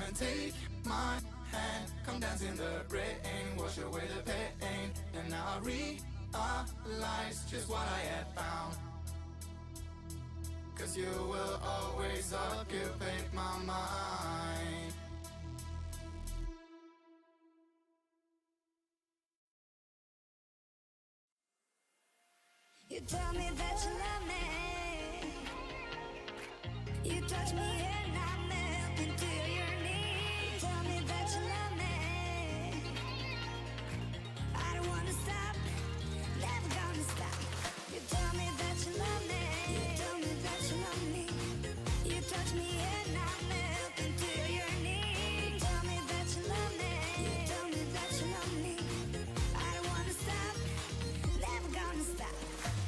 and take my hand. Come dance in the rain, wash away the pain. And now I realize just what I had found. Cause you will always occupy my mind. You tell me that you love me. You touch me and I melt into your knees. You tell me that you love me. I don't wanna stop, never gonna stop. You tell me that you love me. You tell me that you love me. You touch me and I melt into your knees. You tell me that you love me. You tell me that you love me. I don't wanna stop, never gonna stop.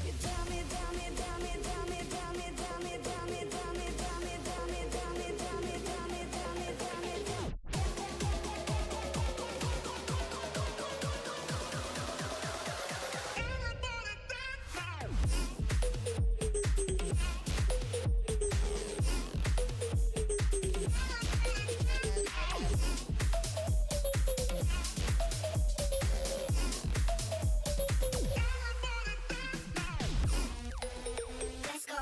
You tell me, tell me, tell me, tell me, tell me, tell me, tell me, tell me, tell me, tell me, tell me, tell me, tell me, tell me, tell me, tell me. Let's go.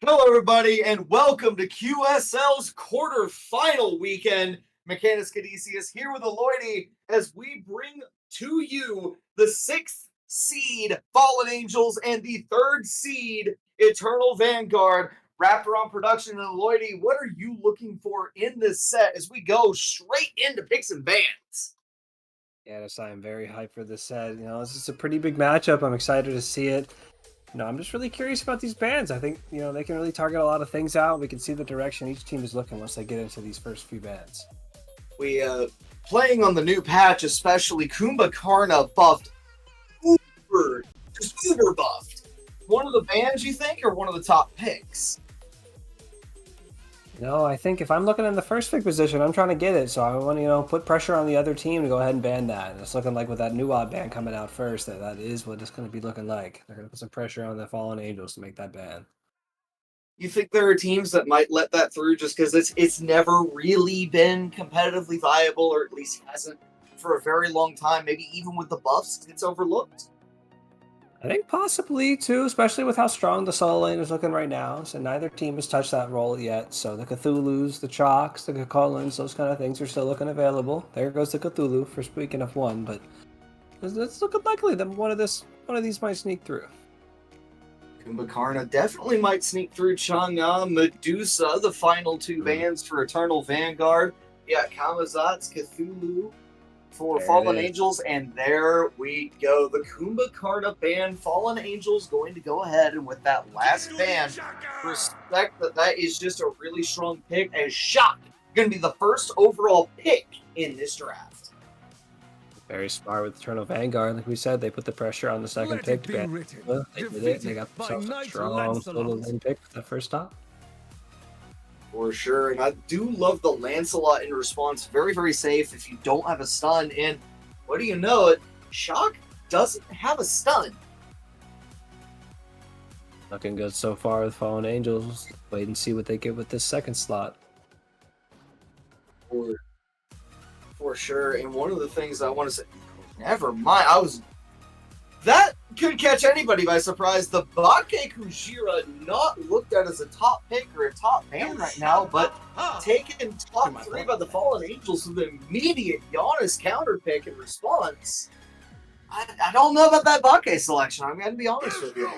Hello, everybody, and welcome to QSL's quarterfinal weekend. Mechanus Cadicius here with Aloyde as we bring to you the 6th seed Fallen Angels and the 3rd seed Eternal Vanguard. Raptor on production, and Aloyde, what are you looking for in this set as we go straight into picks and bans? Yes, I am very hyped for this set. This is a pretty big matchup. I'm excited to see it. I'm just really curious about these bans. I think, they can really target a lot of things out. We can see the direction each team is looking once they get into these first few bans. We, playing on the new patch, especially Kumba Karna buffed uber buffed. One of the bans, you think, or one of the top picks? I think if I'm looking in the first pick position, I'm trying to get it. So I want to, put pressure on the other team to go ahead and ban that. And it's looking like with that new odd ban coming out first, that is what it's going to be looking like. They're going to put some pressure on the Fallen Angels to make that ban. You think there are teams that might let that through just because it's never really been competitively viable, or at least hasn't for a very long time? Maybe even with the buffs, it's overlooked. I think possibly too, especially with how strong the solo lane is looking right now. So neither team has touched that role yet. So the Cthulhus, the Chalks, the Kakolins, those kind of things are still looking available. There goes the Cthulhu for speaking of one, but it's looking likely that one of these might sneak through. Kumba Karna definitely might sneak through. Chang'e, Medusa, the final 2 bans for Eternal Vanguard. Yeah, Kamazat's Cthulhu for Fallen Angels, and there we go. The Kumba Karna ban, Fallen Angels going to go ahead, and with that last ban, respect that is just a really strong pick, as Shock going to be the first overall pick in this draft. Very smart with Eternal Vanguard. Like we said, they put the pressure on the second pick. They did it. They got themselves a strong solo lane pick for that first stop. For sure, and I do love the Lancelot in response. Very, very safe if you don't have a stun, and what do you know it, Shock doesn't have a stun. Looking good so far with Fallen Angels. Wait and see what they get with this second slot. For sure, and one of the things I want to say, never mind, that could catch anybody by surprise. The Bake Kujira not looked at as a top pick or a top ban right now, but taken top 3 by the Fallen Angels with an immediate Giannis counter pick in response. I don't know about that Bake selection. I'm going to be honest with you.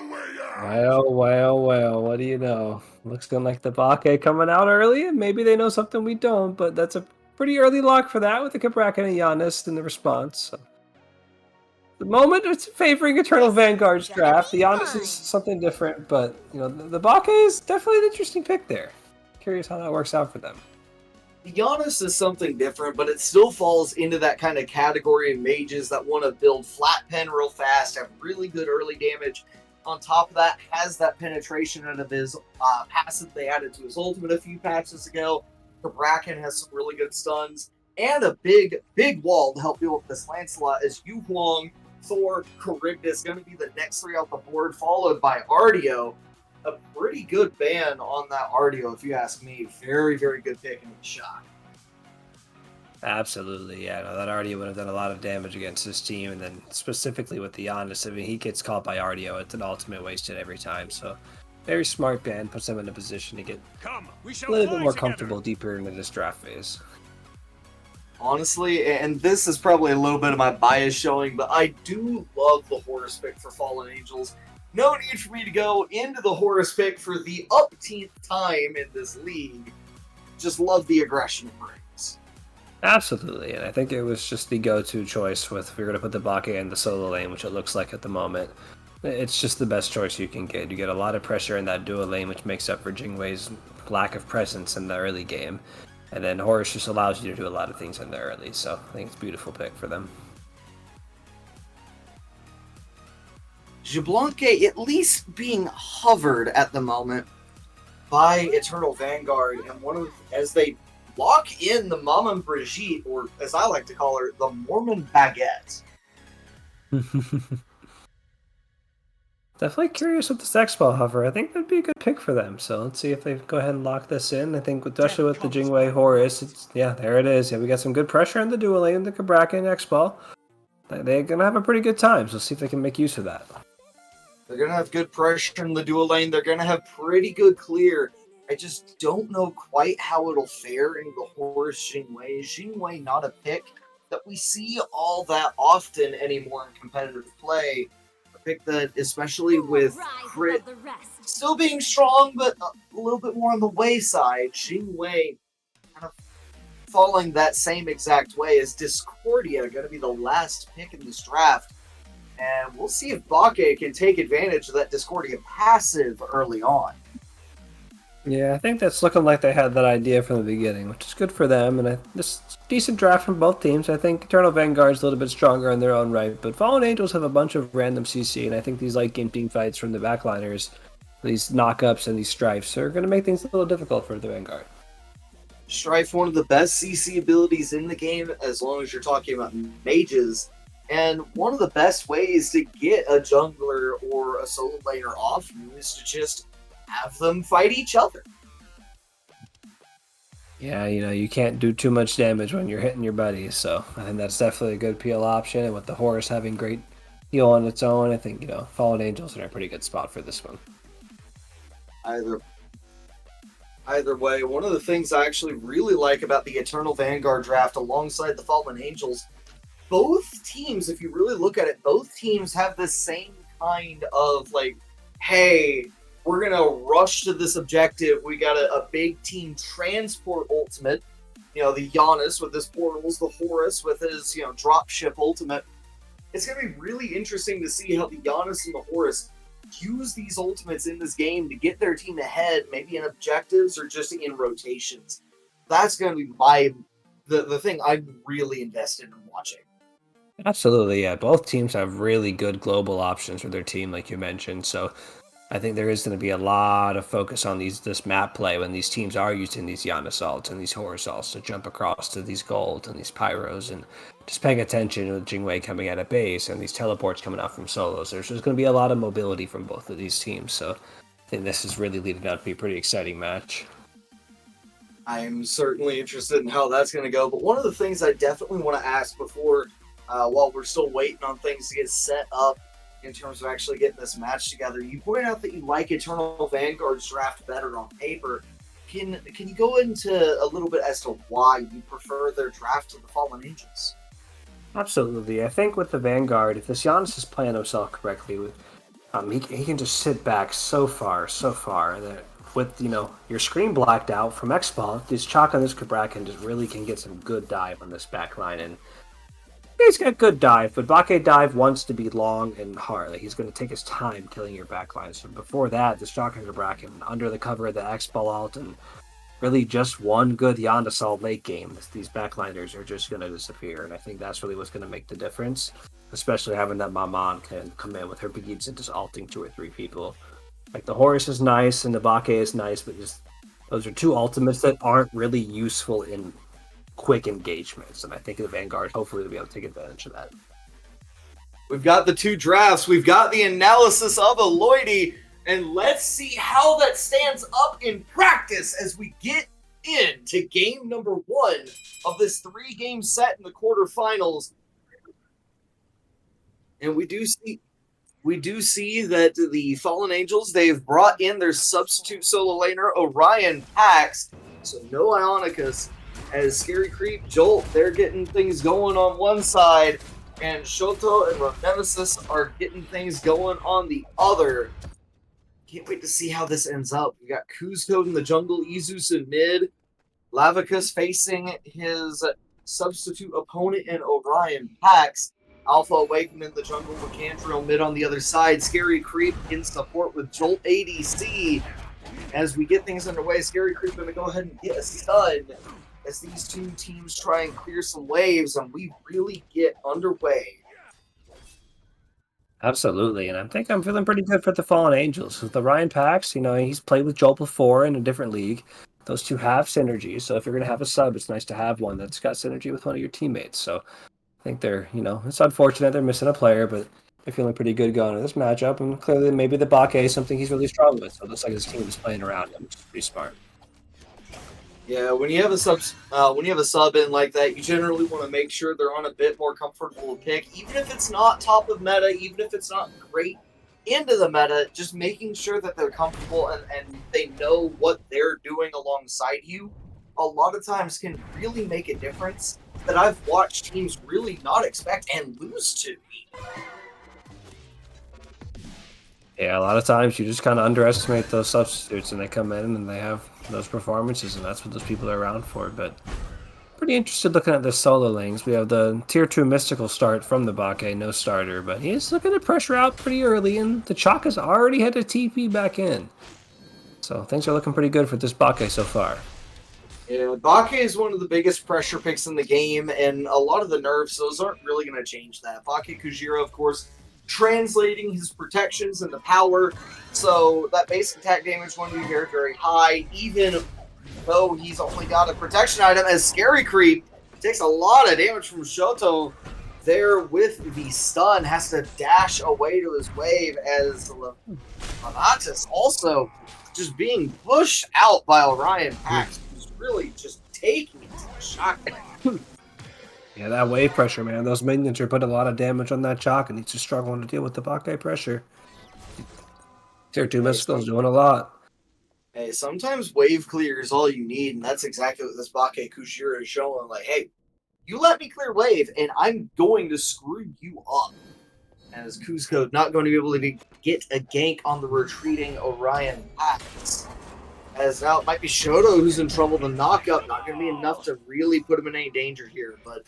Well, what do you know? Looks good like the Bake coming out early, and maybe they know something we don't, but that's a pretty early lock for that with the Kabrak and a Giannis in the response. So. the moment it's favoring Eternal Vanguard's draft. The Giannis is something different, but the Bake is definitely an interesting pick there. Curious how that works out for them. The Giannis is something different, but it still falls into that kind of category of mages that want to build flat pen real fast, have really good early damage. On top of that, has that penetration out of his passive they added to his ultimate a few patches ago. Bracken has some really good stuns, and a big wall to help deal with this Lancelot as Yu Huang, Thor, Charybdis going to be the next three off the board, followed by Ardio. A pretty good ban on that Ardio, if you ask me. Very, very good pick in the shot. Absolutely, yeah. No, that Ardio would have done a lot of damage against his team, and then specifically with the Giannis, I mean, he gets caught by Ardio. It's an ultimate wasted every time, so very smart ban, puts him in a position to get a little bit more comfortable deeper into this draft phase. Honestly, and this is probably a little bit of my bias showing, but I do love the Horus pick for Fallen Angels. No need for me to go into the Horus pick for the upteenth time in this league. Just love the aggression it brings. Absolutely, and I think it was just the go-to choice with if you're going to put the Bake in the solo lane, which it looks like at the moment. It's just the best choice you can get. You get a lot of pressure in that duo lane, which makes up for Jingwei's lack of presence in the early game. And then Horus just allows you to do a lot of things in the early, so I think it's a beautiful pick for them. Xbalanque at least being hovered at the moment by Eternal Vanguard, and as they lock in the Maman Brigitte, or as I like to call her, the Mormon Baguette. Definitely curious with the Sexball hover. I think that'd be a good pick for them. So let's see if they go ahead and lock this in. I think especially with the Jingwei Horus, there it is. Yeah, we got some good pressure in the dual lane, the Cabraca and X-Ball. They're going to have a pretty good time, so let's see if they can make use of that. They're going to have good pressure in the dual lane. They're going to have pretty good clear. I just don't know quite how it'll fare in the Horus Jingwei. Jingwei not a pick that we see all that often anymore in competitive play. A pick that, especially with crit still being strong, but a little bit more on the wayside, Jingwei kind of falling that same exact way as Discordia, going to be the last pick in this draft. And we'll see if Bake can take advantage of that Discordia passive early on. Yeah, I think that's looking like they had that idea from the beginning, which is good for them. And this decent draft from both teams. I think Eternal Vanguard's a little bit stronger in their own right, but Fallen Angels have a bunch of random CC, and I think these late game team fights from the backliners, these knockups and these strifes, are going to make things a little difficult for the Vanguard. Strife, one of the best CC abilities in the game, as long as you're talking about mages. And one of the best ways to get a jungler or a solo laner off you is to just have them fight each other. Yeah, you can't do too much damage when you're hitting your buddies, so I think that's definitely a good PL option. And with the Horus having great heal on its own, I think, Fallen Angels are in a pretty good spot for this one. Either way, one of the things I actually really like about the Eternal Vanguard draft alongside the Fallen Angels, both teams, if you really look at it, both teams have the same kind of hey, we're going to rush to this objective. We got a big team transport ultimate. The Giannis with his portals, the Horus with his, dropship ultimate. It's going to be really interesting to see how the Giannis and the Horus use these ultimates in this game to get their team ahead, maybe in objectives or just in rotations. That's going to be the thing I'm really invested in watching. Absolutely, yeah. Both teams have really good global options for their team, like you mentioned. So I think there is going to be a lot of focus on this map play when these teams are using these Giannis ults and these Horus ults to jump across to these gold and these pyros, and just paying attention with Jingwei coming out of base and these teleports coming out from solos. There's going to be a lot of mobility from both of these teams. So I think this is really leading out to be a pretty exciting match. I'm certainly interested in how that's going to go. But one of the things I definitely want to ask before, while we're still waiting on things to get set up in terms of actually getting this match together, you point out that you like Eternal Vanguard's draft better on paper. Can you go into a little bit as to why you prefer their draft to the Fallen Angels? Absolutely. I think with the Vanguard, if this Giannis is playing himself correctly, he can just sit back so far, that with, your screen blacked out from X-Ball, this Chalk and this Cabracan just really can get some good dive on this back line. And He's got good dive, but Bake dive wants to be long and hard. Like, he's going to take his time killing your backline. So before that, the shotgun bracket under the cover of the X-Ball alt and really just one good Yandasol late game, these backliners are just going to disappear. And I think that's really what's going to make the difference, especially having that Maman can come in with her beads and just alting 2 or 3 people. Like, the Horus is nice and the Bake is nice, but just those are 2 ultimates that aren't really useful in quick engagements, and I think the Vanguard hopefully will be able to take advantage of that. We've got the 2 drafts, we've got the analysis of Aloydi, and let's see how that stands up in practice as we get into game number 1 of this 3-game set in the quarterfinals. And we do see that the Fallen Angels, they've brought in their substitute solo laner, Orion Pax, so no Ionicus. As Scary Creep, Jolt, they're getting things going on one side, and Shoto and Nemesis are getting things going on the other. Can't wait to see how this ends up. We got Kuzco in the jungle, Izus in mid, Lavicus facing his substitute opponent in Orion Pax, Alpha Awaken in the jungle, Macandriel mid on the other side, Scary Creep in support with Jolt ADC. As we get things underway, Scary Creep going to go ahead and get a stun as these 2 teams try and clear some waves, and we really get underway. Absolutely, and I think I'm feeling pretty good for the Fallen Angels. With the Ryan Pax, he's played with Joel before in a different league. Those 2 have synergy, so if you're going to have a sub, it's nice to have one that's got synergy with one of your teammates. So I think they're, it's unfortunate they're missing a player, but they're feeling pretty good going into this matchup, and clearly maybe the Bake is something he's really strong with, so it looks like his team is playing around him, which is pretty smart. Yeah, when you have a sub in like that, you generally want to make sure they're on a bit more comfortable pick, even if it's not top of meta, even if it's not great into the meta, just making sure that they're comfortable and they know what they're doing alongside you. A lot of times can really make a difference that I've watched teams really not expect and lose to. Yeah, a lot of times you just kind of underestimate those substitutes, and they come in and they have those performances, and that's what those people are around for. But pretty interested looking at the solo lanes. We have the tier 2 mystical start from the Bake, no starter, but he's looking to pressure out pretty early, and the Chalk has already had a TP back in. So things are looking pretty good for this Bake so far. Yeah, Bake is one of the biggest pressure picks in the game, and a lot of the nerfs, those aren't really going to change that. Bake Kujira, of course, translating his protections into power, so that base attack damage is going to be very, very high, even though he's only got a protection item. As Scary Creep takes a lot of damage from Shoto there with the stun, has to dash away to his wave, as Lanatus also just being pushed out by Orion Pax, who's really just taking it to the shotgun. Yeah, that wave pressure, man. Those minions are putting a lot of damage on that Chalk, and he's just struggling to deal with the Bake pressure. Tier 2 Mystical's doing a lot. Hey, sometimes wave clear is all you need, and that's exactly what this Bake Kushira is showing. Like, hey, you let me clear wave, and I'm going to screw you up. As Kuzco not going to be able to get a gank on the retreating Orion Pax. As now it might be Shoto who's in trouble. The knockup not going to be enough to really put him in any danger here, but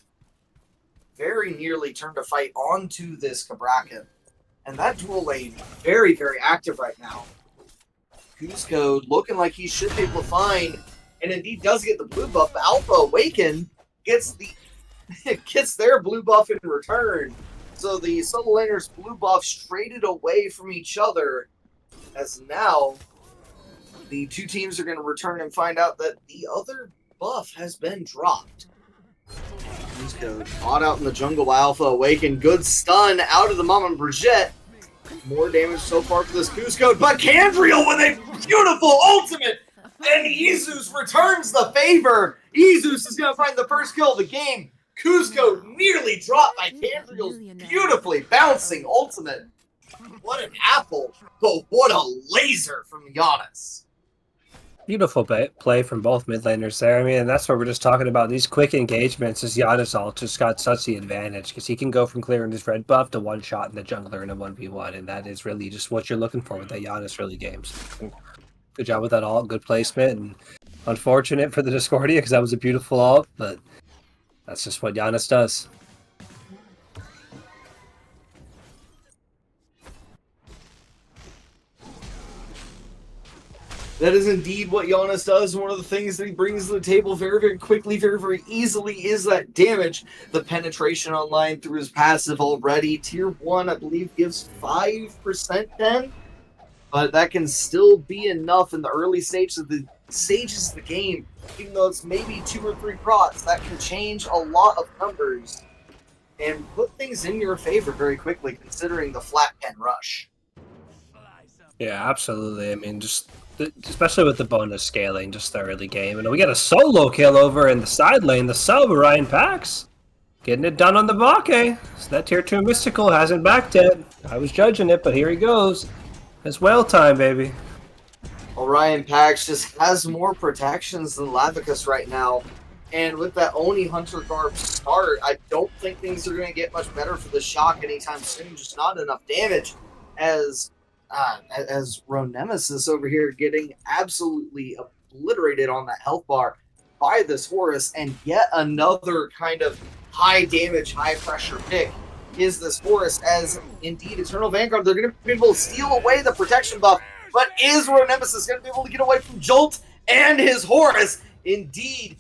very nearly turned a fight onto this Cabraca. And that dual lane, very, very active right now. Kuzco looking like he should be able to find, and indeed does get the blue buff. Alpha Awaken gets their blue buff in return. So the solo laners' blue buffs traded away from each other, as now the 2 teams are going to return and find out that the other buff has been dropped. Kuzco caught out in the jungle by Alpha Awaken. Good stun out of the Mama Brigitte. More damage so far for this Kuzco, but Candriel with a beautiful ultimate, and Izus returns the favor. Izus is going to find the first kill of the game. Kuzco nearly dropped by Candriel's beautifully bouncing ultimate. What an apple, but what a laser from Giannis. Beautiful play from both mid laners there. I mean, and that's what we're just talking about. These quick engagements, as Giannis all just got such the advantage, because he can go from clearing his red buff to one shot in the jungler in a 1v1, and that is really just what you're looking for with that Giannis early games. Good job with that ult, good placement, and unfortunate for the Discordia, because that was a beautiful ult, but that's just what Giannis does. That is indeed what Giannis does. One of the things that he brings to the table very, very quickly, very, very easily is that damage. The penetration online through his passive already. Tier 1, I believe, gives 5% then. But that can still be enough in the early stages of the game. Even though it's maybe 2 or 3 procs, that can change a lot of numbers. And put things in your favor very quickly, considering the flat pen rush. Yeah, absolutely. I mean, just especially with the bonus scaling, just the early game. And we got a solo kill over in the side lane, the sub, Ryan Pax. Getting it done on the Bake. So that tier 2 Mystical hasn't backed yet. I was judging it, but here he goes. It's whale time, baby. Orion Pax just has more protections than Lavicus right now. And with that Oni Hunter Garb start, I don't think things are going to get much better for the Shock anytime soon. Just not enough damage as Ronemesis over here getting absolutely obliterated on that health bar by this Horus. And yet another kind of high damage, high pressure pick is this Horus, as indeed Eternal Vanguard, they're going to be able to steal away the protection buff. But is Ronemesis going to be able to get away from Jolt and his Horus? Indeed,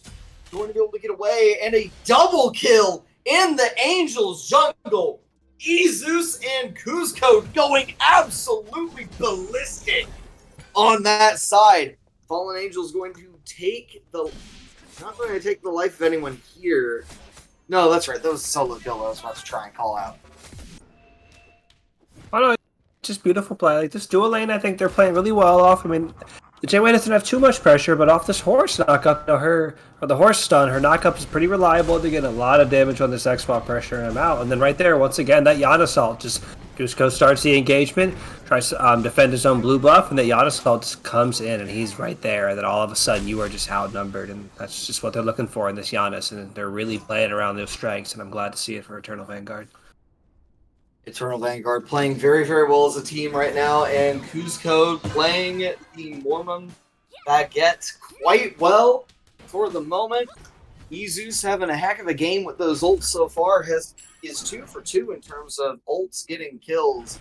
going to be able to get away, and a double kill in the Angels jungle. Ezeus and Kuzco going absolutely ballistic on that side. Fallen Angel's going to take the... Not going to take the life of anyone here. No, that's right. That was a solo kill I was about to try and call out. Oh no, just beautiful play. Like this dual lane, I think they're playing really well off. I mean, the J-Way doesn't have too much pressure, but off this Horse knockup, the Horse stun, her knockup is pretty reliable to get a lot of damage on this X-Spot pressure and I'm out. And then right there, once again, that Yawn Assault, just Cusco starts the engagement, tries to defend his own blue buff, and that Yawn Assault just comes in and he's right there. And then all of a sudden, you are just outnumbered, and that's just what they're looking for in this Giannis, and they're really playing around those strengths, and I'm glad to see it for Eternal Vanguard. Eternal Vanguard playing very, very well as a team right now, and Kuzco playing the Mormon Baguette quite well for the moment. Ezeus having a heck of a game with those ults so far, is 2 for 2 in terms of ults getting kills,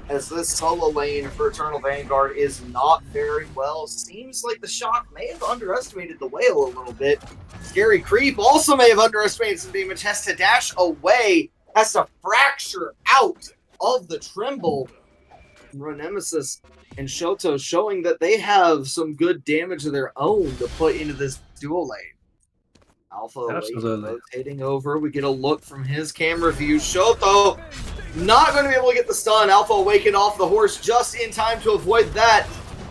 as this solo lane for Eternal Vanguard is not very well. Seems like the Shock may have underestimated the Whale a little bit. Scary Creep also may have underestimated some damage, has to dash away, has to fracture out of the Tremble. Ronemesis and Shoto showing that they have some good damage of their own to put into this dual lane. Alpha rotating over. We get a look from his camera view. Shoto not going to be able to get the stun. Alpha awakened off the Horse just in time to avoid that.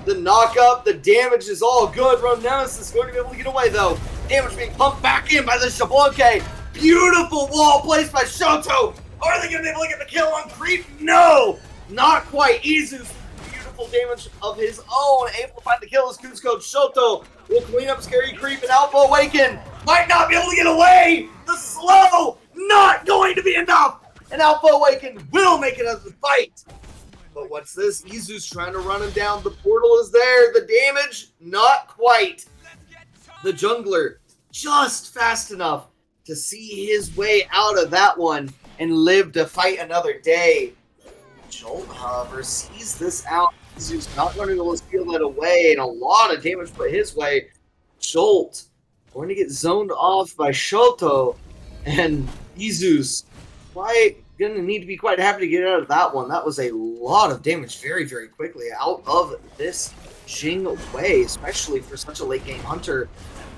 The knockup, the damage is all good. Ronemesis is going to be able to get away though. Damage being pumped back in by the Shablanke. Beautiful wall placed by Shoto. Are they going to be able to get the kill on Creep? No! Not quite. Izu's beautiful damage of his own. Able to find the kill as Kuzco. Shoto will clean up Scary Creep, and Alpha Awaken might not be able to get away. The slow not going to be enough. And Alpha Awaken will make it out of the fight. But what's this? Izu's trying to run him down. The portal is there. The damage, not quite. The jungler just fast enough to see his way out of that one and live to fight another day. Jolt, however, sees this out. Izu's not going to be able to steal that away, and a lot of damage put his way. Jolt going to get zoned off by Shoto, and Izu's going to need to be quite happy to get out of that one. That was a lot of damage very, very quickly out of this Jing way, especially for such a late game hunter.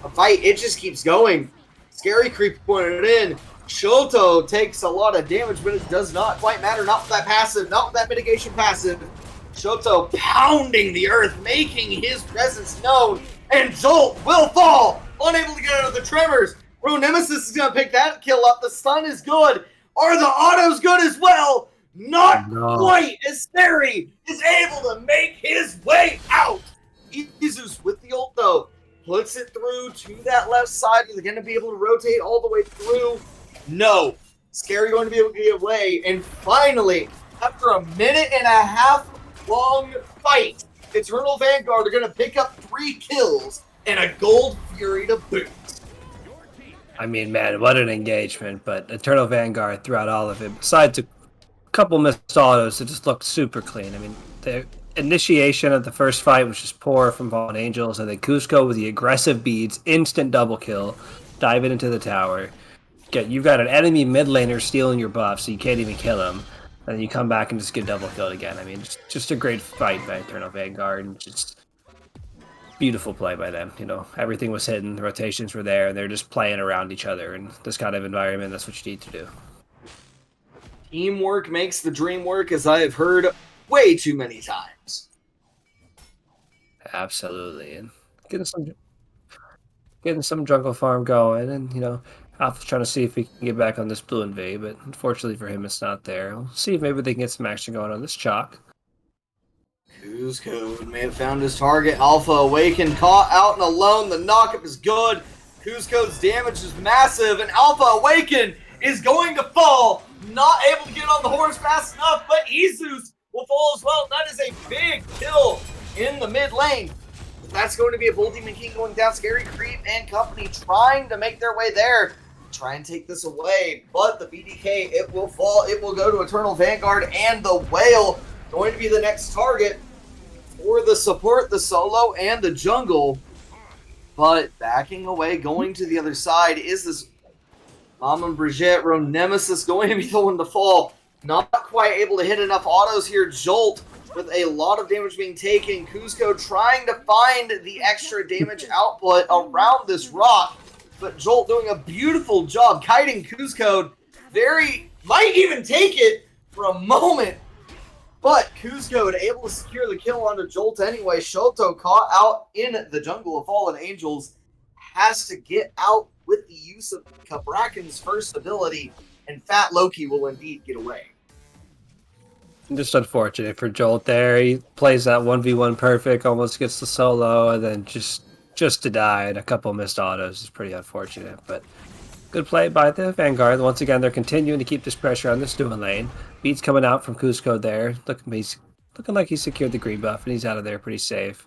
A fight, it just keeps going. Scary Creep pointed it in. Shoto takes a lot of damage, but it does not quite matter. Not with that passive, not with that mitigation passive. Shoto pounding the earth, making his presence known, and Jolt will fall, unable to get out of the tremors. Ronemesis is going to pick that kill up. The stun is good. Are the autos good as well? Not quite, as Sari is able to make his way out. Izus with the ult, though, puts it through to that left side. Is going to be able to rotate all the way through? No. Scary going to be able to get away. And finally, after a minute and a half long fight, Eternal Vanguard are going to pick up 3 kills and a Gold Fury to boot. I mean, man, what an engagement. But Eternal Vanguard throughout all of it, besides a couple missed autos, it just looked super clean. I mean, initiation of the first fight was just poor from Fallen Angels, and then Cusco with the aggressive beads, instant double kill, diving into the tower. You've got an enemy mid laner stealing your buff, so you can't even kill him. And then you come back and just get double killed again. I mean, just a great fight by Eternal Vanguard, and just beautiful play by them. You know, everything was hitting, the rotations were there, and they're just playing around each other. In this kind of environment, that's what you need to do. Teamwork makes the dream work, as I have heard way too many times. Absolutely, and getting some jungle farm going, and you know, Alpha's trying to see if he can get back on this blue invade, but unfortunately for him, it's not there. We'll see if maybe they can get some action going on this chalk. Cusco may have found his target. Alpha Awaken caught out and alone. The knockup is good. Cusco's damage is massive, and Alpha Awaken is going to fall. Not able to get on the horse fast enough, but Izus will fall as well. That is a big kill in the mid lane. That's going to be a Bull Demon King going down. Scary Creep and company trying to make their way there. Try and take this away, but the BDK, it will fall. It will go to Eternal Vanguard, and the Whale going to be the next target for the support, the solo, and the jungle. But backing away, going to the other side, is this Mama Brigitte. Nemesis going to be the one to fall. Not quite able to hit enough autos here. Jolt with a lot of damage being taken. Cusco trying to find the extra damage output around this rock. But Jolt doing a beautiful job kiting Cusco. Might even take it for a moment. But Cusco able to secure the kill onto Jolt anyway. Shoto caught out in the jungle of Fallen Angels. Has to get out with the use of Kabrakan's first ability. And Fat Loki will indeed get away. Just unfortunate for Jolt there. He plays that 1v1 perfect, almost gets the solo, and then just to die, and a couple missed autos is pretty unfortunate. But good play by the Vanguard. Once again, they're continuing to keep this pressure on this dual lane. Beats coming out from Cusco there. Looking like he secured the green buff, and he's out of there pretty safe.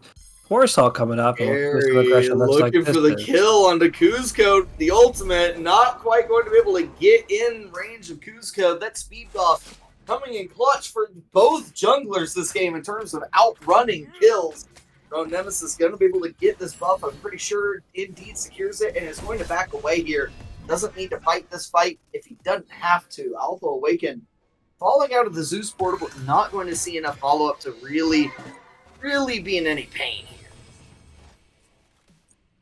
Horsehall coming up. Looking for the kill onto Cusco. The ultimate, not quite going to be able to get in range of Cusco. That speed buff coming in clutch for both junglers this game in terms of outrunning kills. Nemesis is going to be able to get this buff. I'm pretty sure indeed secures it and is going to back away here. Doesn't need to fight this fight if he doesn't have to. Alpha Awaken falling out of the Zeus portal, but not going to see enough follow-up to really be in any pain here.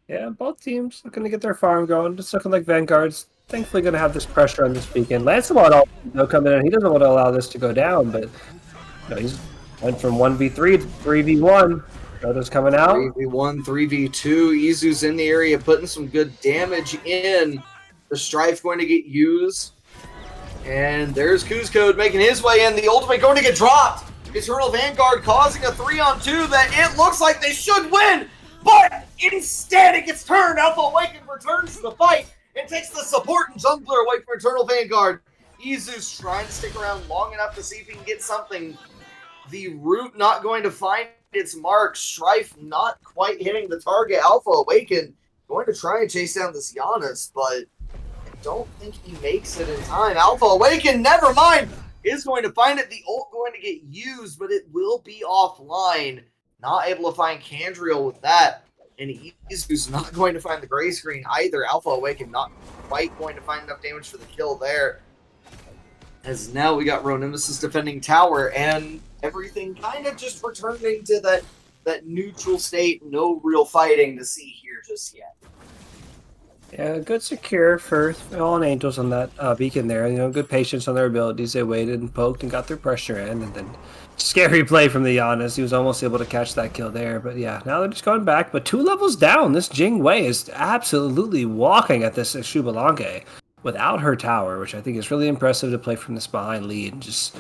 Yeah, both teams looking to get their farm going. Just looking like Vanguard's thankfully going to have this pressure on this weekend. Lancelot coming in. He doesn't want to allow this to go down, but you know, he's went from 1v3 to 3v1. Shoto's coming out. 3v1, 3v2. Izu's in the area putting some good damage in. The Strife going to get used. And there's Cusco making his way in. The ultimate going to get dropped. Eternal Vanguard causing a 3-on-2 that it looks like they should win. But instead it gets turned. Alpha Awaken returns to the fight and takes the support and jungler away from Eternal Vanguard. Izu's trying to stick around long enough to see if he can get something. The root not going to find its mark. Strife not quite hitting the target. Alpha Awaken going to try and chase down this Giannis, but I don't think he makes it in time. Alpha Awaken, never mind, is going to find it. The ult going to get used, but it will be offline. Not able to find Candriel with that. And Izu's not going to find the gray screen either. Alpha Awaken not quite going to find enough damage for the kill there. As now we got Nemesis defending tower, and everything kind of just returning to that neutral state. No real fighting to see here just yet. Yeah, good secure for Fallen Angels on that beacon there. You know, good patience on their abilities. They waited and poked and got their pressure in, and then scary play from the Giannis. He was almost able to catch that kill there. But yeah, now they're just going back. But 2 levels down, this Jing Wei is absolutely walking at this Shubalange without her tower, which I think is really impressive to play from this behind lead. Just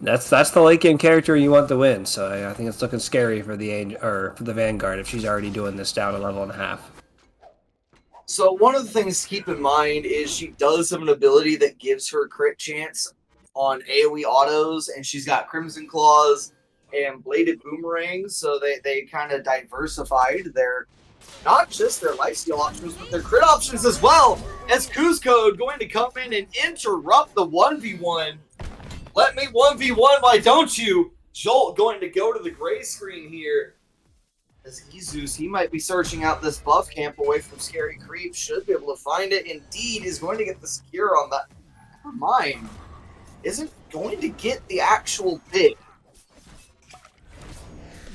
that's the late game character you want to win. So I think it's looking scary for the Vanguard if she's already doing this down a level and a half. So one of the things to keep in mind is she does have an ability that gives her a crit chance on AoE autos, and she's got Crimson Claws and Bladed Boomerangs, so they kind of diversified not just their lifesteal options, but their crit options as well, as Cusco going to come in and interrupt the 1v1. Let me 1v1, why don't you? Jolt going to go to the gray screen here. As Izus, he might be searching out this buff camp away from Scary Creep. Should be able to find it. Indeed, is going to get the secure on that. Never mind. Isn't going to get the actual big.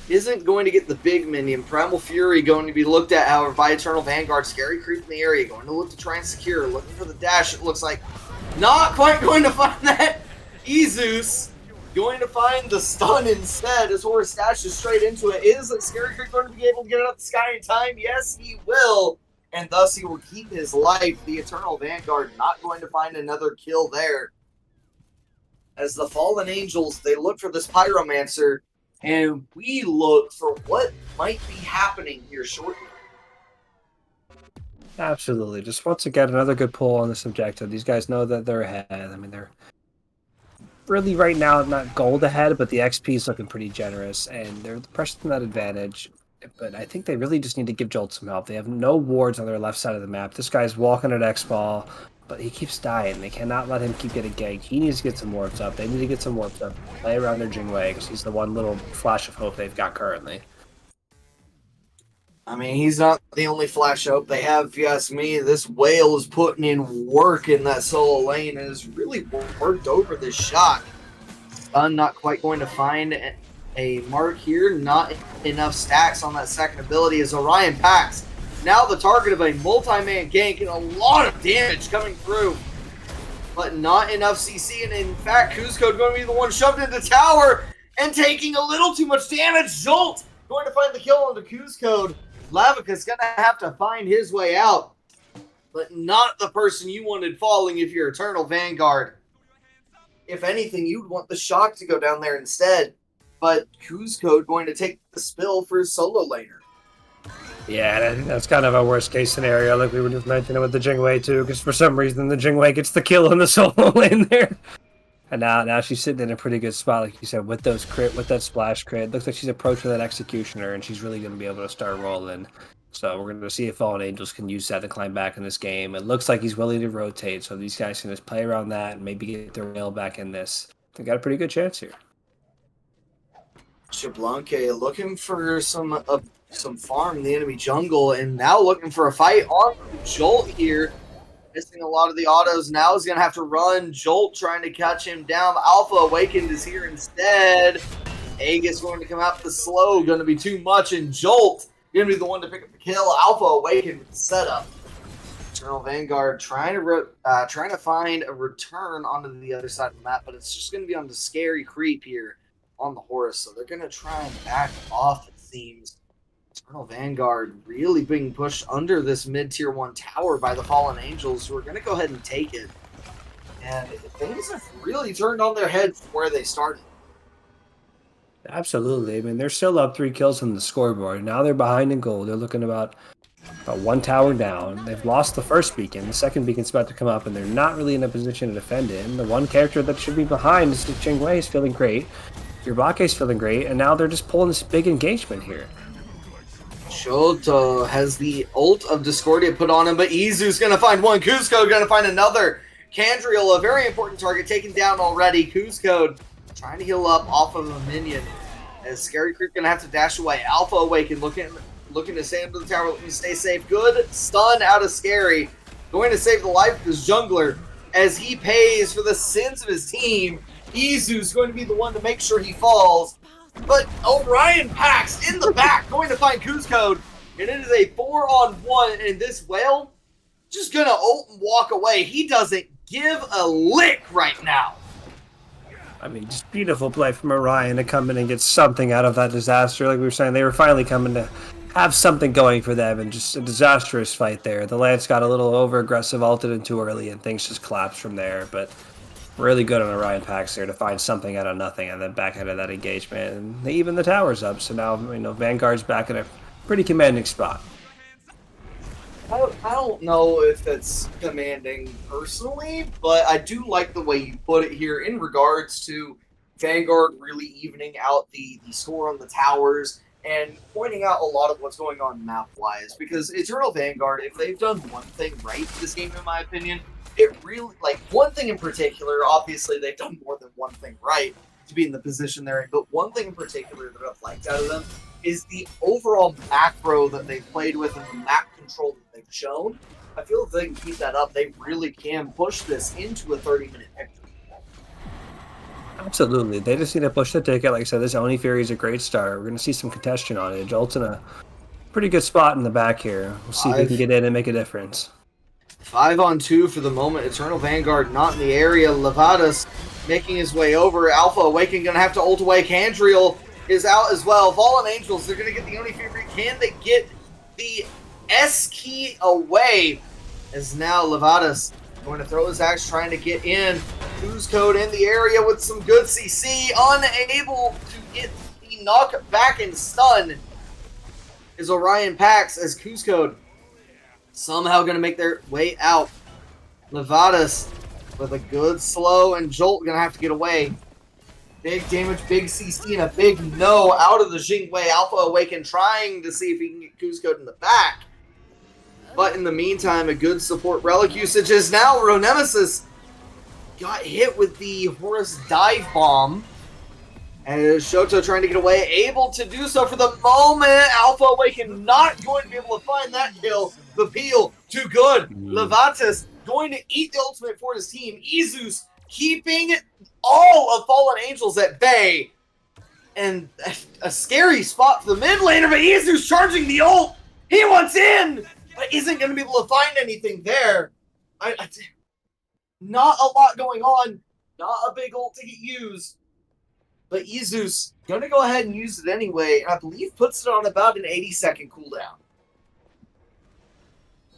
Isn't going to get the big minion. Primal Fury going to be looked at, however, by Eternal Vanguard. Scary Creep in the area. Going to look to try and secure. Looking for the dash, it looks like. Not quite going to find that. Izus going to find the stun instead as Horus dashes straight into it. Is Scary Creep going to be able to get it up the sky in time? Yes, he will. And thus he will keep his life. The Eternal Vanguard not going to find another kill there. As the Fallen Angels, they look for this Pyromancer, and we look for what might be happening here shortly. Absolutely. Just once again, another good pull on this objective. These guys know that they're ahead. I mean, they're really right now not gold ahead, but the XP is looking pretty generous, and they're pressing that advantage. But I think they really just need to give Jolt some help. They have no wards on their left side of the map. This guy's walking at X-Ball, but he keeps dying. They cannot let him keep getting ganked. He needs to get some wards up. They need to get some wards up. Play around their Jingwei, because he's the one little flash of hope they've got currently. I mean, he's not the only flash hope they have, if you ask me. This Whale is putting in work in that solo lane and has really worked over this shot. Stun not quite going to find a mark here. Not enough stacks on that second ability as Orion Pax. Now the target of a multi-man gank and a lot of damage coming through. But not enough CC, and in fact, Kuzco going to be the one shoved into tower and taking a little too much damage. Jolt going to find the kill on the Kuzco. Lavica's going to have to find his way out, but not the person you wanted falling if you're Eternal Vanguard. If anything, you'd want the Shock to go down there instead, but Kuzco going to take the spill for his solo laner. Yeah, and I think that's kind of a worst case scenario, like we were just mentioning with the Jingwei too, because for some reason the Jingwei gets the kill in the solo lane there. And now she's sitting in a pretty good spot, like you said, with those crit, with that splash crit. Looks like she's approaching that Executioner, and she's really going to be able to start rolling. So we're going to see if Fallen Angels can use that to climb back in this game. It looks like he's willing to rotate, so these guys can just play around that and maybe get their rail back in this. They got a pretty good chance here. Shablanque looking for some farm in the enemy jungle, and now looking for a fight on Jolt here. Missing a lot of the autos. Now he's going to have to run. Jolt trying to catch him down. Alpha Awakened is here instead. Aegis going to come out the slow. Going to be too much. And Jolt going to be the one to pick up the kill. Alpha Awakened with the setup. Eternal Vanguard trying to find a return onto the other side of the map, but it's just going to be on the Scary Creep here on the Horus. So they're going to try and back off, it seems. Eternal Vanguard really being pushed under this mid-tier 1 tower by the Fallen Angels, who are going to go ahead and take it. And things have really turned on their head from where they started. Absolutely. I mean, they're still up 3 kills on the scoreboard. Now they're behind in gold. They're looking about 1 tower down. They've lost the first beacon. The second beacon's about to come up, and they're not really in a position to defend it. And the one character that should be behind is Jingwei is feeling great. Yurbake's feeling great, and now they're just pulling this big engagement here. Shoto has the ult of Discordia put on him, but Izu's going to find one. Kuzco going to find another. Candriel, a very important target, taken down already. Kuzco trying to heal up off of a minion. As Scary Creep going to have to dash away. Alpha Awaken looking to stay under the tower, looking to stay safe. Good stun out of Scary. Going to save the life of his jungler as he pays for the sins of his team. Izu's going to be the one to make sure he falls. But Orion Pax in the back, going to find Kuzco, and it is a 4-on-1, and this Whale just going to ult and walk away. He doesn't give a lick right now. I mean, just beautiful play from Orion to come in and get something out of that disaster. Like we were saying, they were finally coming to have something going for them, and just a disastrous fight there. The Lance got a little over-aggressive, ulted in too early, and things just collapsed from there, but really good on Orion Pax there to find something out of nothing and then back out of that engagement. And they even the towers up, so now Vanguard's back in a pretty commanding spot. I don't know if it's commanding personally, but I do like the way you put it here in regards to Vanguard really evening out the score on the towers and pointing out a lot of what's going on map-wise. Because Eternal Vanguard, if they've done one thing right this game, in my opinion, it really, like, one thing in particular, obviously they've done more than one thing right, to be in the position they're in. But one thing in particular that I've liked out of them is the overall macro that they've played with and the map control that they've shown. I feel if they can keep that up, they really can push this into a 30-minute victory. Absolutely. They just need to push the ticket. Like I said, this Oni Fury is a great start. We're going to see some contention on it. Jolt's in a pretty good spot in the back here. We'll see if he can get in and make a difference. 5-on-2 for the moment. Eternal Vanguard not in the area. Levadas making his way over. Alpha Awaken going to have to ult away. Candriel is out as well. Fallen Angels, they're going to get the Oni Fury. Can they get the S key away? As now Levadas going to throw his axe, trying to get in. Code in the area with some good CC. Unable to get the knock back and stun is Orion Pax as Code somehow going to make their way out. Levadas with a good slow, and Jolt going to have to get away. Big damage, big CC, and a big no out of the Jingwei. Alpha Awaken trying to see if he can get Code in the back. But in the meantime, a good support relic usage is now Ronemesis got hit with the Horus Dive Bomb. And Shoto trying to get away, able to do so for the moment. Alpha Awaken not going to be able to find that kill. The peel, too good. Levatas going to eat the ultimate for his team. Izus keeping all of Fallen Angels at bay. And a scary spot for the mid laner, but Izus charging the ult. He wants in, but isn't going to be able to find anything there. Not a lot going on. Not a big ult to get used. But Izus going to go ahead and use it anyway, and I believe puts it on about an 80-second cooldown.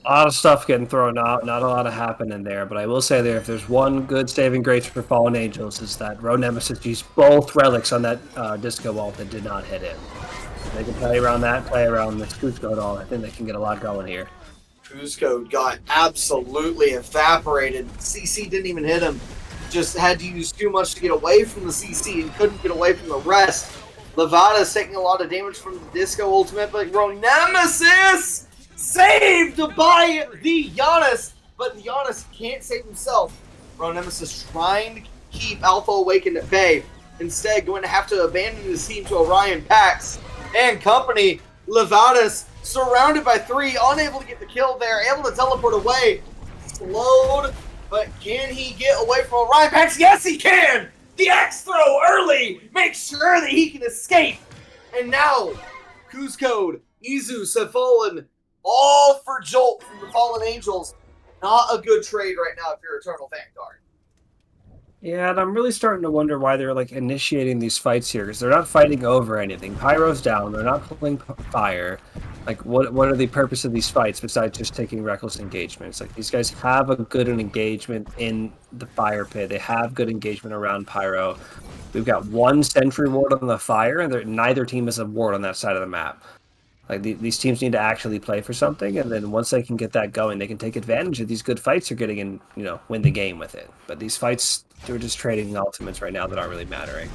A lot of stuff getting thrown out, not a lot of happening there, but I will say there, if there's one good saving grace for Fallen Angels, is that Ronemesis used both relics on that disco ult that did not hit him. They can play around that, play around this Cusco all. I think they can get a lot going here. Cusco got absolutely evaporated. CC didn't even hit him. Just had to use too much to get away from the CC and couldn't get away from the rest. Levada's taking a lot of damage from the Disco ultimate, but Ronemesis saved by the Giannis, but Giannis can't save himself. Ronemesis trying to keep Alpha Awakened at bay. Instead, going to have to abandon his team to Orion Pax and company. Levadas surrounded by three, unable to get the kill there, able to teleport away. Slowed. But can he get away from Orion Pax? Yes, he can! The axe throw early! Make sure that he can escape! And now, Cusco, Izus have fallen all for Jolt from the Fallen Angels. Not a good trade right now if you're Eternal Vanguard. Yeah, and I'm really starting to wonder why they're like initiating these fights here, because they're not fighting over anything. Pyro's down, they're not pulling fire. Like, what are the purpose of these fights besides just taking reckless engagements? Like, these guys have a good engagement in the fire pit. They have good engagement around Pyro. We've got one sentry ward on the fire, and neither team has a ward on that side of the map. Like, these teams need to actually play for something, and then once they can get that going, they can take advantage of these good fights they're getting and, you know, win the game with it. But these fights, they're just trading ultimates right now that aren't really mattering.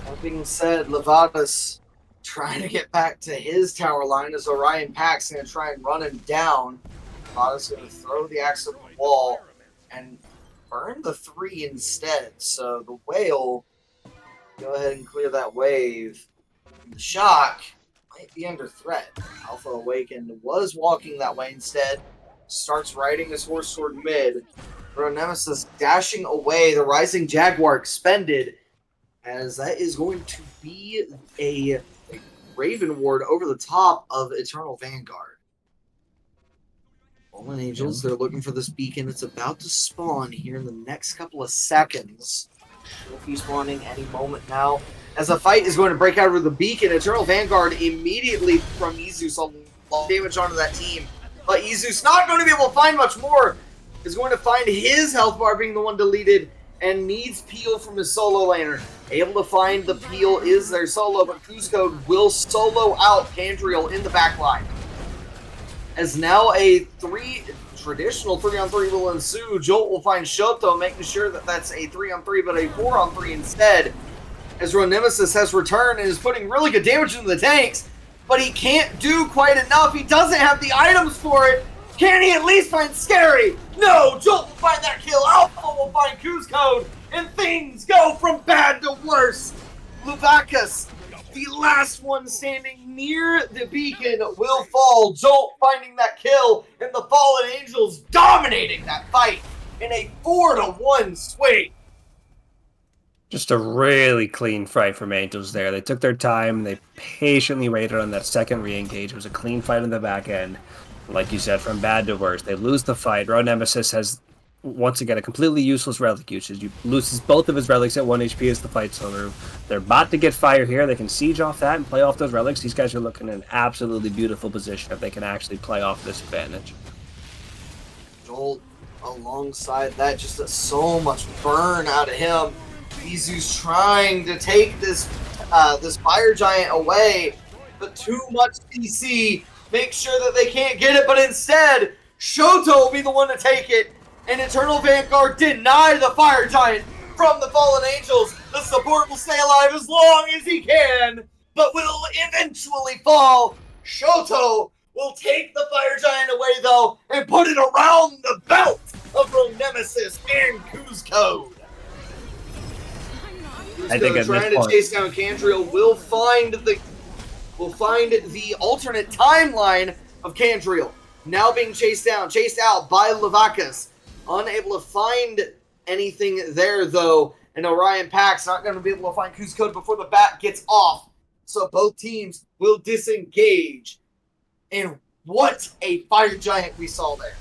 That being said, Levadas trying to get back to his tower line as Orion Pax going to try and run him down. Levadas going to throw the axe at the wall and burn the 3 instead. So the whale, go ahead and clear that wave. The shock might be under threat. Alpha Awakened was walking that way instead. Starts riding his horse toward mid. Ronemesis dashing away. The Rising Jaguar expended. As that is going to be a Raven Ward over the top of Eternal Vanguard. Fallen Angels, they're looking for this beacon. It's about to spawn here in the next couple of seconds. Should be spawning any moment now. As a fight is going to break out over the beacon, Eternal Vanguard immediately from Izus a lot of damage onto that team. But Izus not going to be able to find much more. Is going to find his health bar being the one deleted and needs peel from his solo laner. Able to find the peel is their solo, but Cusco will solo out Candriel in the backline. As now a traditional 3-on-3 will ensue. Jolt will find Shoto, making sure that that's a 3-on-3, but a 4-on-3 instead. As Ronemesis has returned and is putting really good damage into the tanks, but he can't do quite enough. He doesn't have the items for it. Can he at least find Scary? No, Jolt will find that kill. Alpha will find Cusco. and things go from bad to worse. Luvacus, the last one standing near the beacon, will fall. Jolt finding that kill, and the Fallen Angels dominating that fight in a 4-1 swing. Just a really clean fight from Angels there. They took their time. They patiently waited on that second re-engage. It was a clean fight in the back end. Like you said, from bad to worse. They lose the fight. Road Nemesis has, once again, a completely useless relic usage. He loses both of his relics at 1 HP as the fight's over. They're about to get fire here. They can siege off that and play off those relics. These guys are looking in an absolutely beautiful position if they can actually play off this advantage. Jolt, alongside that, just so much burn out of him. Izu's trying to take this fire giant away, but too much CC. Make sure that they can't get it, but instead, Shoto will be the one to take it, and Eternal Vanguard deny the fire giant from the Fallen Angels. The support will stay alive as long as he can, but will eventually fall. Shoto will take the fire giant away, though, and put it around the belt of Nemesis and Kuzco. I think trying to chase down Candriel will find the alternate timeline of Candriel. Now being chased out by Luvacus. Unable to find anything there, though, and Orion Pack's not going to be able to find Kuzco before the bat gets off. So both teams will disengage. And what a fire giant we saw there.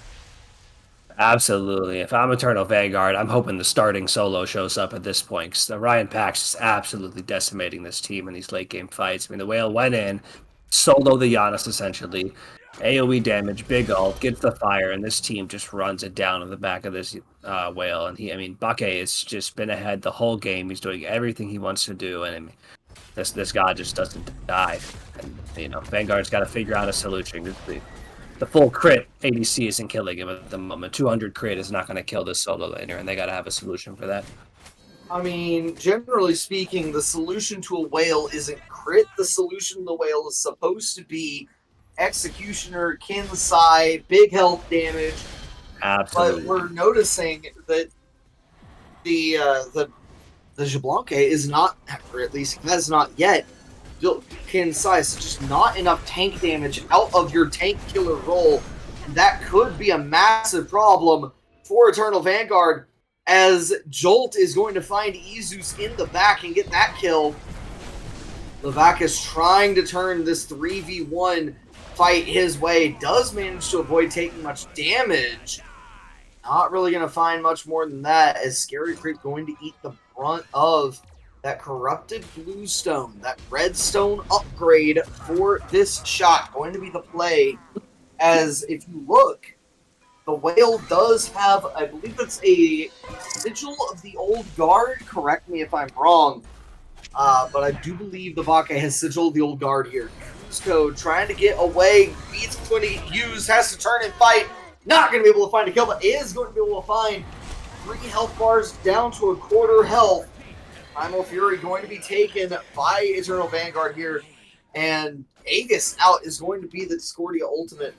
Absolutely. If I'm Eternal Vanguard, I'm hoping the starting solo shows up at this point, because Orion Pax is absolutely decimating this team in these late game fights. I mean, the Whale went in, solo the Giannis essentially, AoE damage, big ult, gets the fire, and this team just runs it down on the back of this Whale. And Bake has just been ahead the whole game. He's doing everything he wants to do, and this guy just doesn't die. And Vanguard's got to figure out a solution. The full crit ADC isn't killing him at the moment. 200 crit is not going to kill this solo laner, and they got to have a solution for that. I mean, generally speaking, the solution to a Whale isn't crit. The solution to the Whale is supposed to be Executioner, Kinsai, big health damage. Absolutely. But we're noticing that the Jablonke is not, or at least has not yet, Kinsai is just not enough tank damage out of your tank killer role. That could be a massive problem for Eternal Vanguard, as Jolt is going to find Izus in the back and get that kill. Luvacus trying to turn this 3v1 fight his way, does manage to avoid taking much damage. Not really going to find much more than that, as Scary Creep going to eat the brunt of that corrupted blue stone, that red stone upgrade for this shot. Going to be the play, as if you look, the Whale does have, I believe it's a sigil of the old guard. Correct me if I'm wrong. But I do believe the Bake has sigil of the old guard here. Kuzco trying to get away, beats when he used, has to turn and fight. Not going to be able to find a kill, but is going to be able to find 3 health bars down to a quarter health. Primal Fury going to be taken by Eternal Vanguard here. And Aegis out is going to be the Discordia ultimate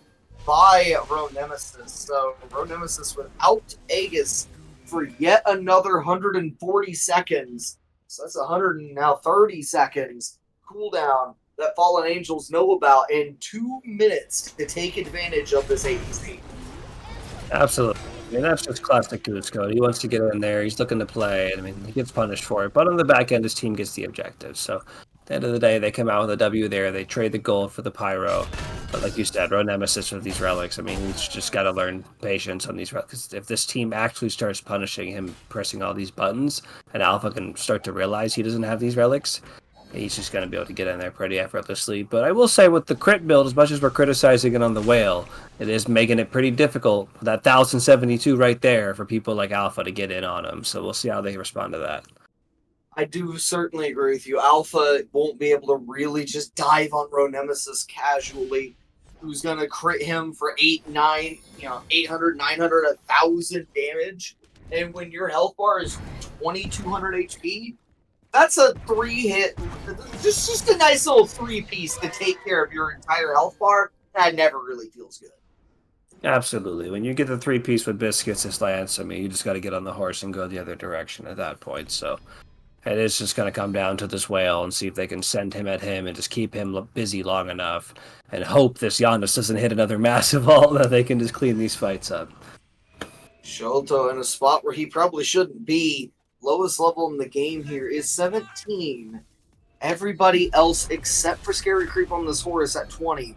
by Road Nemesis. So Road Nemesis without Aegis for yet another 140 seconds. So that's 130 seconds cooldown that Fallen Angels know about in 2 minutes to take advantage of this ADC. Absolutely. I mean, that's just classic Kuzco. He wants to get in there. He's looking to play. I mean, he gets punished for it. But on the back end, his team gets the objective. So at the end of the day, they come out with a W there. They trade the gold for the Pyro. But like you said, Road Nemesis with these relics. I mean, he's just got to learn patience on these relics. Because if this team actually starts punishing him, pressing all these buttons, and Alpha can start to realize he doesn't have these relics, he's just going to be able to get in there pretty effortlessly. But I will say with the crit build, as much as we're criticizing it on the Whale, it is making it pretty difficult, that 1072 right there, for people like Alpha to get in on him. So we'll see how they respond to that. I do certainly agree with you. Alpha won't be able to really just dive on Road Nemesis casually. Who's going to crit him for 800, 900, 1,000 damage. And when your health bar is 2,200 HP, that's a 3-hit, just a nice little 3-piece to take care of your entire health bar. That never really feels good. Absolutely. When you get the three-piece with Biscuits as Lance, I mean, you just got to get on the horse and go the other direction at that point. So it is just going to come down to this whale and see if they can send him at him and just keep him busy long enough and hope this Giannis doesn't hit another massive ult that they can just clean these fights up. Sholto in a spot where he probably shouldn't be. Lowest level in the game here is 17. Everybody else except for Scary Creep on this horse at 20.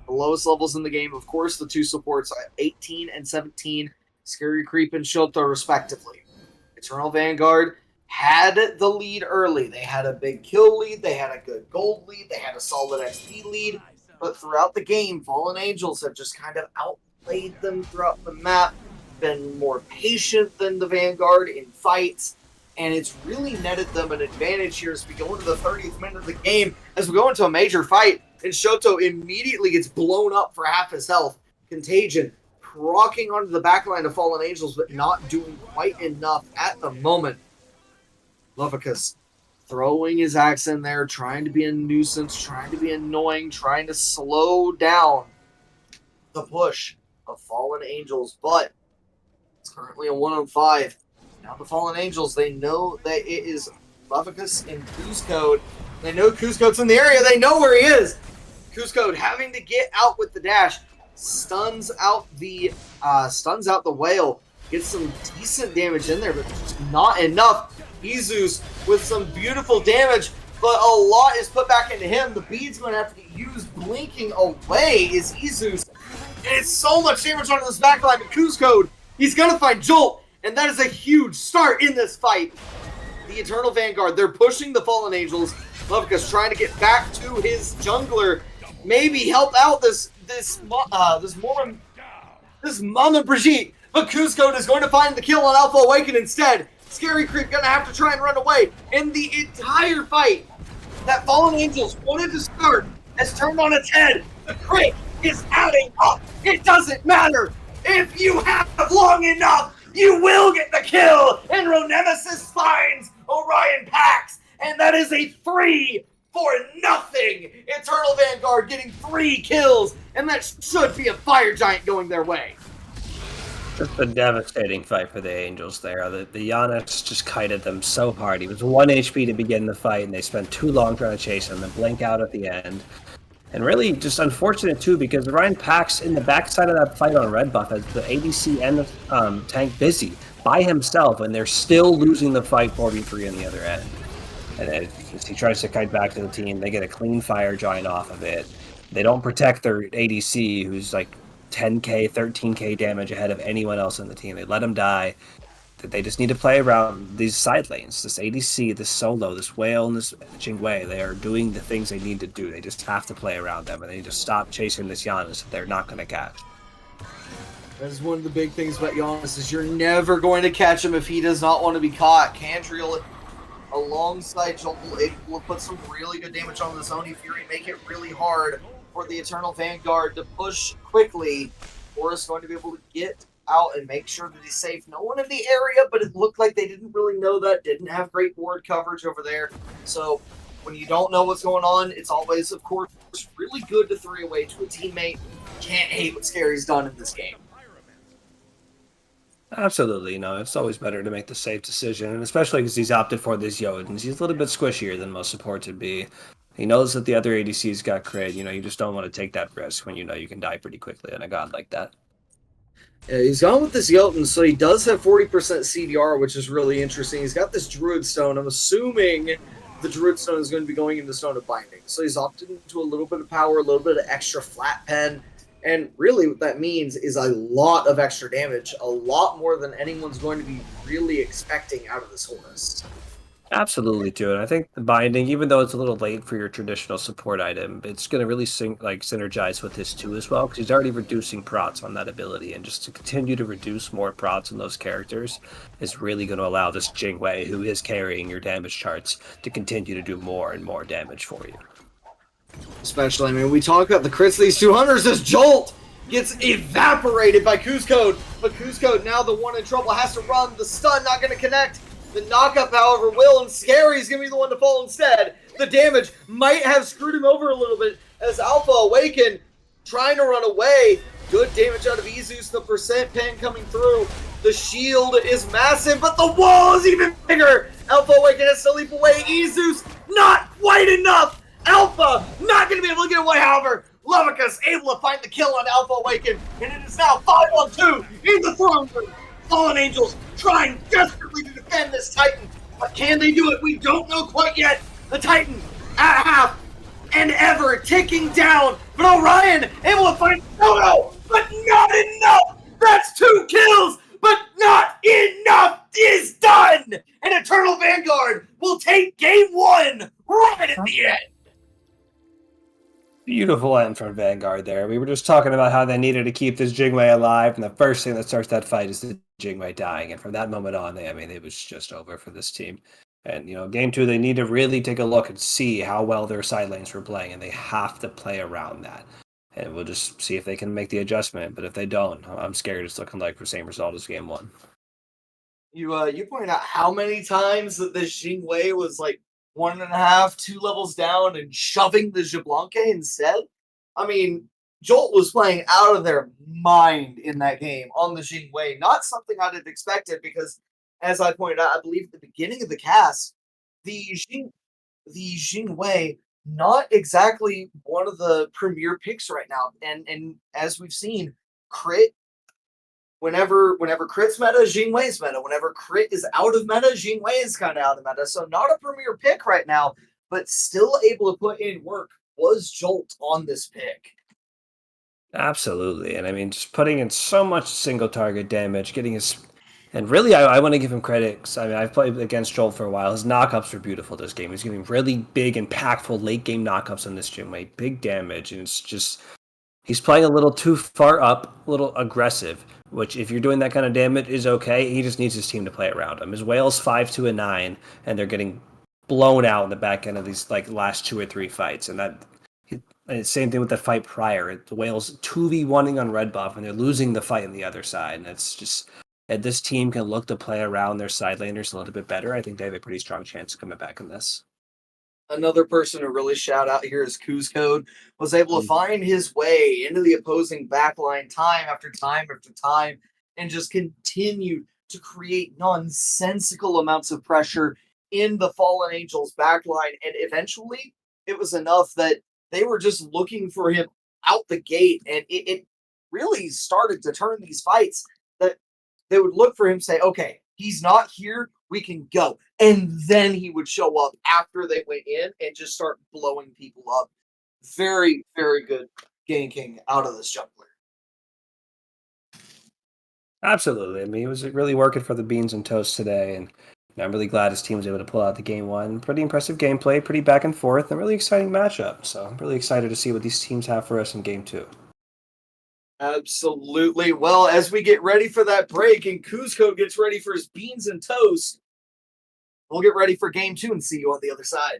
The lowest levels in the game, of course, the two supports at 18 and 17. Scary Creep and Sholto respectively. Eternal Vanguard had the lead early. They had a big kill lead. They had a good gold lead. They had a solid XP lead. But throughout the game, Fallen Angels have just kind of outplayed them throughout the map, been more patient than the Vanguard in fights, and it's really netted them an advantage here as we go into the 30th minute of the game, as we go into a major fight, and Sholto immediately gets blown up for half his health. Contagion rocking onto the backline of Fallen Angels, but not doing quite enough at the moment. Lovicus throwing his axe in there, trying to be a nuisance, trying to be annoying, trying to slow down the push of Fallen Angels, but it's currently a 1-on-5. Now the Fallen Angels, they know that it is Lovicus and Kuzcode. They know Kuzcode's in the area. They know where he is. Kuzcode having to get out with the dash, stuns out the whale, gets some decent damage in there, but just not enough. Jesus with some beautiful damage, but a lot is put back into him. The bead's going to have to get used. Blinking away is Izus. And it's so much damage onto this backline, but Kuzcode, he's going to find Jolt, and that is a huge start in this fight. The Eternal Vanguard, they're pushing the Fallen Angels. Lovicus trying to get back to his jungler, maybe help out this Mama Brigitte, but Kuzcode is going to find the kill on Alpha Awaken instead. Scary Creep gonna have to try and run away, and the entire fight that Fallen Angels wanted to start has turned on its head. The Creep is adding up. It doesn't matter. If you have long enough, you will get the kill, and Ronemesis finds Orion Pax, and that is a 3-0 Eternal Vanguard getting 3 kills, and that should be a Fire Giant going their way. Just a devastating fight for the Angels there. The Giannis just kited them so hard. He was 1 HP to begin the fight, and they spent too long trying to chase him and blink out at the end. And really just unfortunate, too, because Ryan Pax in the backside of that fight on red buff has the ADC and the tank busy by himself, and they're still losing the fight 43 on the other end. And as he tries to kite back to the team, they get a clean Fire Giant off of it. They don't protect their ADC, who's like 10k, 13k damage ahead of anyone else on the team. They let him die. They just need to play around these side lanes. This ADC, this solo, this whale, and this Jingwei, they are doing the things they need to do. They just have to play around them, and they need to stop chasing this Giannis that they're not going to catch. That is one of the big things about Giannis, is you're never going to catch him if he does not want to be caught. Candriel alongside Joel able to put some really good damage on this Oni Fury, make it really hard for the Eternal Vanguard to push quickly. Forrest going to be able to get out and make sure that he's safe. No one in the area, but it looked like they didn't really know that, didn't have great ward coverage over there. So when you don't know what's going on, it's always, of course, really good to 3 away to a teammate. Can't hate what Scary's done in this game. Absolutely, no. It's always better to make the safe decision, and especially because he's opted for this Jotun. He's a little bit squishier than most supports would be. He knows that the other ADCs got crit. You just don't want to take that risk when you know you can die pretty quickly on a god like that. Yeah, he's gone with this Jotun, so he does have 40% CDR, which is really interesting. He's got this Druid Stone. I'm assuming the Druid Stone is going to be going into Stone of Binding. So he's opted into a little bit of power, a little bit of extra flat pen. And really what that means is a lot of extra damage, a lot more than anyone's going to be really expecting out of this horse. Absolutely, too. And I think the binding, even though it's a little late for your traditional support item, it's going to really synergize with this too as well, because he's already reducing prots on that ability, and just to continue to reduce more prots on those characters is really going to allow this Jingwei, who is carrying your damage charts, to continue to do more and more damage for you. Especially, I mean, we talk about the crits of these 200s. This Jolt gets evaporated by Kuzcode, but Kuzcode, now the one in trouble, has to run. The stun not going to connect. The knockup, however, will, and Scary's going to be the one to fall instead. The damage might have screwed him over a little bit as Alpha Awaken trying to run away. Good damage out of Izus, the percent pen coming through. The shield is massive, but the wall is even bigger. Alpha Awaken has to leap away. Izus, not quite enough. Alpha, not going to be able to get away, however. Levica's able to find the kill on Alpha Awaken, and it is now 5-on-2 in the throne room. Fallen Angels trying desperately to defend this Titan, but can they do it? We don't know quite yet. The Titan at half and ever ticking down, but Orion able to find Dodo, but not enough. That's 2 kills, but not enough is done. And Eternal Vanguard will take game 1 right at the end. Beautiful end from Vanguard there. We were just talking about how they needed to keep this Jingwei alive, and the first thing that starts that fight is the Jingwei dying. And from that moment on, it was just over for this team. And, game 2, they need to really take a look and see how well their side lanes were playing, and they have to play around that. And we'll just see if they can make the adjustment. But if they don't, I'm scared it's looking like the same result as game 1. You pointed out how many times that this Jingwei was like 1.5, 2 levels down and shoving the Xbalanque instead. I mean, Jolt was playing out of their mind in that game on the Jingwei. Not something I'd have expected because, as I pointed out, I believe at the beginning of the cast, the Jingwei, not exactly one of the premier picks right now. And as we've seen, crit, whenever crit's meta, Jingwei's meta. Whenever crit is out of meta, Jingwei is kind of out of meta. So not a premier pick right now, but still able to put in work was Jolt on this pick. Absolutely. And just putting in so much single target damage, getting his... And really, I want to give him credit. 'Cause, I've played against Jolt for a while. His knockups were beautiful this game. He's giving really big, impactful late-game knockups on this Jingwei. Big damage, and it's just... He's playing a little too far up, a little aggressive, which if you're doing that kind of damage is okay. He just needs his team to play around him. His Whale's 5-2-9, and they're getting blown out in the back end of these last 2 or 3 fights. And same thing with the fight prior. The Whale's 2v1ing on red buff, and they're losing the fight on the other side. And it's just... If this team can look to play around their side laners a little bit better, I think they have a pretty strong chance of coming back in this. Another person to really shout out here is Kuzcode, was able to find his way into the opposing backline time after time after time and just continued to create nonsensical amounts of pressure in the Fallen Angels backline. And eventually it was enough that they were just looking for him out the gate. And it really started to turn these fights that they would look for him, say, okay, he's not here, we can go. And then he would show up after they went in and just start blowing people up. Very, very good ganking out of this jungler. Absolutely. He was really working for the beans and toast today, and I'm really glad his team was able to pull out the game 1. Pretty impressive gameplay, pretty back and forth, and really exciting matchup. So I'm really excited to see what these teams have for us in game 2. Absolutely. Well, as we get ready for that break and Kuzco gets ready for his beans and toast, we'll get ready for game 2 and see you on the other side.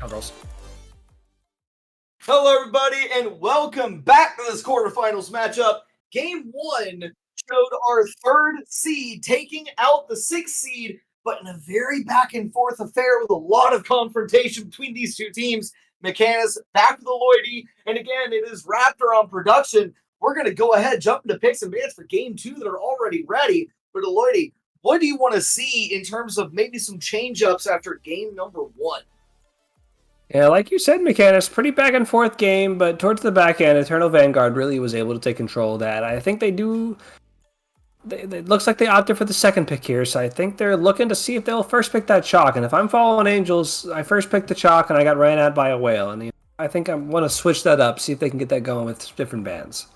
Puddles. Hello, everybody, and welcome back to this quarterfinals matchup. Game 1 showed our 3rd seed taking out the 6th seed, but in a very back-and-forth affair with a lot of confrontation between these two teams. Mechanus back to the Lloydie, and again, it is Raptor on production. We're going to go ahead, jump into picks and bans for Game 2 that are already ready. But Lloydie, what do you want to see in terms of maybe some change-ups after game number 1? Yeah, like you said, Mechanus, pretty back and forth game, but towards the back end, Eternal Vanguard really was able to take control of that. I think they do. It looks like they opted for the second pick here, so I think they're looking to see if they'll first pick that chalk. And if I'm following Angels, I first picked the chalk and I got ran at by a whale. And I think I want to switch that up, see if they can get that going with different bands.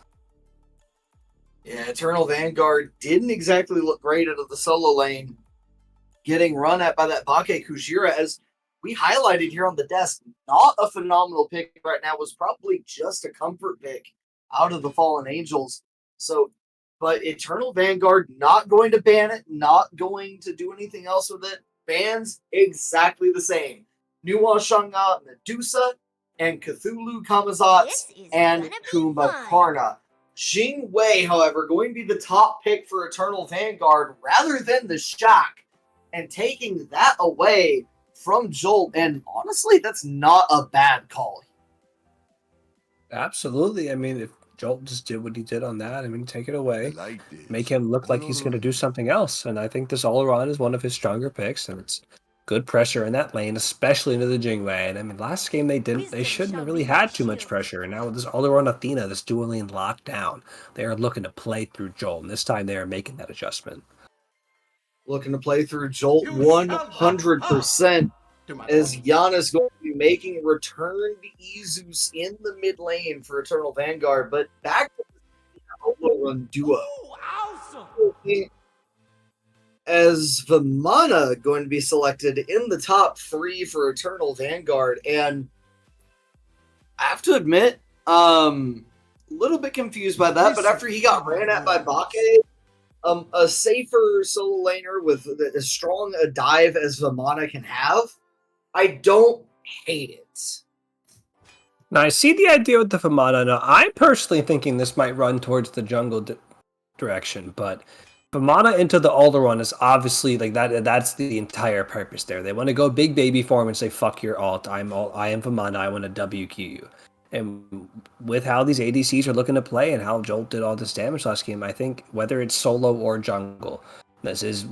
Yeah, Eternal Vanguard didn't exactly look great out of the solo lane, getting run at by that Bake Kujira, as we highlighted here on the desk. Not a phenomenal pick right now, was probably just a comfort pick out of the Fallen Angels. So, but Eternal Vanguard not going to ban it, not going to do anything else with it. Bans exactly the same. Nuwa Shanga Medusa and Cthulhu Kamazats and Kumbhakarna. Jing Wei, however, going to be the top pick for Eternal Vanguard rather than the Shock, and taking that away from Jolt. And honestly, that's not a bad call. Absolutely. I mean, if Jolt just did what he did on that, I mean, take it away, make him look like he's going to do something else. And I think this all-around is one of his stronger picks, and it's good pressure in that lane, especially into the Jingwei. And I mean, last game they shouldn't have really had too much pressure. And now with this all-around Athena, this dual lane locked down, they are looking to play through Jolt. And this time they are making that adjustment. Looking to play through Jolt 100%. As Giannis going to be making return to Izus in the mid lane for Eternal Vanguard. But back to the run duo. Awesome. As Vimana going to be selected in the top 3 for Eternal Vanguard. And I have to admit, a little bit confused by that, but after he got ran at by Bake, a safer solo laner with as strong a dive as Vimana can have, I don't hate it. Now, I see the idea with the Vimana. Now, I'm personally thinking this might run towards the jungle direction, but Vimana into the Alderaan is obviously like that. That's the entire purpose there. They want to go big baby form and say, fuck your alt. I am Vimana. I want to WQ you. And with how these ADCs are looking to play and how Jolt did all this damage last game, I think whether it's solo or jungle, this is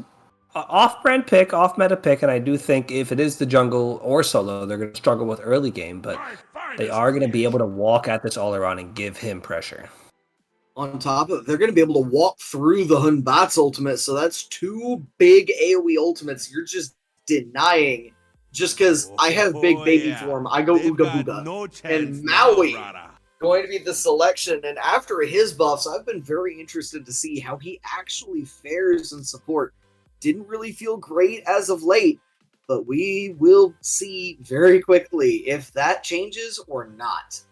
off-brand pick, off-meta pick, and I do think if it is the jungle or solo, they're going to struggle with early game, but they are going to be able to walk at this all-around and give him pressure. On top of it, they're going to be able to walk through the Hunbat's ultimate, so that's 2 big AoE ultimates you're just denying. Just because I have big baby form, I go Ooga Booga. And Maui going to be the selection, and after his buffs, I've been very interested to see how he actually fares in support. Didn't really feel great as of late, but we will see very quickly if that changes or not.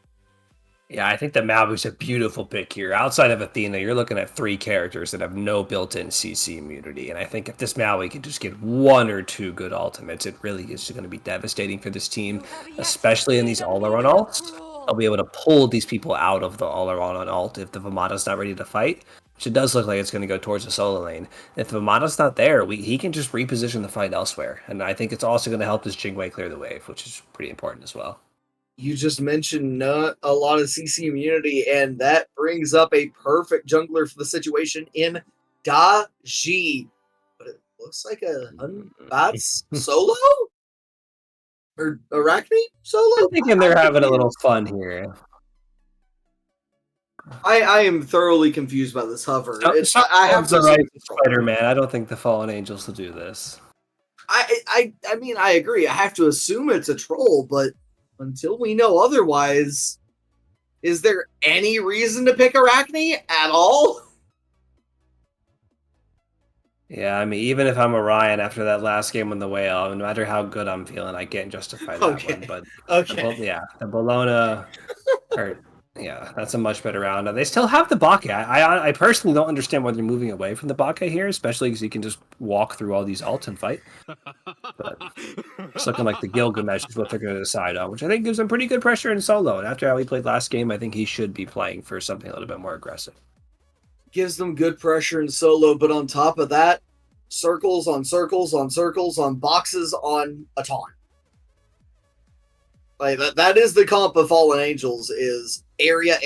Yeah, I think the Maui's a beautiful pick here. Outside of Athena, you're looking at 3 characters that have no built-in CC immunity, and I think if this Maui can just get 1 or 2 good ultimates, it really is going to be devastating for this team, especially in these all-around alts. They'll be able to pull these people out of the all-around alt if the Vimana's not ready to fight, which it does look like it's going to go towards the solo lane. If Vimana's not there, he can just reposition the fight elsewhere, and I think it's also going to help this Jingwei clear the wave, which is pretty important as well. You just mentioned not a lot of CC immunity, and that brings up a perfect jungler for the situation in Da Ji. But it looks like a Hunbat's solo? Or Arachne solo? I'm thinking they're having a little fun here. I am thoroughly confused by this hover. I have the right Spider-Man. I don't think the Fallen Angels will do this. I mean, I agree. I have to assume it's a troll, but until we know otherwise, is there any reason to pick Arachne at all? Yeah, I mean, even if I'm Orion after that last game on the whale, no matter how good I'm feeling, I can't justify that one. But the Bologna, that's a much better round. They still have the Bake. I personally don't understand why they're moving away from the Bake here, especially because you can just walk through all these ults and fight. But It's looking like the Gilgamesh is what they're going to decide on, which I think gives him pretty good pressure in solo. And after how he played last game, I think he should be playing for something a little bit more aggressive. Gives them good pressure in solo, but on top of that, circles on circles on circles on boxes on a taunt. Like that is the comp of Fallen Angels is area.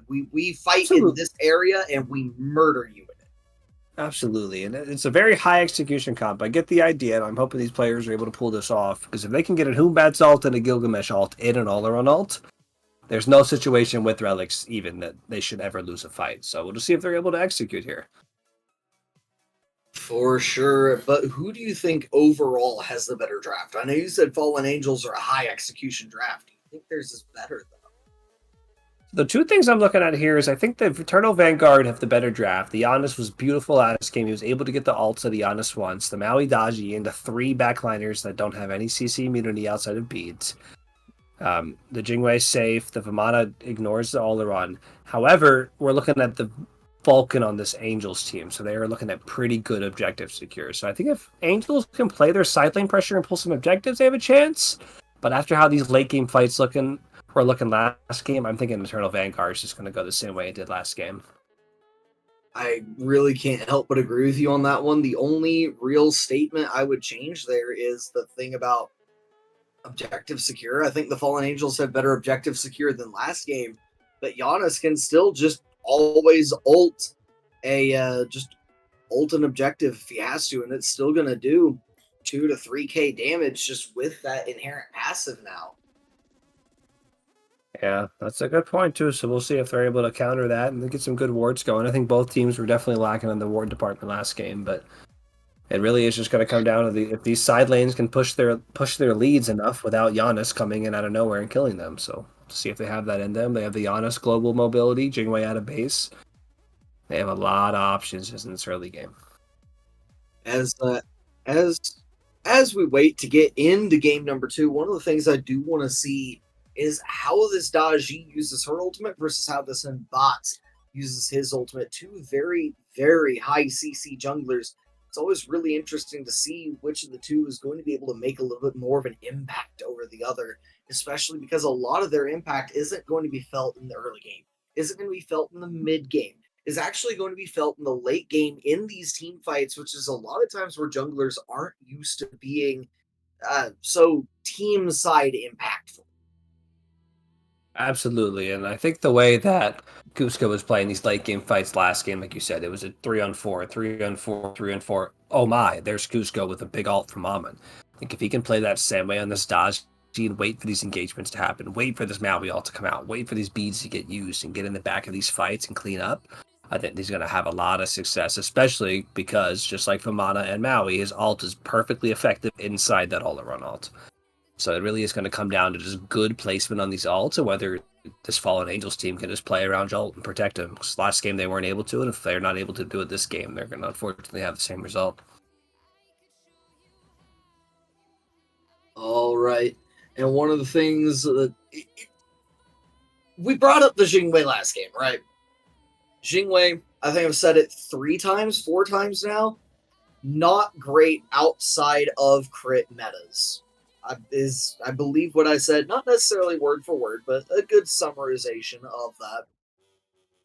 We fight Absolutely. in this area and we murder you in it. Absolutely. And it's a very high execution comp. I get the idea, and I'm hoping these players are able to pull this off, because if they can get a Humbats ult and a Gilgamesh ult in an all-around ult, there's no situation with Relics even that they should ever lose a fight. So we'll just see if they're able to execute here. For sure, but who do you think overall has the better draft? I know you said Fallen Angels are a high execution draft. Do you think theirs is better, though? The two things I'm looking at here is I think the Eternal Vanguard have the better draft. The Giannis was beautiful at this game. He was able to get the ults that the Giannis wants. The Maui Daji and the 3 backliners that don't have any CC immunity outside of beads. The Jingwei is safe. The Vamana ignores the Oleron. However, we're looking at the Vulcan on this Angels team, so they are looking at pretty good objective secure. So I think if Angels can play their side lane pressure and pull some objectives, they have a chance. But after how these late game fights were looking last game, I'm thinking Eternal Vanguard is just going to go the same way it did last game. I really can't help but agree with you on that one. The only real statement I would change there is the thing about objective secure. I think the Fallen Angels have better objective secure than last game, but Giannis can still just always ult an objective if he has to, and it's still going to do 2 to 3k damage just with that inherent passive now. Yeah, that's a good point too. So we'll see if they're able to counter that and get some good wards going. I think both teams were definitely lacking on the ward department last game, but it really is just going to come down to if these side lanes can push their leads enough without Giannis coming in out of nowhere and killing them. So see if they have that in them. They have the Giannis global mobility, Jingwei out of base. They have a lot of options just in this early game. As we wait to get into game number 2, one of the things I do want to see is how this Daji uses her ultimate versus how this Mbat uses his ultimate. 2 very, very high CC junglers. It's always really interesting to see which of the 2 is going to be able to make a little bit more of an impact over the other, especially because a lot of their impact isn't going to be felt in the early game, isn't going to be felt in the mid game, is actually going to be felt in the late game in these team fights, which is a lot of times where junglers aren't used to being so team side impactful. Absolutely, and I think the way that Cusco was playing these late game fights last game, like you said, it was a 3-on-4, 3-on-4, 3-on-4. Oh my, there's Cusco with a big ult from Amon. I think if he can play that same way on this Dodge and wait for these engagements to happen, wait for this Maui ult to come out, wait for these beads to get used and get in the back of these fights and clean up, I think he's going to have a lot of success, especially because, just like Vamana and Maui, his ult is perfectly effective inside that all-around ult. So it really is going to come down to just good placement on these ults and whether this Fallen Angels team can just play around ult and protect him. Because last game they weren't able to, and if they're not able to do it this game, they're going to unfortunately have the same result. All right. And one of the things that we brought up the Jingwei last game, right? Jingwei, I think I've said it 4 times now. Not great outside of crit metas. I believe what I said, not necessarily word for word, but a good summarization of that.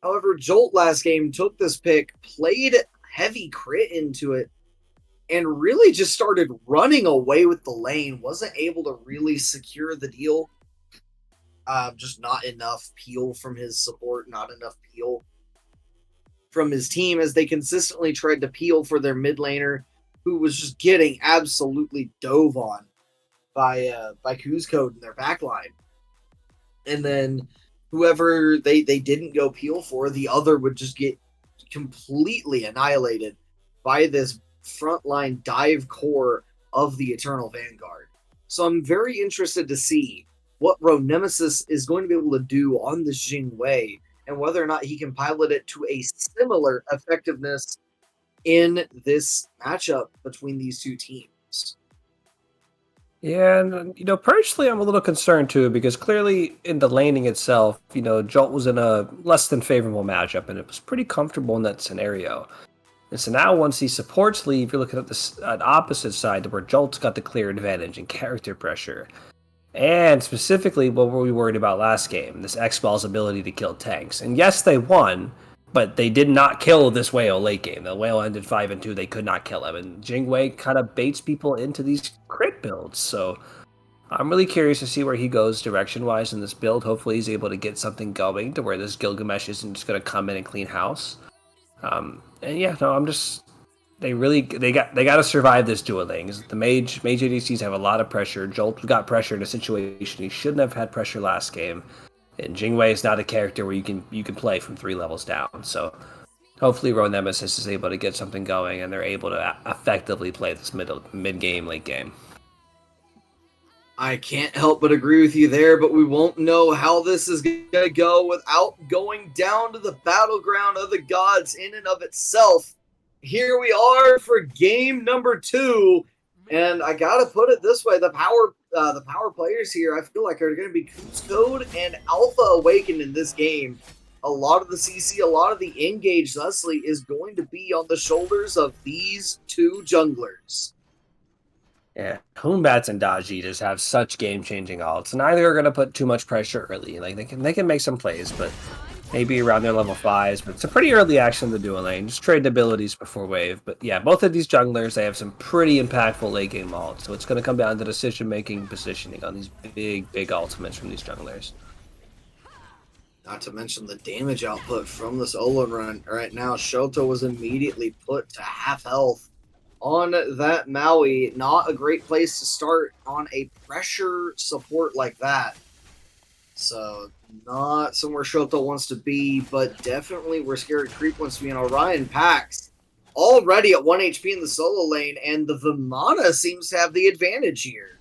However, Jolt last game took this pick, played heavy crit into it, and really just started running away with the lane. Wasn't able to really secure the deal. Just not enough peel from his support, not enough peel from his team as they consistently tried to peel for their mid laner, who was just getting absolutely dove on by Kuzcode in their backline. And then whoever they didn't go peel for, the other would just get completely annihilated by this frontline dive core of the Eternal Vanguard. So I'm very interested to see what Rogue Nemesis is going to be able to do on this Jingwei and whether or not he can pilot it to a similar effectiveness in this matchup between these 2 teams. Yeah, and personally, I'm a little concerned too because clearly in the laning itself, Jolt was in a less than favorable matchup and it was pretty comfortable in that scenario. And so now once these supports leave, you're looking at the opposite side where Jolt's got the clear advantage in character pressure. And specifically, what were we worried about last game? This X-Ball's ability to kill tanks. And yes, they won, but they did not kill this whale late game. The whale ended 5-2. They could not kill him. And Jingwei kind of baits people into these crit builds. So I'm really curious to see where he goes direction-wise in this build. Hopefully he's able to get something going to where this Gilgamesh isn't just going to come in and clean house. And yeah, no, I'm just they got to survive this dueling. The mage ADCs have a lot of pressure. Jolt got pressure in a situation he shouldn't have had pressure last game, and Jingwei is not a character where you can play from 3 levels down. So hopefully Roe Nemesis is able to get something going, and they're able to effectively play this mid game, late game. I can't help but agree with you there, but we won't know how this is going to go without going down to the battleground of the gods in and of itself. Here we are for game number 2, and I gotta put it this way: the power players here, I feel like, are going to be Code and Alpha Awakened in this game. A lot of the CC, a lot of the engage, thusly, is going to be on the shoulders of these 2 junglers. Yeah, Humbats and Daji just have such game-changing ults. Neither are going to put too much pressure early. Like they can make some plays, but maybe around their level 5s. But it's a pretty early action in the dual lane. Just trade abilities before wave. But yeah, both of these junglers, they have some pretty impactful late game ults. So it's going to come down to decision-making, positioning on these big ultimates from these junglers. Not to mention the damage output from this Olo run right now. Shoto was immediately put to half health on that Maui. Not a great place to start on a pressure support like that. So not somewhere Shoto wants to be, but definitely where Scary Creep wants to be. And Orion Pax already at 1 HP in the solo lane, and the Vimana seems to have the advantage here.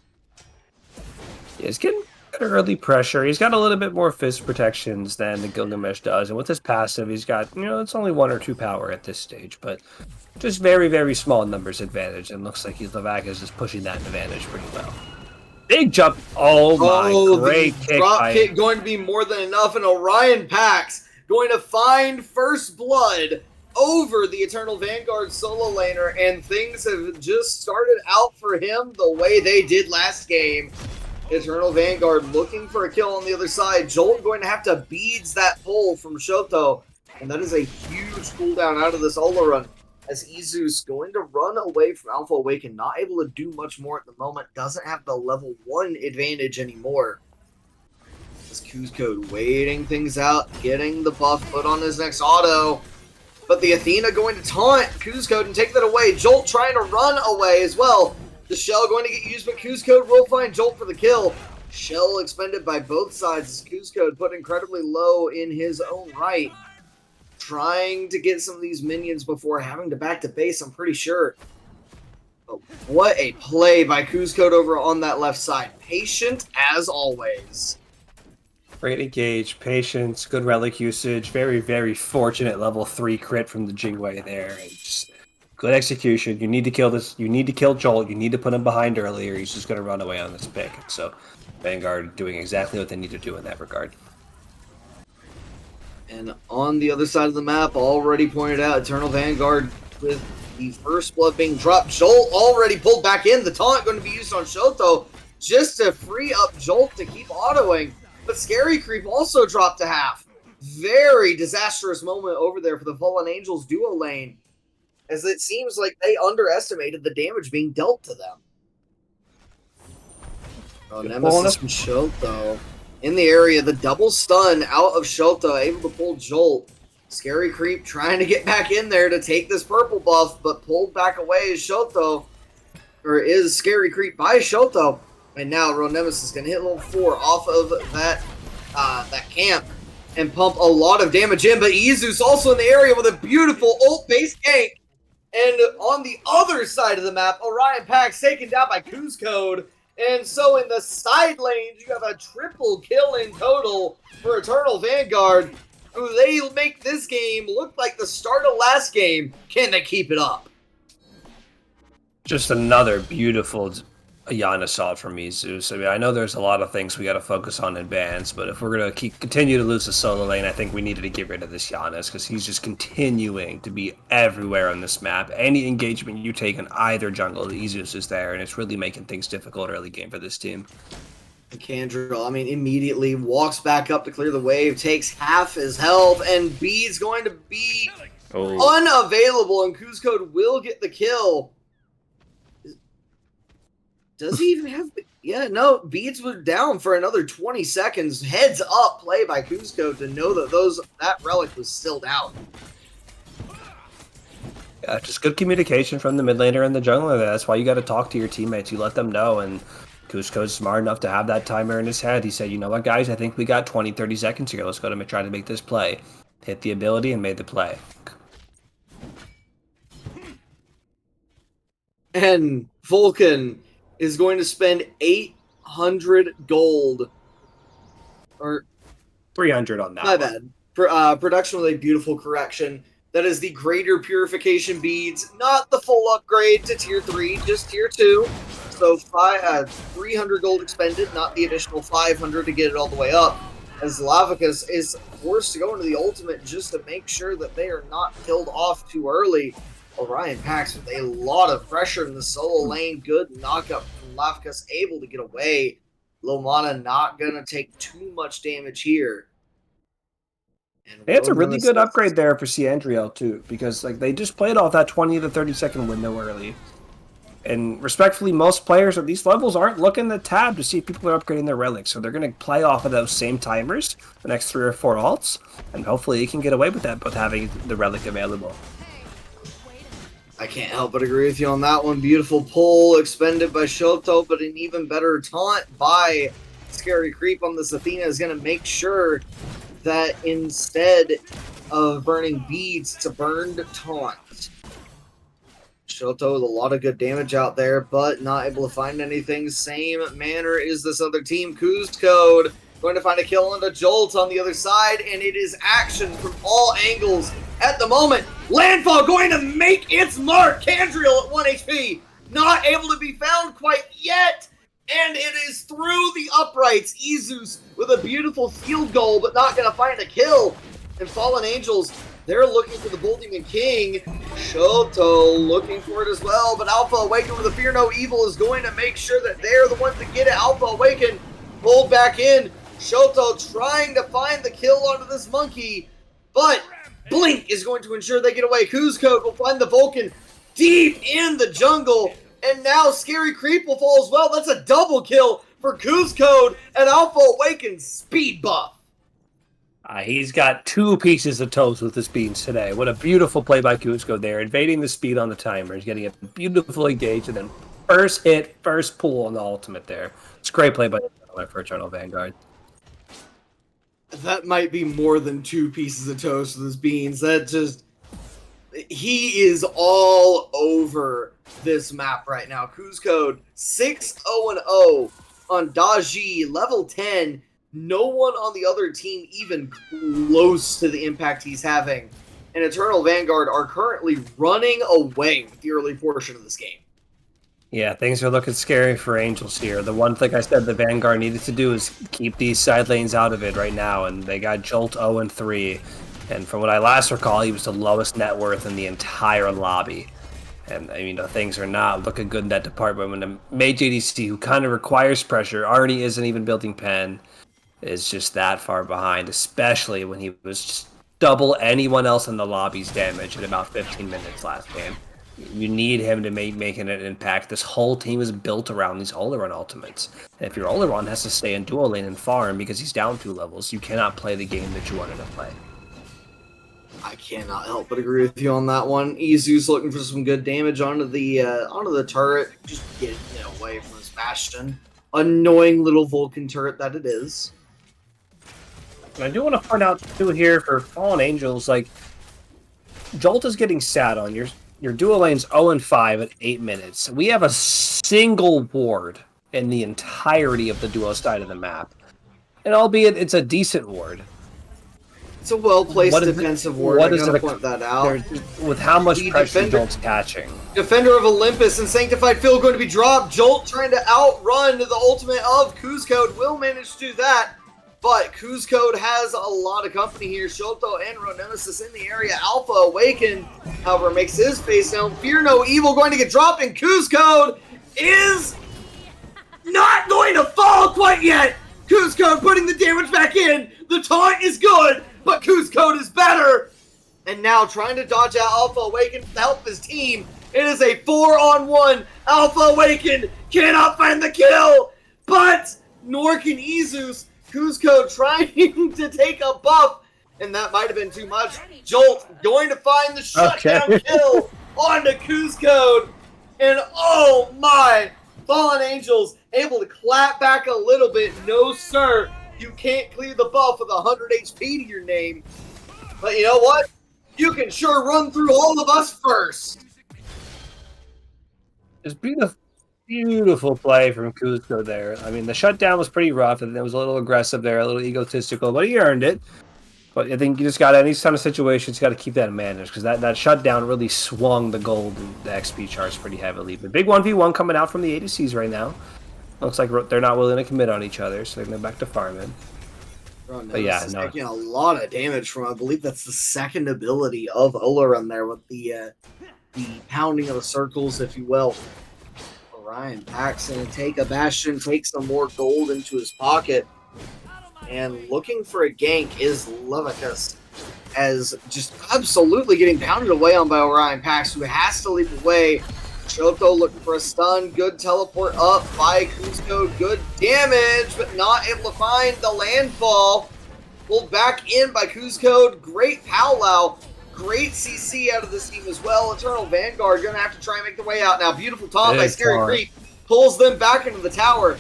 Yeah, he's getting early pressure. He's got a little bit more fist protections than the Gilgamesh does, and with his passive, he's got, it's only 1 or 2 power at this stage, but just very, very small numbers advantage, and looks like Levac is just pushing that advantage pretty well. Big jump. Oh my, great kick. Drop kick going to be more than enough, and Orion Pax going to find first blood over the Eternal Vanguard solo laner, and things have just started out for him the way they did last game. Eternal Vanguard looking for a kill on the other side. Jolt going to have to beads that pull from Shoto, and that is a huge cooldown out of this Ola run, as Izu's going to run away from Alpha Awaken, not able to do much more at the moment, doesn't have the level 1 advantage anymore. This Code waiting things out, getting the buff put on his next auto, but the Athena going to taunt Code and take that away. Jolt trying to run away as well. The shell going to get used, but Code will find Jolt for the kill. Shell expended by both sides as Code put incredibly low in his own right. Trying to get some of these minions before having to back to base, I'm pretty sure. But what a play by Code over on that left side. Patient as always. Great engage, patience, good relic usage, very, very fortunate level 3 crit from the Jingwei there. And just good execution. You need to kill this. You need to kill Jolt. You need to put him behind earlier. He's just going to run away on this pick. So Vanguard doing exactly what they need to do in that regard. And on the other side of the map, already pointed out, Eternal Vanguard with the first blood being dropped. Jolt already pulled back in. The taunt going to be used on Shoto just to free up Jolt to keep autoing. But Scary Creep also dropped to half. Very disastrous moment over there for the Fallen Angels duo lane, as it seems like they underestimated the damage being dealt to them. Oh, Nemesis from Shoto in the area. The double stun out of Shoto, able to pull Jolt. Scary Creep trying to get back in there to take this purple buff, but pulled back away is Shoto, or is Scary Creep by Shoto. And now Ro Nemesis is going to hit level 4 off of that camp and pump a lot of damage in. But Izu's also in the area with a beautiful ult-based gank. And on the other side of the map, Orion Pax taken down by Code. And so in the side lanes, you have a triple kill in total for Eternal Vanguard. They make this game look like the start of last game. Can they keep it up? Just another beautiful a Yana assault from me, Zeus. I mean, I know there's a lot of things we got to focus on in bans, but if we're going to continue to lose the solo lane, I think we needed to get rid of this Giannis because he's just continuing to be everywhere on this map. Any engagement you take in either jungle, the Zeus is there, and it's really making things difficult early game for this team. Candrill, I mean, immediately walks back up to clear the wave, takes half his health, and B's going to be unavailable, and Kuzcode will get the kill. Does he even have... Yeah, no, Beads was down for another 20 seconds. Heads up play by Kuzco to know that that relic was still down. Yeah, just good communication from the mid laner and the jungler there. That's why you got to talk to your teammates. You let them know, and Kuzco's smart enough to have that timer in his head. He said, you know what, guys, I think we got 20, 30 seconds here. Let's go to try to make this play. Hit the ability and made the play. And Vulcan is going to spend 800 gold. Or 300 on that. My bad. Production-related beautiful correction. That is the greater purification beads, not the full upgrade to tier 3, just tier 2. So 300 gold expended, not the additional 500 to get it all the way up. As Lavicus is forced to go into the ultimate just to make sure that they are not killed off too early. Orion Pax with a lot of pressure in the solo lane. Good knockup from Lavicus, able to get away. Lomana not going to take too much damage here. It's a really good upgrade there for Ciandriel too, because like they just played off that 20 to 30 second window early. And respectfully, most players at these levels aren't looking at tab to see if people are upgrading their relics, so they're going to play off of those same timers the next 3 or 4 alts, and hopefully you can get away with that with having the relic available. I can't help but agree with you on that one. Beautiful pull expended by Shoto, but an even better taunt by Scary Creep on this Athena is going to make sure that instead of burning beads, it's a burned taunt. Shoto with a lot of good damage out there, but not able to find anything. Same manner is this other team. Kuzcode going to find a kill on the Jolt on the other side, and it is action from all angles at the moment. Landfall going to make its mark. Candriel at 1 HP, not able to be found quite yet. And it is through the uprights. Izus with a beautiful field goal, but not going to find a kill. And Fallen Angels, they're looking for the Bull-Demon King. Shoto looking for it as well, but Alpha Awaken with a Fear No Evil is going to make sure that they're the ones that get it. Alpha Awaken pulled back in. Shoto trying to find the kill onto this monkey, but Blink is going to ensure they get away. Kuzco will find the Vulcan deep in the jungle, and now Scary Creep will fall as well. That's a double kill for Kuzco and Alpha Awaken's speed buff. He's got 2 pieces of toast with his beans today. What a beautiful play by Kuzco there, invading the speed on the timer. He's getting it beautifully engaged, and then first hit, first pull on the ultimate there. It's a great play by for Eternal Vanguard. That might be more than 2 pieces of toast with his beans. That just... He is all over this map right now. Kuzcode 6-0-0 on Daji, level 10. No one on the other team even close to the impact he's having. And Eternal Vanguard are currently running away with the early portion of this game. Yeah, things are looking scary for Angels here. The one thing I said the Vanguard needed to do is keep these side lanes out of it right now, and they got Jolt 0-3. And from what I last recall, he was the lowest net worth in the entire lobby. And, I mean, things are not looking good in that department when the mage ADC, who kind of requires pressure, already isn't even building pen, is just that far behind, especially when he was just double anyone else in the lobby's damage in about 15 minutes last game. You need him to making an impact. This whole team is built around these Oleron ultimates. And if your Oleron has to stay in dual lane and farm because he's down 2 levels, you cannot play the game that you wanted to play. I cannot help but agree with you on that one. Izu's looking for some good damage onto the turret. Just getting it away from this Bastion. Annoying little Vulcan turret that it is. And I do want to point out too here for Fallen Angels, like Jolt is getting sat on. Your dual lane's 0-5 at 8 minutes. We have a single ward in the entirety of the duo side of the map. And albeit it's a decent ward. It's a well-placed What is it- defensive word. what I is gotta it- point that out. With how much The pressure defender- Jolt's catching. Defender of Olympus and Sanctified Phil going to be dropped. Jolt trying to outrun the ultimate of Kuzcode. Will manage to do that. But Kuzcode has a lot of company here. Shoto and Ronemesis in the area. Alpha Awakened, however, makes his face known. Fear No Evil going to get dropped, and Kuzcode is not going to fall quite yet. Kuzcode putting the damage back in. The taunt is good, but Kuzcode is better. And now trying to dodge out Alpha Awakened to help his team. It is a 4-on-1. Alpha Awakened cannot find the kill, but nor can Izus. Kuzcode trying to take a buff, and that might have been too much. Jolt going to find the shutdown kill onto Kuzcode, and oh my, Fallen Angels able to clap back a little bit. No sir, you can't clear the buff with 100 HP to your name. But you know what? You can sure run through all of us first. It's beautiful play from Kuzco there. I mean, the shutdown was pretty rough, and it was a little aggressive there, a little egotistical, but he earned it. But I think you just got any kind of situations, you got to keep that managed, because that shutdown really swung the gold and the XP charts pretty heavily. But big 1v1 coming out from the ADCs right now. Looks like they're not willing to commit on each other, so they're going back to farming. But yeah, no. Taking a lot of damage from, I believe that's the second ability of Olaran there with the pounding of the circles, if you will. Orion Pax going to take a Bastion, take some more gold into his pocket. And looking for a gank is Leviticus, as just absolutely getting pounded away on by Orion Pax, who has to leap away. Shoto looking for a stun, good teleport up by Kuzco, good damage, but not able to find the landfall. Pulled back in by Kuzco, great powwow, great CC out of this team as well. Eternal Vanguard gonna have to try and make their way out now. Beautiful taunt by Scary Creep, pulls them back into the tower.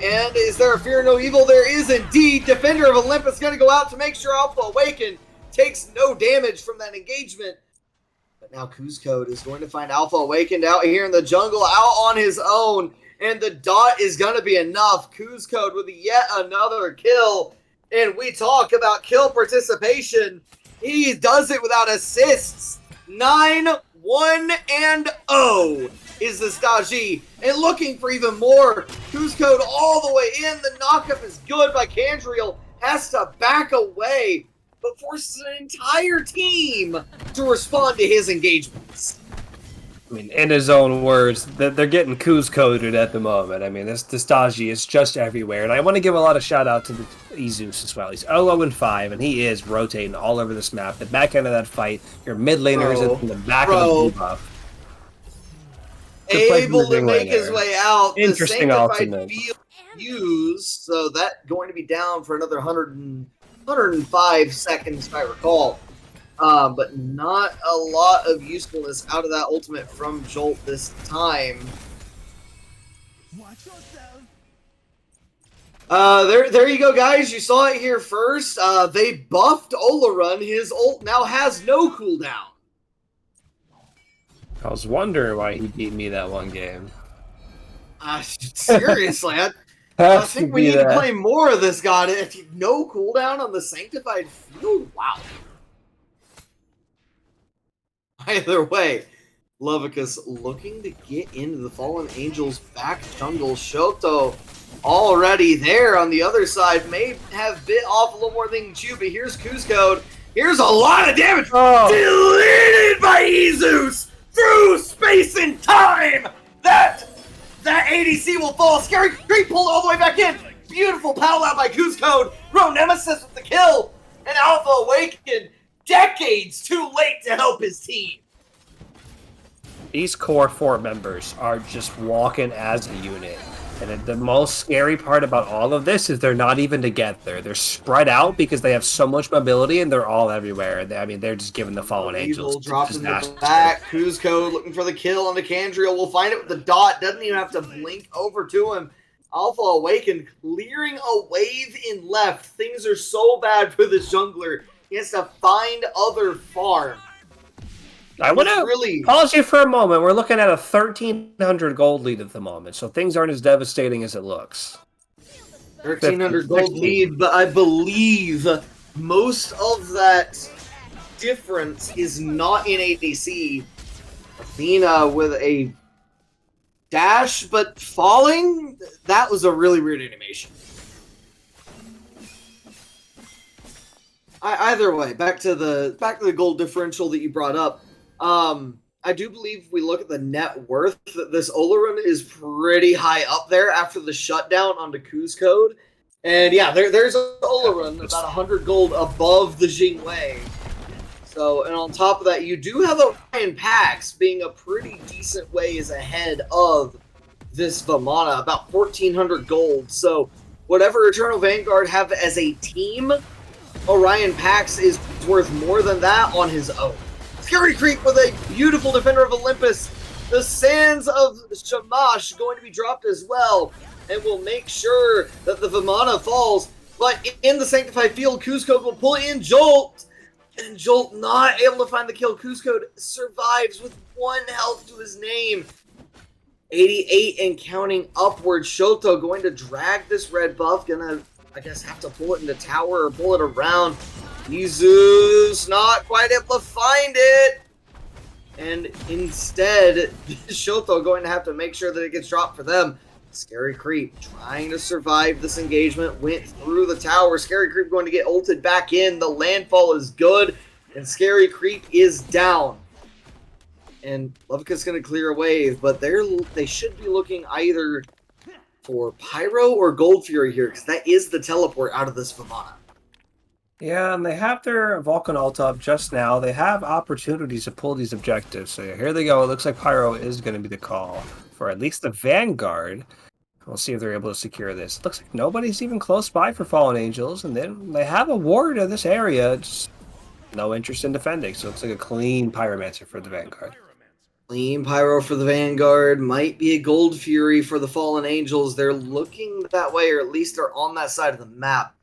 And is there a Fear No Evil? There is indeed. Defender of Olympus gonna go out to make sure Alpha Awaken takes no damage from that engagement. But now Kuzcode is going to find Alpha Awakened out here in the jungle, out on his own. And the dot is going to be enough. Kuzcode with yet another kill. And we talk about kill participation. He does it without assists. 9-1-0 is the Staji. And looking for even more. Kuzcode all the way in. The knockup is good by Candriel. Has to back away, but forces an entire team to respond to his engagements. I mean, in his own words, they're getting Kuzcoded at the moment. I mean, this Staji is just everywhere. And I want to give a lot of shout out to the Izus as well. He's 0-5, and he is rotating all over this map. The back end of that fight, your mid laner is in the back of the debuff. Able to make his way out. Interesting ultimate. Used, so that going to be down for another 105 seconds, if I recall. But not a lot of usefulness out of that ultimate from Jolt this time. There you go, guys. You saw it here first. They buffed Olaran. His ult now has no cooldown. I was wondering why he beat me that one game. Seriously, I think we need to play more of this god. If you no cooldown on the Sanctified Field, wow. Either way, Leviticus looking to get into the Fallen Angels back jungle. Shoto already there on the other side. May have bit off a little more than you, but here's Kuzcode. Here's a lot of damage. Deleted by Izus through space and time. That ADC will fall. Scary Creep pulled all the way back in. Beautiful powwow by Kuzcode. Ronemesis with the kill. And Alpha Awakened decades too late to help his team. These core 4 members are just walking as a unit. And the most scary part about all of this is they're not even together. They're spread out because they have so much mobility and they're all everywhere. I mean, they're just giving the Fallen Angels. Dropping the back. Kuzcode looking for the kill on the Candriel. We'll find it with the dot. Doesn't even have to blink over to him. Alpha Awakened clearing a wave in left. Things are so bad for this jungler. He has to find other farm. I want to pause you for a moment. We're looking at a 1,300 gold lead at the moment, so things aren't as devastating as it looks. 1,300 gold lead, but I believe most of that difference is not in ADC. Athena with a dash, but falling? That was a really weird animation. Either way, back to the gold differential that you brought up. I do believe we look at the net worth that this Olarin is pretty high up there after the shutdown onto Code. And yeah, there's Olarin about 100 gold above the Jingwei. So, and on top of that, you do have Orion Pax being a pretty decent ways ahead of this Vamana, about 1,400 gold. So, whatever Eternal Vanguard have as a team, Orion Pax is worth more than that on his own. Scary Creep with a beautiful Defender of Olympus. The Sands of Shamash going to be dropped as well, and will make sure that the Vamana falls. But in the Sanctified Field, Cusco will pull in Jolt, and Jolt not able to find the kill. Cusco survives with 1 health to his name. 88 and counting upward. Shoto going to drag this red buff. Gonna, I guess, have to pull it into tower or pull it around. Jesus not quite able to find it. And instead, Shoto going to have to make sure that it gets dropped for them. Scary Creep trying to survive this engagement. Went through the tower. Scary Creep going to get ulted back in. The landfall is good. And Scary Creep is down. And Lovica's going to clear a wave. But they should be looking either for Pyro or Gold Fury here, because that is the teleport out of this Vamana. Yeah, and they have their Vulcan ult up just now. They have opportunities to pull these objectives. So yeah, here they go. It looks like Pyro is going to be the call for at least the Vanguard. We'll see if they're able to secure this. Looks like nobody's even close by for Fallen Angels. And then they have a ward in this area. Just no interest in defending. So it looks like a clean Pyromancer for the Vanguard. Clean Pyro for the Vanguard. Might be a Gold Fury for the Fallen Angels. They're looking that way, or at least they're on that side of the map.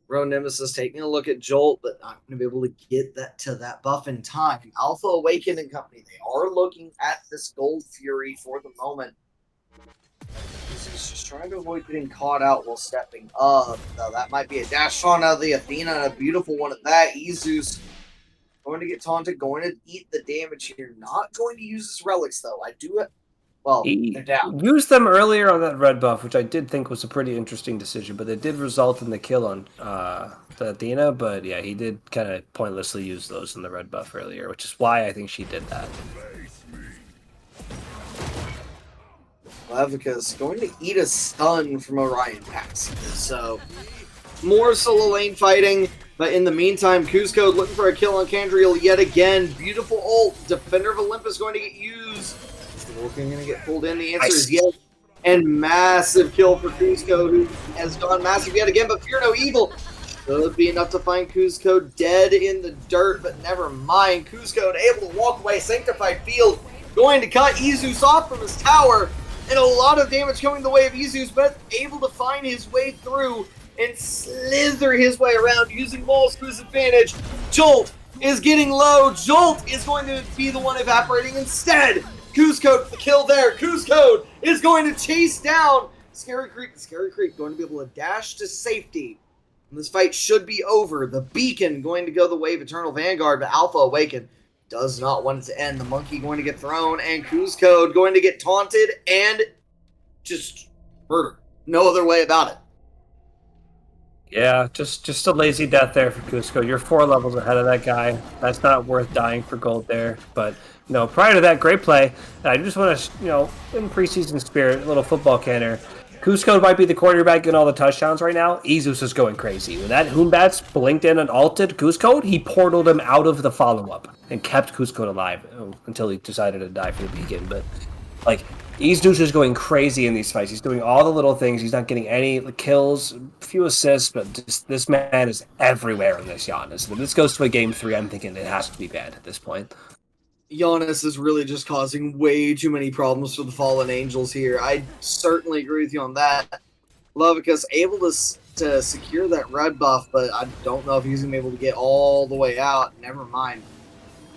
Rogue Nemesis taking a look at Jolt, but not going to be able to get that to that buff in time. Alpha Awakened and company, they are looking at this Gold Fury for the moment. He's just trying to avoid getting caught out while stepping up. Though that might be a dash on out of the Athena, and a beautiful one at that. Izus going to get taunted, going to eat the damage here. Not going to use his relics, though. I do it. Well, they're down. Used them earlier on that red buff, which I did think was a pretty interesting decision, but it did result in the kill on the Athena. But yeah, he did kind of pointlessly use those in the red buff earlier, which is why I think she did that. Levica's going to eat a stun from Orion Pax. So, more solo lane fighting. But in the meantime, Cusco looking for a kill on Candriel yet again. Beautiful ult. Defender of Olympus going to get used. Vulcan going to get pulled in. The answer is yes. And massive kill for Cusco, who has gone massive yet again. But fear no evil. Could be enough to find Cusco dead in the dirt, but never mind. Cusco able to walk away. Sanctified Field going to cut Izus off from his tower. And a lot of damage coming the way of Izus, but able to find his way through and slither his way around using walls to his advantage. Jolt is getting low. Jolt is going to be the one evaporating instead. Cusco, the kill there. Cusco is going to chase down Scary Creep. Scary Creep going to be able to dash to safety. And this fight should be over. The Beacon going to go the way of Eternal Vanguard, but Alpha Awakened does not want it to end. The Monkey going to get thrown, and Cusco going to get taunted and just murdered. No other way about it. Yeah, just a lazy death there for Cusco. You're 4 levels ahead of that guy. That's not worth dying for gold there. But, you know, prior to that, great play. I just want to, you know, in preseason spirit, a little football canner. Cusco might be the quarterback in all the touchdowns right now. Izus is going crazy. When that Humbats blinked in and ulted Cusco, he portaled him out of the follow-up and kept Cusco alive until he decided to die for the beacon. But, like, Izus is going crazy in these fights. He's doing all the little things. He's not getting any kills, few assists, but just, this man is everywhere in this Giannis. When this goes to a game 3, I'm thinking it has to be bad at this point. Giannis is really just causing way too many problems for the Fallen Angels here. I certainly agree with you on that. Lovica's able to secure that red buff, but I don't know if he's going to be able to get all the way out. Never mind.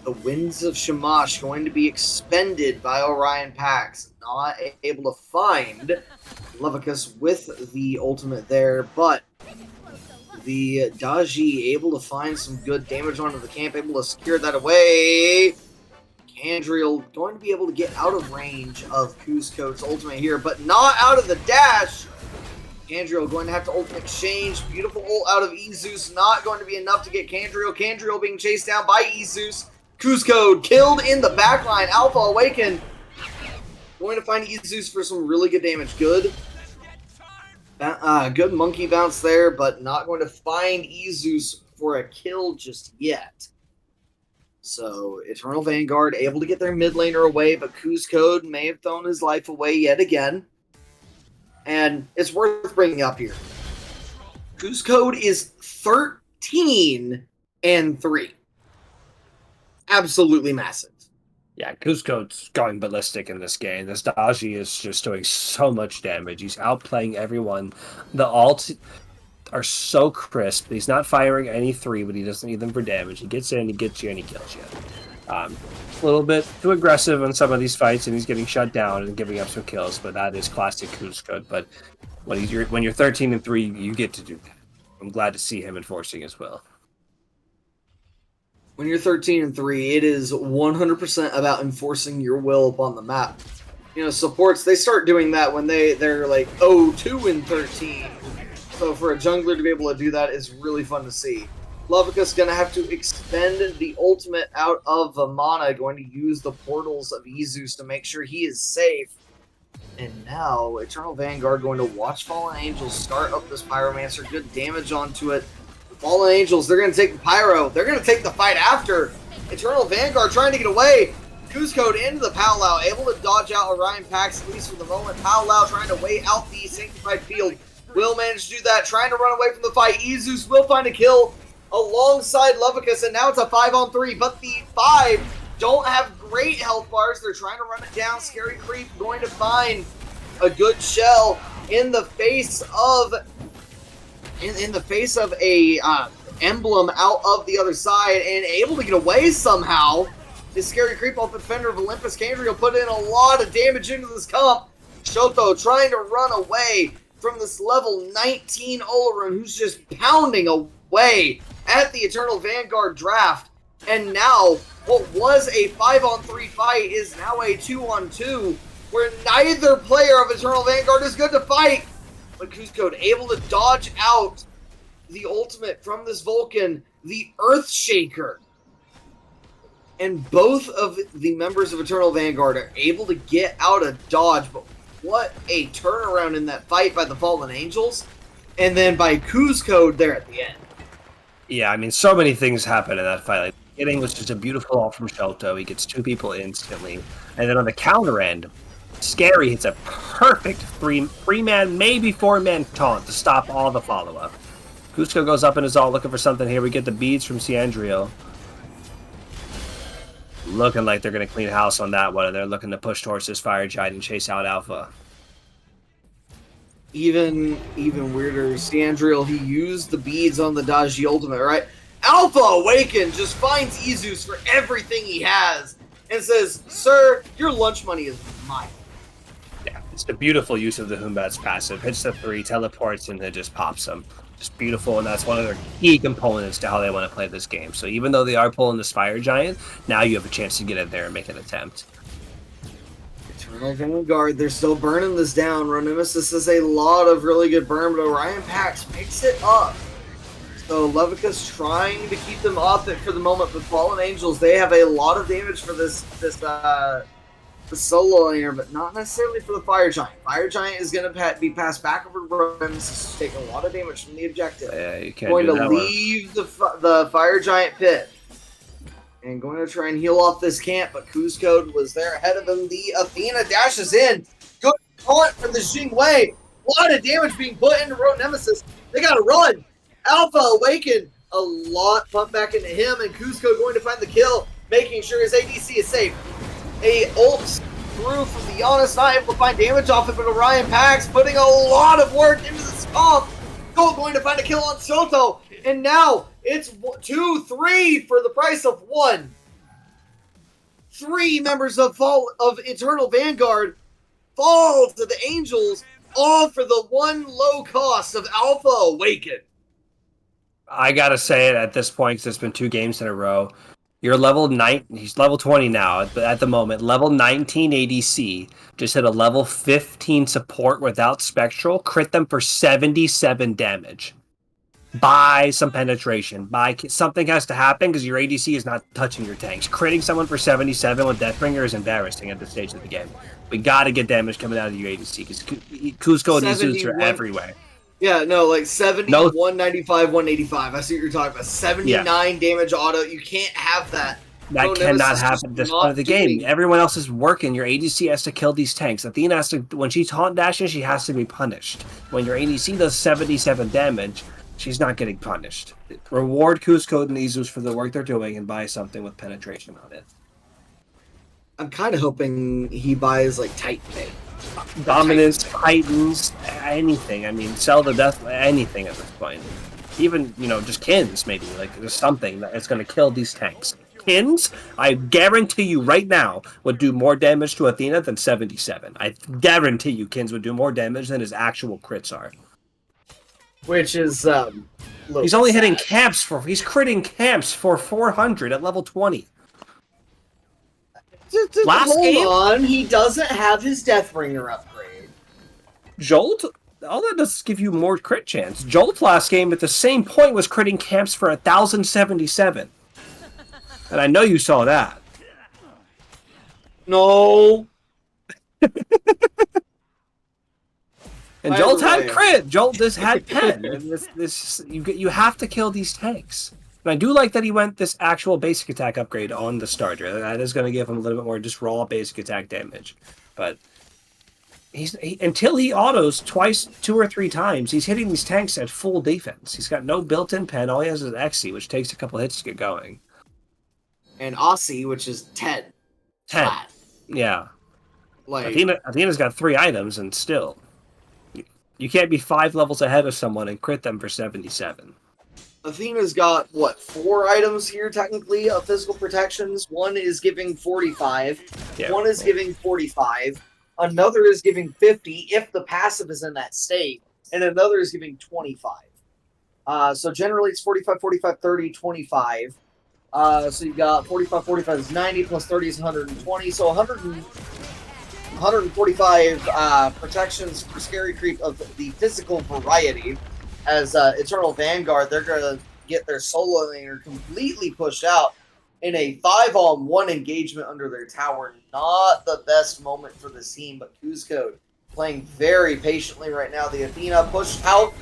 The Winds of Shamash going to be expended by Orion Pax. Not able to find Levicus with the ultimate there, but The Daji able to find some good damage onto the camp, able to secure that away. Candriel going to be able to get out of range of Kuzco's ultimate here, but not out of the dash. Candriel going to have to ultimate exchange. Beautiful ult out of Ezeus, not going to be enough to get Candriel. Candriel being chased down by Ezeus. Kuzco killed in the backline. Alpha Awaken going to find Ezeus for some really good damage. Good monkey bounce there, but not going to find Ezeus for a kill just yet. So, Eternal Vanguard able to get their mid laner away, but Kuzco may have thrown his life away yet again. And it's worth bringing up here. Kuzco is 13-3. Absolutely massive. Yeah, Kuzco's going ballistic in this game. This Daji is just doing so much damage. He's outplaying everyone. The ults are so crisp. He's not firing any 3, but he doesn't need them for damage. He gets in, he gets you, and he kills you. A little bit too aggressive on some of these fights, and he's getting shut down and giving up some kills, but that is classic Kuzco. But when you're 13-3, you get to do that. I'm glad to see him enforcing as well. When you're 13-3, it is 100% about enforcing your will upon the map. You know, supports, they start doing that when they're like 0-2-13. So for a jungler to be able to do that is really fun to see. Lovica's going to have to expend the ultimate out of the mana, going to use the portals of Ezeus to make sure he is safe. And now, Eternal Vanguard going to watch Fallen Angels start up this Pyromancer. Good damage onto it. Fallen Angels, they're going to take the Pyro. They're going to take the fight after. Eternal Vanguard trying to get away. Kuzco into the Powwow, able to dodge out Orion Pax, at least for the moment. Powwow trying to wait out the Sanctified Field. Will manage to do that, trying to run away from the fight. Ezeus will find a kill alongside Lovicus, and now it's a 5-on-3, but the 5 don't have great health bars. They're trying to run it down. Scary Creep going to find a good shell in the face of a emblem out of the other side, and able to get away somehow. This Scary Creep off the Defender of Olympus. Candriel put in a lot of damage into this comp. Shoto trying to run away from this level 19 Olorun, who's just pounding away at the Eternal Vanguard draft. And now, what was a 5-on-3 fight is now a 2-on-2, where neither player of Eternal Vanguard is good to fight. But Kuzco able to dodge out the ultimate from this Vulcan, the Earthshaker. And both of the members of Eternal Vanguard are able to get out of dodge, but what a turnaround in that fight by the Fallen Angels, and then by Kuzco there at the end. Yeah, I mean, so many things happen in that fight. Like, the beginning was just a beautiful ult from Shoto. He gets 2 people instantly. And then on the counter end, Scary hits a perfect 3-man, maybe 4-man taunt to stop all the follow-up. Kuzco goes up in his ult looking for something here. We get the beads from Ciandrio. Looking like they're going to clean house on that one, and they're looking to push towards this Fire Giant and chase out Alpha. Even weirder, Ciandriel, he used the beads on the Daji ultimate, right? Alpha Awaken just finds Ezeus for everything he has and says, "Sir, your lunch money is mine." Yeah, it's a beautiful use of the Humbat's passive. Hits the 3, teleports, and it just pops them. Just beautiful, and that's one of their key components to how they want to play this game. So even though they are pulling this Fire Giant, now you have a chance to get in there and make an attempt. Eternal Vanguard, they're still burning this down. Nemesis is a lot of really good burn, but Orion Pax makes it up. So Levica's trying to keep them off it for the moment, but Fallen Angels, they have a lot of damage for the solo laner, but not necessarily for the Fire Giant. Fire Giant is going to be passed back over to Nemesis to take a lot of damage from the objective. Yeah, you can't going do to that leave the Fire Giant pit. And going to try and heal off this camp, but Kuzco was there ahead of him. The Athena dashes in. Good taunt from the Jingwei. A lot of damage being put into Road Nemesis. They got to run. Alpha Awaken. A lot pumped back into him, and Kuzco going to find the kill, making sure his ADC is safe. A ult through from the Giannis, not able to find damage off it, but Orion Pax putting a lot of work into this comp. Gold going to find a kill on Shoto, and now it's 2-3 for the price of 1. 3 members of Eternal Vanguard fall to the Angels, all for the one low cost of Alpha Awaken. I gotta say it at this point because it's been 2 games in a row. You're level 9. He's level 20 now, but at the moment, level 19 ADC just hit a level 15 support without spectral. Crit them for 77 damage. Buy some penetration. Something has to happen because your ADC is not touching your tanks. Critting someone for 77 with Deathbringer is embarrassing at this stage of the game. We got to get damage coming out of your ADC because Cusco and Izus are everywhere. Yeah, no, like 70, 195, 185. I see what you're talking about. 79 damage auto. You can't have that. That cannot happen at this point of the game. Everyone else is working. Your ADC has to kill these tanks. Athena has to, when she taunt dashes, she has to be punished. When your ADC does 77 damage, she's not getting punished. Reward Cusco and Izus for the work they're doing and buy something with penetration on it. I'm kind of hoping he buys like Titan Pay. Dominance, Titans, anything. I mean, sell the death, anything at this point. Even, just Kins, maybe. Like, there's something that's going to kill these tanks. Kins, I guarantee you right now, would do more damage to Athena than 77. I guarantee you Kins would do more damage than his actual crits are. Which is, he's only hitting camps he's critting camps for 400 at level 20. Hold on, he doesn't have his Deathbringer upgrade. Jolt? All that does is give you more crit chance. Jolt last game at the same point was critting camps for 1,077. And I know you saw that. No. And Jolt had crit. Jolt just had pen. And you have to kill these tanks. And I do like that he went this actual basic attack upgrade on the starter. That is going to give him a little bit more just raw basic attack damage. But until he autos 2 or 3 times, he's hitting these tanks at full defense. He's got no built-in pen. All he has is Xe, which takes a couple hits to get going. And Aussie, which is 10. 10. Flat. Yeah. Like Athena's got 3 items, and still. You can't be 5 levels ahead of someone and crit them for 77. Athena's got, 4 items here, technically, of physical protections. One is giving 45. Yeah. One is giving 45. Another is giving 50, if the passive is in that state. And another is giving 25. So generally it's 45, 45, 30, 25. So you've got 45, 45 is 90, plus 30 is 120. So 145 protections for Scary Creep of the physical variety. As Eternal Vanguard, they're going to get their solo laner completely pushed out in a 5-on-1 engagement under their tower. Not the best moment for this team, but Cusco playing very patiently right now. The Athena pushed out.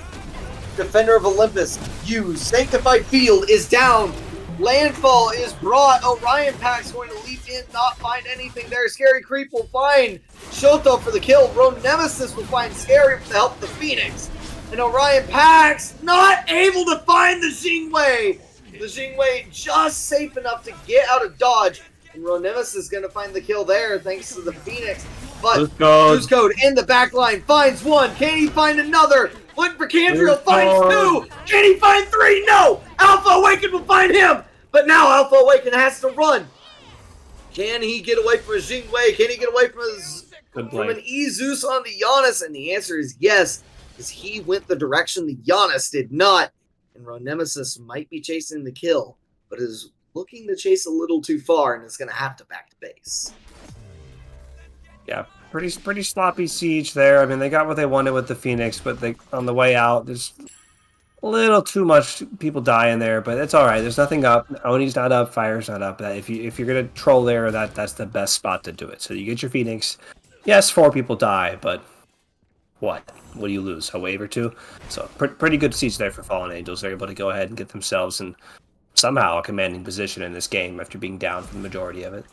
Defender of Olympus used. Sanctified Field is down. Landfall is brought. Orion Pack's going to leap in, not find anything there. Scary Creep will find Shoto for the kill. Roan Nemesis will find Scary with the help of the Phoenix. And Orion Pax not able to find the Xingwei. The Xingwei just safe enough to get out of dodge. And Roan Nemesis is going to find the kill there thanks to the Phoenix. But Cusco in the back line finds one. Can he find another? Looking for Candriel, finds 2. Can he find 3? No! Alpha Awaken will find him! But now Alpha Awaken has to run. Can he get away from a Xingwei? Can he get away from an Izus on the Giannis? And the answer is yes, because he went the direction the Giannis did not. And Roan Nemesis might be chasing the kill, but is looking to chase a little too far and is going to have to back to base. Yeah, pretty sloppy siege there. I mean, they got what they wanted with the Phoenix, but on the way out, there's a little too much people dying there, but it's all right. There's nothing up. Oni's not up. Fire's not up. If you're gonna troll there, that's the best spot to do it. So you get your Phoenix. Yes, 4 people die, but what do you lose? A wave or 2? So pretty good siege there for Fallen Angels. They're able to go ahead and get themselves in somehow a commanding position in this game after being down for the majority of it.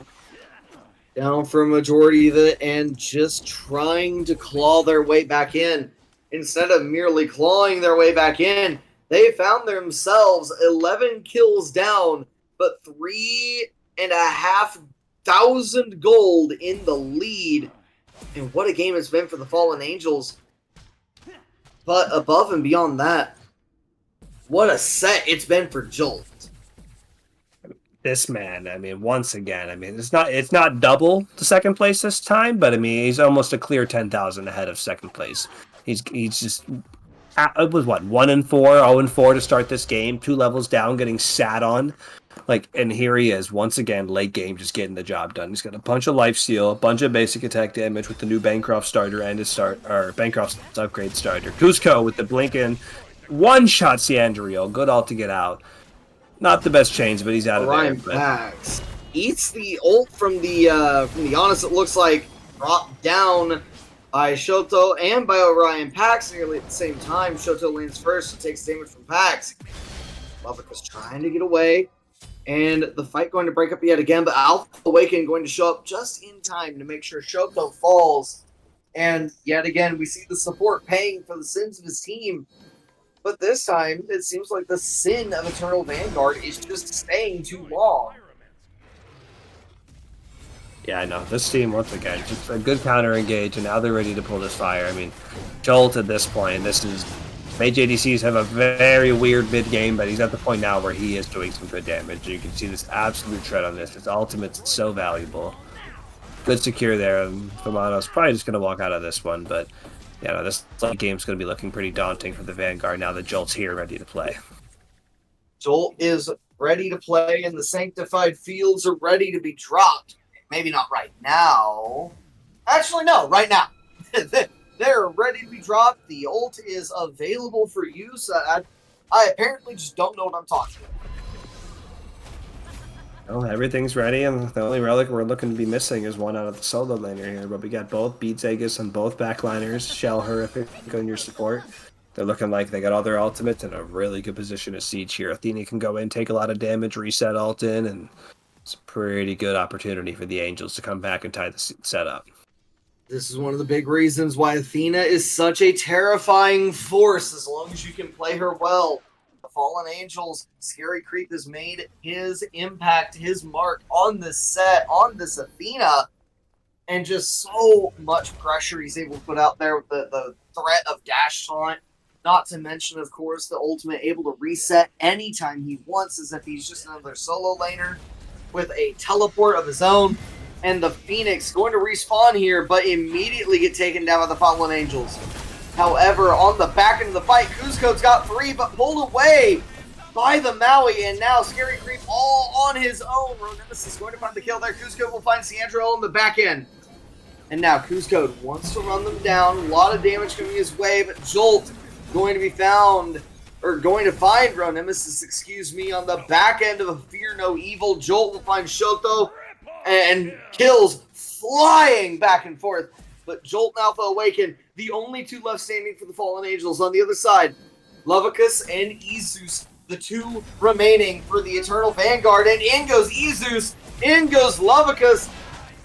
Down for a majority of it and just trying to claw their way back in. Instead of merely clawing their way back in, they found themselves 11 kills down, but 3,500 gold in the lead. And what a game it's been for the Fallen Angels. But above and beyond that, what a set it's been for Jolt. This man, I mean, once again, I mean, it's not double the second place this time, but I mean, he's almost a clear 10,000 ahead of second place. He's just it was what 1-4, 0-4 to start this game, 2 levels down, getting sat on. And here he is once again, late game, just getting the job done. He's got a bunch of lifesteal, a bunch of basic attack damage with the new Bancroft starter and Bancroft's upgrade starter. Cusco with the blinking one-shot Ciandrio, good ult to get out. Not the best chains, but he's out of Orion there. Pax eats the ult from the Honest. It looks like dropped down by Shoto and by Orion Pax nearly at the same time. Shoto lands first and takes damage from Pax. Lovica's trying to get away, and the fight going to break up yet again, but Alpha Awaken going to show up just in time to make sure Shoto falls. And yet again, we see the support paying for the sins of his team. But this time, it seems like the sin of Eternal Vanguard is just staying too long. Yeah, I know. This team, once again, just a good counter engage, and now they're ready to pull this fire. I mean, Jolt at this point, JDCs have a very weird mid-game, but he's at the point now where he is doing some good damage. You can see this absolute tread on this. His ultimate's so valuable. Good secure there. Famano's probably just going to walk out of this one, but yeah, no, this game's going to be looking pretty daunting for the Vanguard now that Jolt's here ready to play. Jolt is ready to play, and the Sanctified Fields are ready to be dropped. Maybe not right now. Actually, no, right now. They're ready to be dropped. The ult is available for use. I apparently just don't know what I'm talking about. Well, everything's ready, and the only relic we're looking to be missing is one out of the solo laner here. But we got both Beats Aegis on both backliners. Shell Horrific on your support. They're looking like they got all their ultimates in a really good position to siege here. Athena can go in, take a lot of damage, reset ult in, and it's a pretty good opportunity for the Angels to come back and tie the setup. This is one of the big reasons why Athena is such a terrifying force, as long as you can play her well. The Fallen Angels, Scary Creep has made his impact, his mark on this set, on this Athena, and just so much pressure he's able to put out there with the threat of Dash Taunt. Not to mention, of course, the ultimate able to reset anytime he wants, as if he's just another solo laner with a teleport of his own. And the Phoenix going to respawn here, but immediately get taken down by the Fallen Angels. However, on the back end of the fight, Cusco's got 3, but pulled away by the Maui, and now Scary Creep all on his own. Ronemus is going to find the kill there. Cusco will find Ciandrio on the back end. And now Cusco wants to run them down. A lot of damage coming his way, but Jolt going to be found, or going to find Ronemesis, excuse me, on the back end of a Fear No Evil. Jolt will find Shoto, and kills flying back and forth. But Jolt and Alpha Awaken, the only 2 left standing for the Fallen Angels. On the other side, Lovicus and Izus, the 2 remaining for the Eternal Vanguard. And in goes Izus, in goes Lovicus.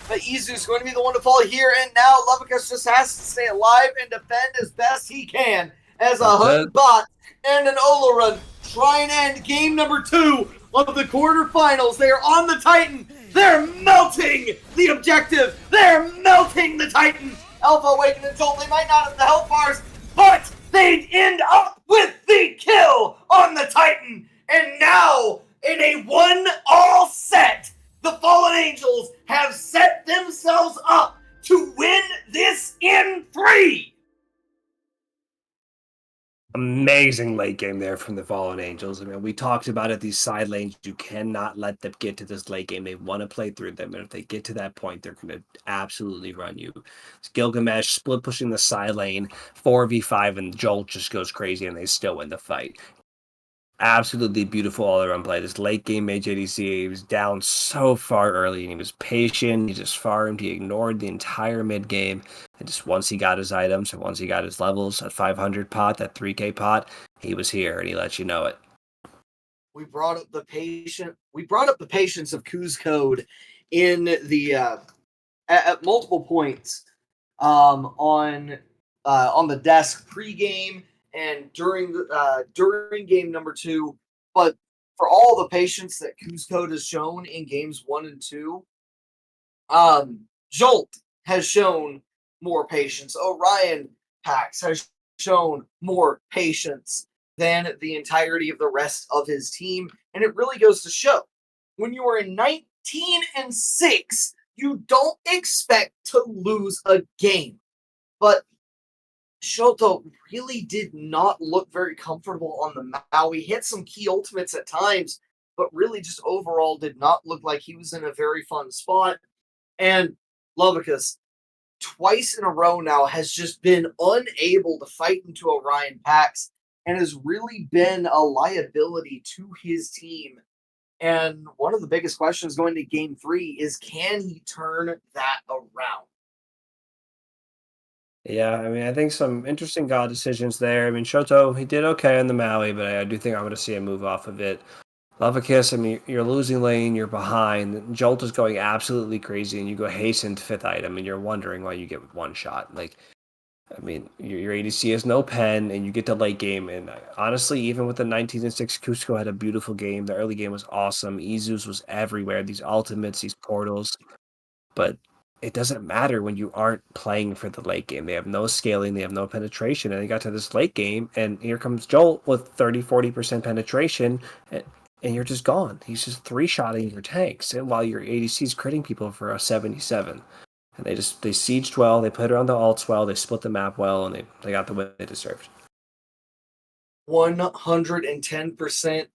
But Izus going to be the one to fall here. And now Lovicus just has to stay alive and defend as best he can, as a Hunt bot and an Olorun try and end game number 2 of the quarterfinals. They are on the Titan. They're melting the objective. They're melting the Titan. Alpha Awaken and Jolt, they might not have the health bars, but they'd end up with the kill on the Titan. And now, in a 1-all set, the Fallen Angels have set themselves up to win this in 3. Amazing late game there from the Fallen Angels. I mean, we talked about it, these side lanes, you cannot let them get to this late game. They want to play through them, and if they get to that point, they're going to absolutely run you. It's Gilgamesh split pushing the side lane, 4v5, and Jolt just goes crazy, and they still win the fight. Absolutely beautiful all-around play. This late game made JDC, he was down so far early, and he was patient. He just farmed. He ignored the entire mid game. And just once he got his items and once he got his levels, at 500 pot, that 3K pot, he was here, and he let you know it. We brought up the patience of Cusco in the at multiple points on the desk pregame and during game number 2, but for all the patience that Cusco has shown in games 1 and 2, Jolt has shown more patience. Orion Pax has shown more patience than the entirety of the rest of his team, and it really goes to show, when you are in 19-6, you don't expect to lose a game. But Shoto really did not look very comfortable on the Maui. Hit some key ultimates at times, but really just overall did not look like he was in a very fun spot. And Lovicus, twice in a row now, has just been unable to fight into Orion Pax and has really been a liability to his team. And one of the biggest questions going to game 3 is, can he turn that around? Yeah, I mean, I think some interesting God decisions there. I mean, Shoto, he did okay on the Maui, but I do think I'm going to see him move off of it. Love a Kiss, I mean, you're losing lane, you're behind. Jolt is going absolutely crazy, and you go hastened fifth item, and you're wondering why you get one shot. Like, I mean, your ADC has no pen, and you get to late game. And honestly, even with the 19 and 6, Cusco had a beautiful game. The early game was awesome. Izus was everywhere. These ultimates, these portals. But it doesn't matter when you aren't playing for the late game. They have no scaling, they have no penetration. And they got to this late game, and here comes Jolt with 30-40% penetration, and you're just gone. He's just three-shotting your tanks, and while your ADC's critting people for a 77. And they sieged well, they put around the ults well, they split the map well, and they got the win they deserved. 110%.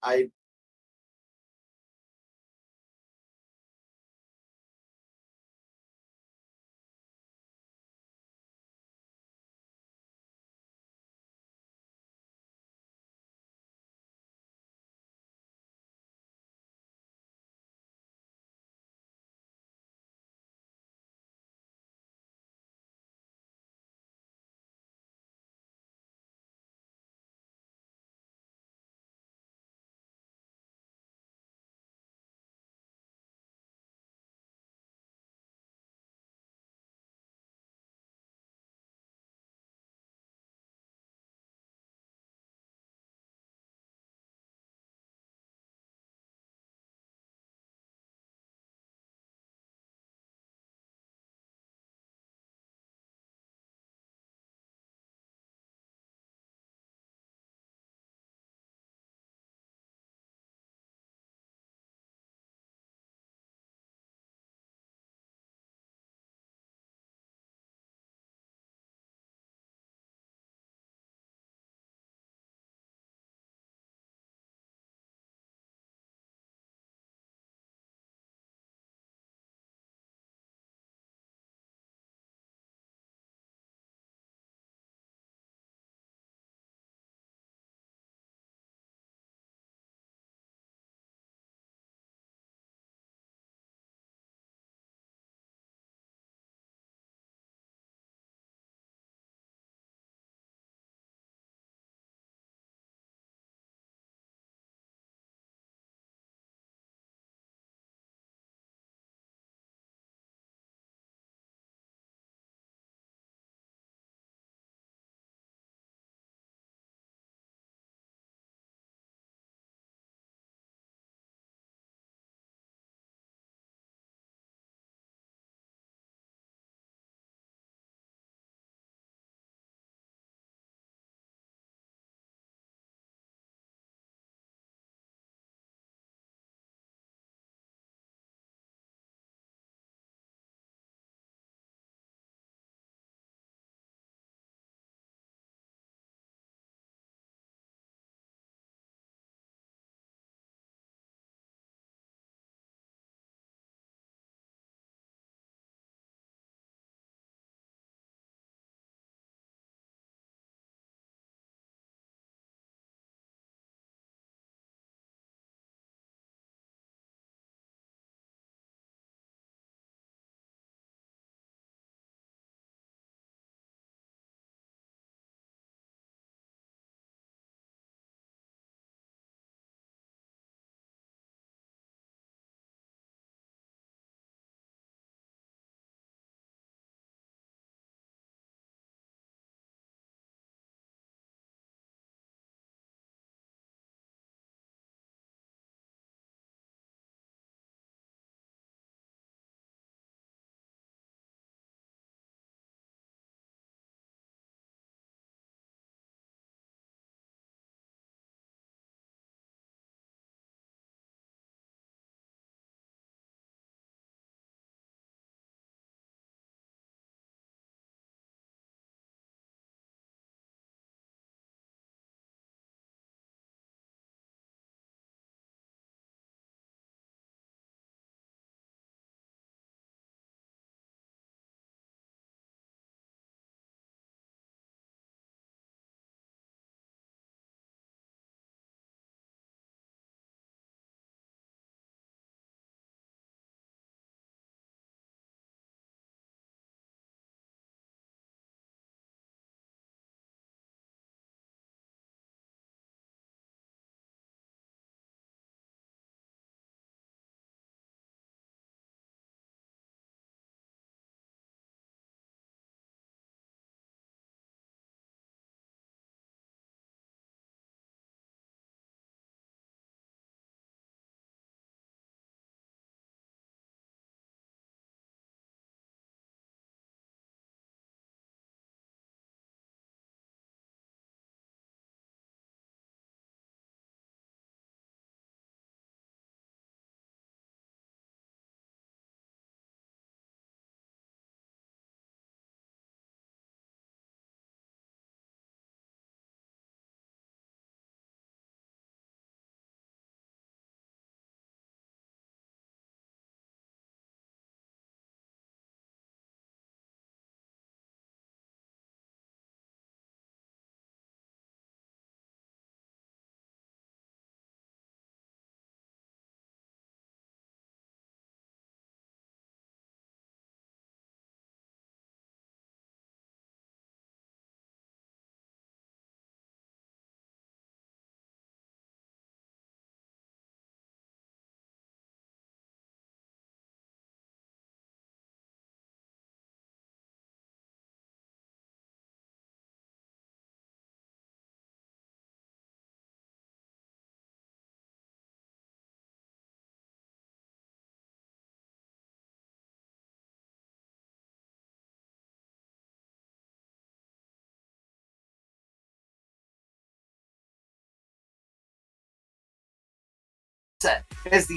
set as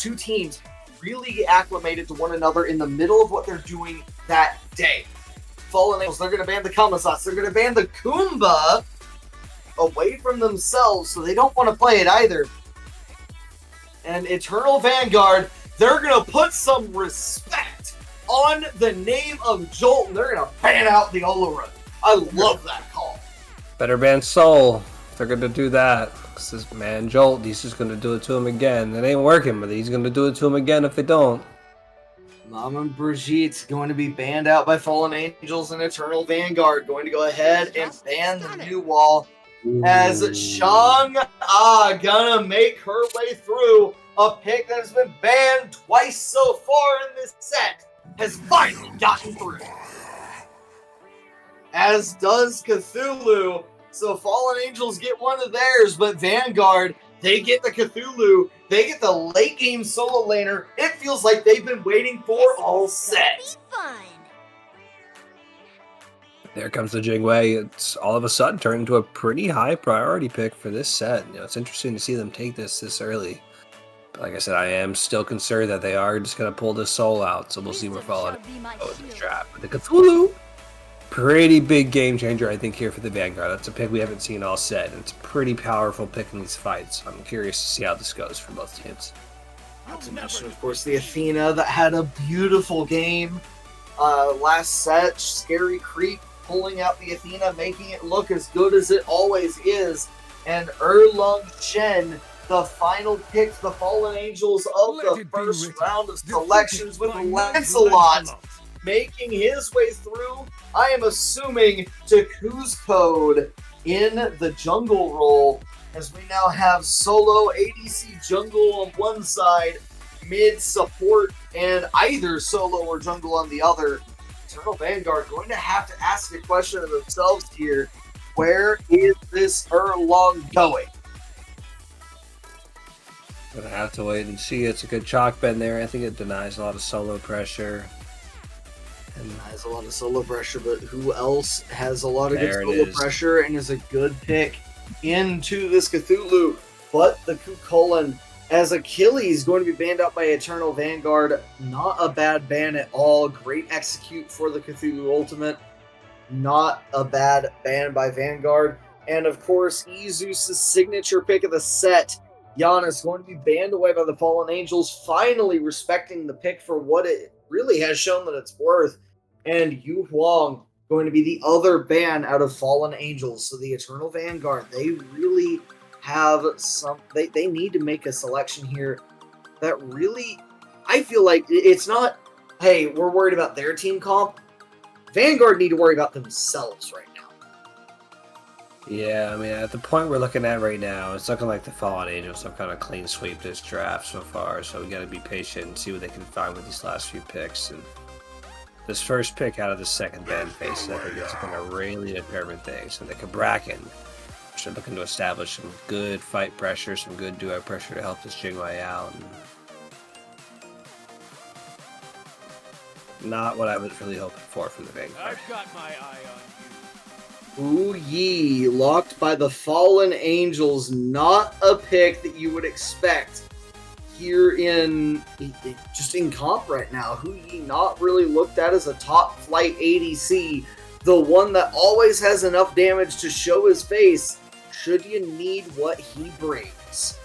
two teams really get acclimated to one another in the middle of what they're doing that day. Fallen Angels, they're going to ban the Kamazats. They're going to ban the Kumba away from themselves, so they don't want to play it either. And Eternal Vanguard, they're going to put some respect on the name of Jolt, and they're going to ban out the Olorun. I love that call. Better ban Soul. They're going to do that. Because this man Jolt, he's just going to do it to him again. It ain't working, but he's going to do it to him again if they don't. Mama Brigitte going to be banned out by Fallen Angels, and Eternal Vanguard going to go ahead and ban the new wall as Shang gonna make her way through. A pick that has been banned twice so far in this set has finally gotten through. As does Cthulhu. So Fallen Angels get one of theirs, but Vanguard, they get the Cthulhu. They get the late game solo laner. It feels like they've been waiting for all set. There comes the Jingwei. It's all of a sudden turned into a pretty high priority pick for this set. You know, it's interesting to see them take this early. But like I said, I am still concerned that they are just going to pull this soul out. So we'll see where Fallen goes in the trap. But the Cthulhu, pretty big game changer, I think, here for the Vanguard. That's a pick we haven't seen all set. And it's a pretty powerful pick in these fights. I'm curious to see how this goes for both teams. Not to mention, of course, the Athena that had a beautiful game last set. Scary Creep pulling out the Athena, making it look as good as it always is. And Erlung Shen, the final pick, the Fallen Angels of the first round of selections with Lancelot making his way through. I am assuming to Code in the jungle role, as we now have solo ADC jungle on one side, mid support, and either solo or jungle on the other. Eternal Vanguard going to have to ask a question of themselves here. Where is this Erlong going? Gonna have to wait and see. It's a good chalk bend there. I think it denies a lot of solo pressure. And has a lot of solo pressure, but who else has a lot of good There it solo is. pressure and is a good pick into this Cthulhu? But the Kukulin, as Achilles going to be banned out by Eternal Vanguard. Not a bad ban at all. Great execute for the Cthulhu Ultimate. Not a bad ban by Vanguard. And of course, Izus' signature pick of the set, Giannis, going to be banned away by the Fallen Angels, finally respecting the pick for what it really has shown that it's worth. And Yu Huang going to be the other ban out of Fallen Angels. So the Eternal Vanguard, they really have some, they need to make a selection here that really, I feel like it's not, hey, we're worried about their team comp. Vanguard need to worry about themselves right now. Yeah, I mean, at the point we're looking at right now, it's looking like the Fallen Angels have kind of clean sweep this draft so far, so we got to be patient and see what they can find with these last few picks. And this first pick out of the second ban phase, I think it's going to really determine things. And the Kabrakan, which are looking to establish some good fight pressure, some good duo pressure to help this Jingwei out. And not what I was really hoping for from the Vanguard. I've got my eye on Wu Yi, locked by the Fallen Angels. Not a pick that you would expect here in just in comp right now. Wu Yi not really looked at as a top flight ADC, the one that always has enough damage to show his face should you need what he brings.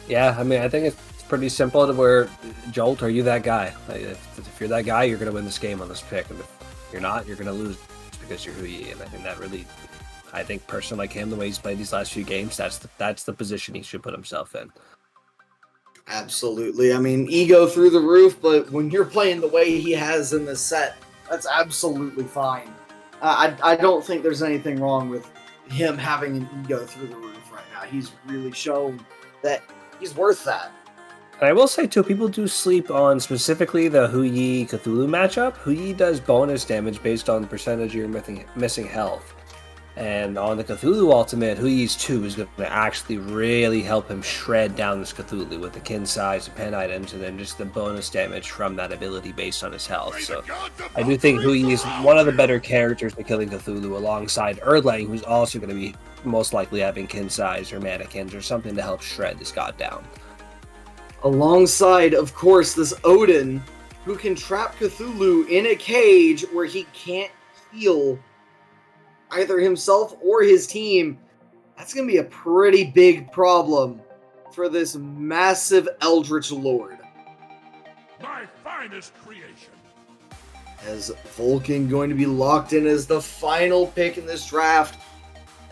Yeah, I mean, I think it's pretty simple to where, Jolt, are you that guy? Like, if you're that guy, you're going to win this game on this pick. And if you're not, you're going to lose because you're Wu Yi. And I think that really, I think a person like him, the way he's played these last few games, that's the position he should put himself in. Absolutely. I mean, ego through the roof, but when you're playing the way he has in this set, that's absolutely fine. I don't think there's anything wrong with him having an ego through the roof right now. He's really shown that he's worth that. And I will say, too, people do sleep on specifically the Wu Yi Cthulhu matchup. Wu Yi does bonus damage based on the percentage of your missing health. And on the Cthulhu ultimate, Hui's 2 is going to actually really help him shred down this Cthulhu with the kin size, the pen items, and then just the bonus damage from that ability based on his health. So I do think Hui is one of the better characters for killing Cthulhu alongside Erlang, who's also going to be most likely having kin size or mannequins or something to help shred this god down. Alongside, of course, this Odin, who can trap Cthulhu in a cage where he can't heal either himself or his team. That's going to be a pretty big problem for this massive Eldritch Lord. My finest creation. As Vulcan going to be locked in as the final pick in this draft.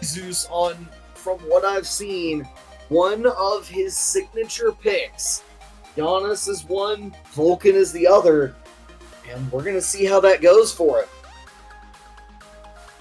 Zeus on, from what I've seen, one of his signature picks. Giannis is one, Vulcan is the other, and we're going to see how that goes for him.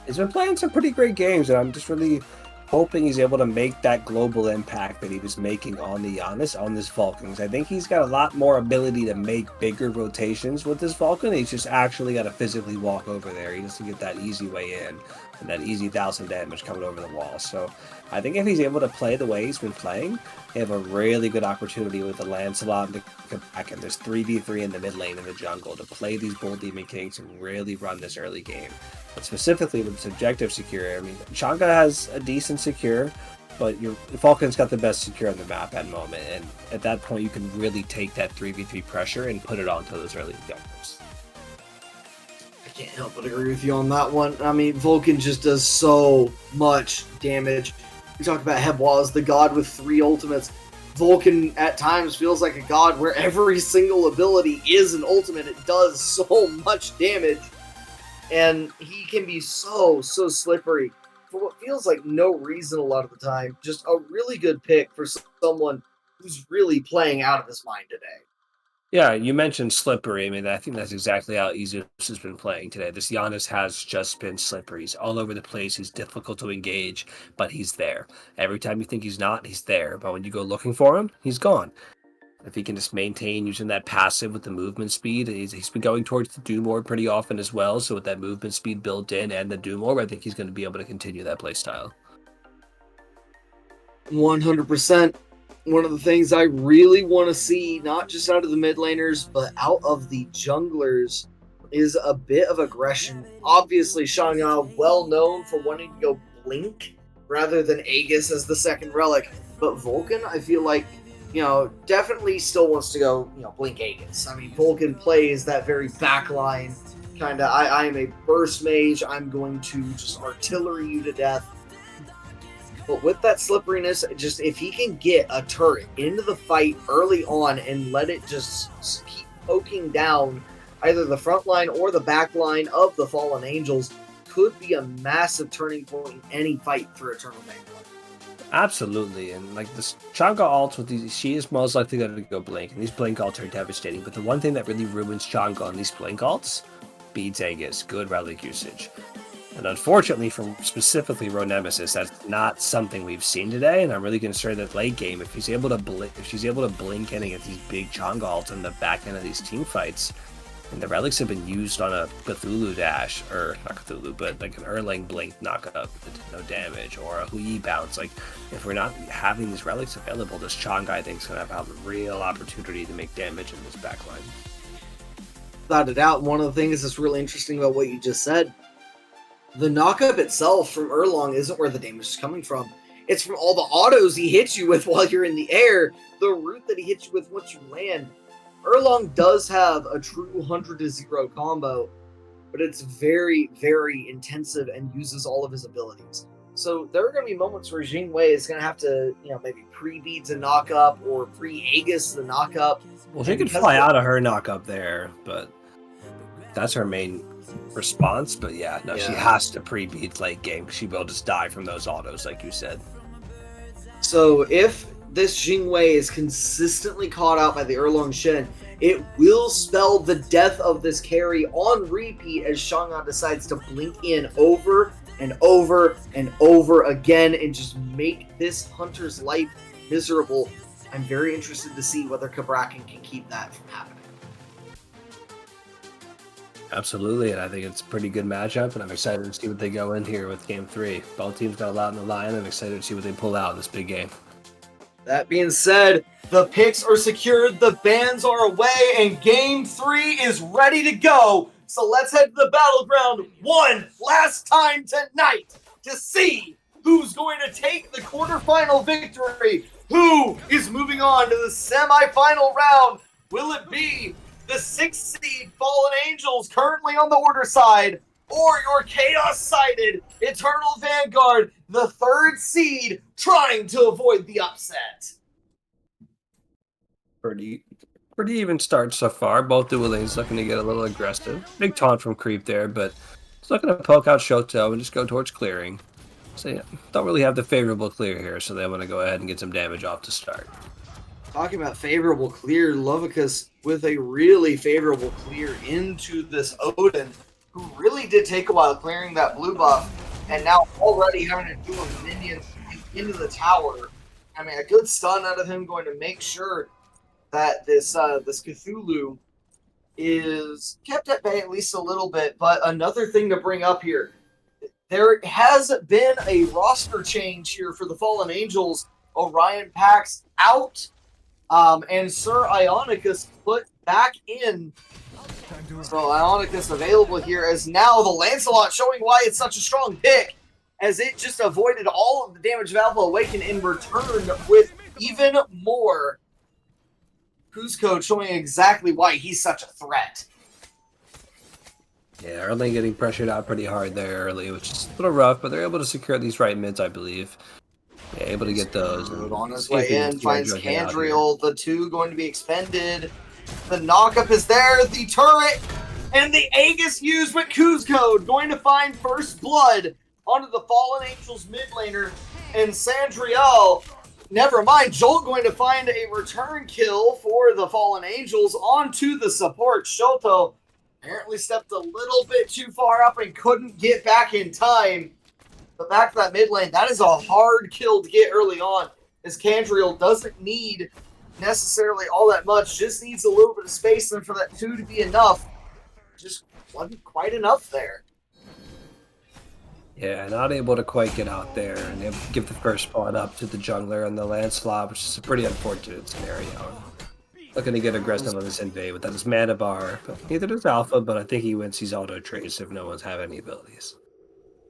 He's been playing some pretty great games, and I'm just really hoping he's able to make that global impact that he was making on the Giannis, on this Vulcan. I think he's got a lot more ability to make bigger rotations with this Vulcan. He's just actually got to physically walk over there. He doesn't get that easy way in and that easy 1,000 damage coming over the wall. So I think if he's able to play the way he's been playing, they have a really good opportunity with the Lancelot to come back, and there's 3v3 in the mid lane in the jungle to play these Bull Demon Kings and really run this early game. But specifically with subjective secure, I mean, Chang'e has a decent secure, but your Falcon's got the best secure on the map at the moment, and at that point you can really take that 3v3 pressure and put it onto those early jumpers. I can't help but agree with you on that one. I mean, Vulcan just does so much damage. We talk about Hebwa as the god with 3 ultimates. Vulcan at times feels like a god where every single ability is an ultimate. It does so much damage. And he can be so slippery for what feels like no reason a lot of the time. Just a really good pick for someone who's really playing out of his mind today. Yeah, you mentioned slippery. I mean, I think that's exactly how Isus has been playing today. This Giannis has just been slippery. He's all over the place. He's difficult to engage, but he's there. Every time you think he's not, he's there. But when you go looking for him, he's gone. If he can just maintain using that passive with the movement speed, he's been going towards the Doom Orb pretty often as well. So with that movement speed built in and the Doom Orb, I think he's going to be able to continue that playstyle. 100%. One of the things I really want to see, not just out of the mid laners, but out of the junglers, is a bit of aggression. Obviously, Shang'e, well known for wanting to go Blink rather than Aegis as the second relic. But Vulcan, I feel like, definitely still wants to go, Blink Aegis. I mean, Vulcan plays that very backline kind of, I am a burst mage, I'm going to just artillery you to death. But with that slipperiness, just if he can get a turret into the fight early on and let it just keep poking down either the front line or the back line of the Fallen Angels, could be a massive turning point in any fight for Eternal Vanguard. Absolutely, and like this Chang'e ults with these, she is most likely going to go Blink, and these Blink ults are devastating. But the one thing that really ruins Chang'e on these Blink ults, beats Aegis, good relic usage. And unfortunately, from specifically Ronemesis, that's not something we've seen today. And I'm really concerned that late game, if she's able to blink in and get these big Chang'e ults in the back end of these team fights, and the relics have been used on a Cthulhu dash, or not Cthulhu, but like an Erlang blink knockup that did no damage, or a Hui bounce. Like, if we're not having these relics available, this Chang'e, I think, is going to have a real opportunity to make damage in this backline. Without a doubt, one of the things that's really interesting about what you just said, the knockup itself from Erlang isn't where the damage is coming from. It's from all the autos he hits you with while you're in the air, the route that he hits you with once you land. Erlang does have a true 100-0 combo, but it's very, very intensive and uses all of his abilities. So there are going to be moments where Jingwei is going to have to, maybe pre-beads a knockup or pre-Aegis the knockup. Well, she could fly out of her knockup there, but that's her main response. But she has to pre-beat late game because she will just die from those autos, like you said. So if this Jingwei is consistently caught out by the Erlang Shen, it will spell the death of this carry on repeat as Shang'e decides to blink in over and over and over again and just make this hunter's life miserable. I'm very interested to see whether Kabrakan can keep that from happening. Absolutely, and I think it's a pretty good matchup, and I'm excited to see what they go in here with Game 3. Both teams got a lot in the line, and I'm excited to see what they pull out in this big game. That being said, the picks are secured, the bans are away, and Game 3 is ready to go. So let's head to the battleground one last time tonight to see who's going to take the quarterfinal victory. Who is moving on to the semifinal round? Will it be the 6th seed Fallen Angels currently on the order side, or your chaos-sided Eternal Vanguard, the 3rd seed, trying to avoid the upset? Pretty even start so far. Both dual lanes looking to get a little aggressive. Big taunt from Creep there, but he's looking to poke out Shoto and just go towards clearing. So yeah, don't really have the favorable clear here, so they want to go ahead and get some damage off to start. Talking about favorable clear, Lovicus with a really favorable clear into this Odin, who really did take a while clearing that blue buff, and now already having to do a minion into the tower. I mean, a good stun out of him going to make sure that this Cthulhu is kept at bay at least a little bit. But another thing to bring up here, there has been a roster change here for the Fallen Angels. Orion Pax out, and Sir Ionicus put back in. So Ionicus available here as now the Lancelot, showing why it's such a strong pick, as it just avoided all of the damage of Alpha Awaken in return with even more. Kuzco showing exactly why he's such a threat. Yeah, early getting pressured out pretty hard there early, which is a little rough, but they're able to secure these right mids, I believe. Yeah, able to get those. On his way in, finds Candriel, the 2 going to be expended. The knockup is there, the turret, and the Aegis used with Kuzco going to find first blood onto the Fallen Angels mid laner, and Sandriel, never mind, Jolt going to find a return kill for the Fallen Angels onto the support. Shoto apparently stepped a little bit too far up and couldn't get back in time. But back to that mid lane, that is a hard kill to get early on, as Candriel doesn't need necessarily all that much, just needs a little bit of space, and for that 2 to be enough, just wasn't quite enough there. Yeah, not able to quite get out there and give the first spot up to the jungler and the Lancelot, which is a pretty unfortunate scenario. Looking to get aggressive on this invade without his mana bar, but neither does Alpha, but I think he wins these auto trades if no one's have any abilities.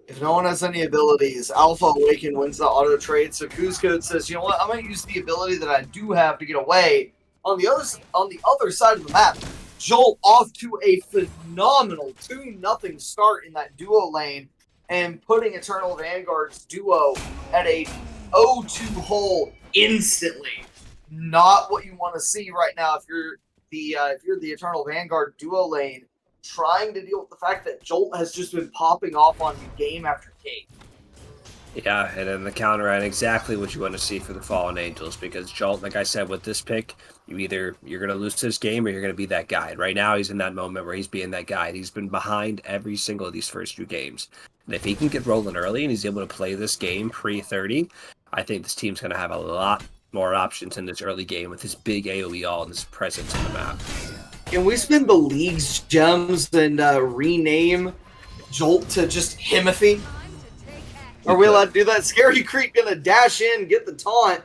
If no one has any abilities, Alpha Awaken wins the auto trade, so Kuzco says, you know what, I'm going to use the ability that I do have to get away. On the other side of the map, Jolt off to a phenomenal 2-0 start in that duo lane, and putting Eternal Vanguard's duo at a 0-2 hole instantly. Not what you want to see right now if you're the Eternal Vanguard duo lane, trying to deal with the fact that Jolt has just been popping off on you game after game. Yeah, and then the counter and exactly what you want to see for the Fallen Angels, because Jolt, like I said, with this pick, you're going to lose this game or you're going to be that guy. And right now, he's in that moment where he's being that guy. He's been behind every single of these first 2 games. And if he can get rolling early and he's able to play this game pre-30, I think this team's going to have a lot more options in this early game with his big AoE all and his presence on the map. Can we spend the league's gems and rename Jolt to just Himothy? Are we allowed to do that? Scary Creep gonna dash in, get the taunt,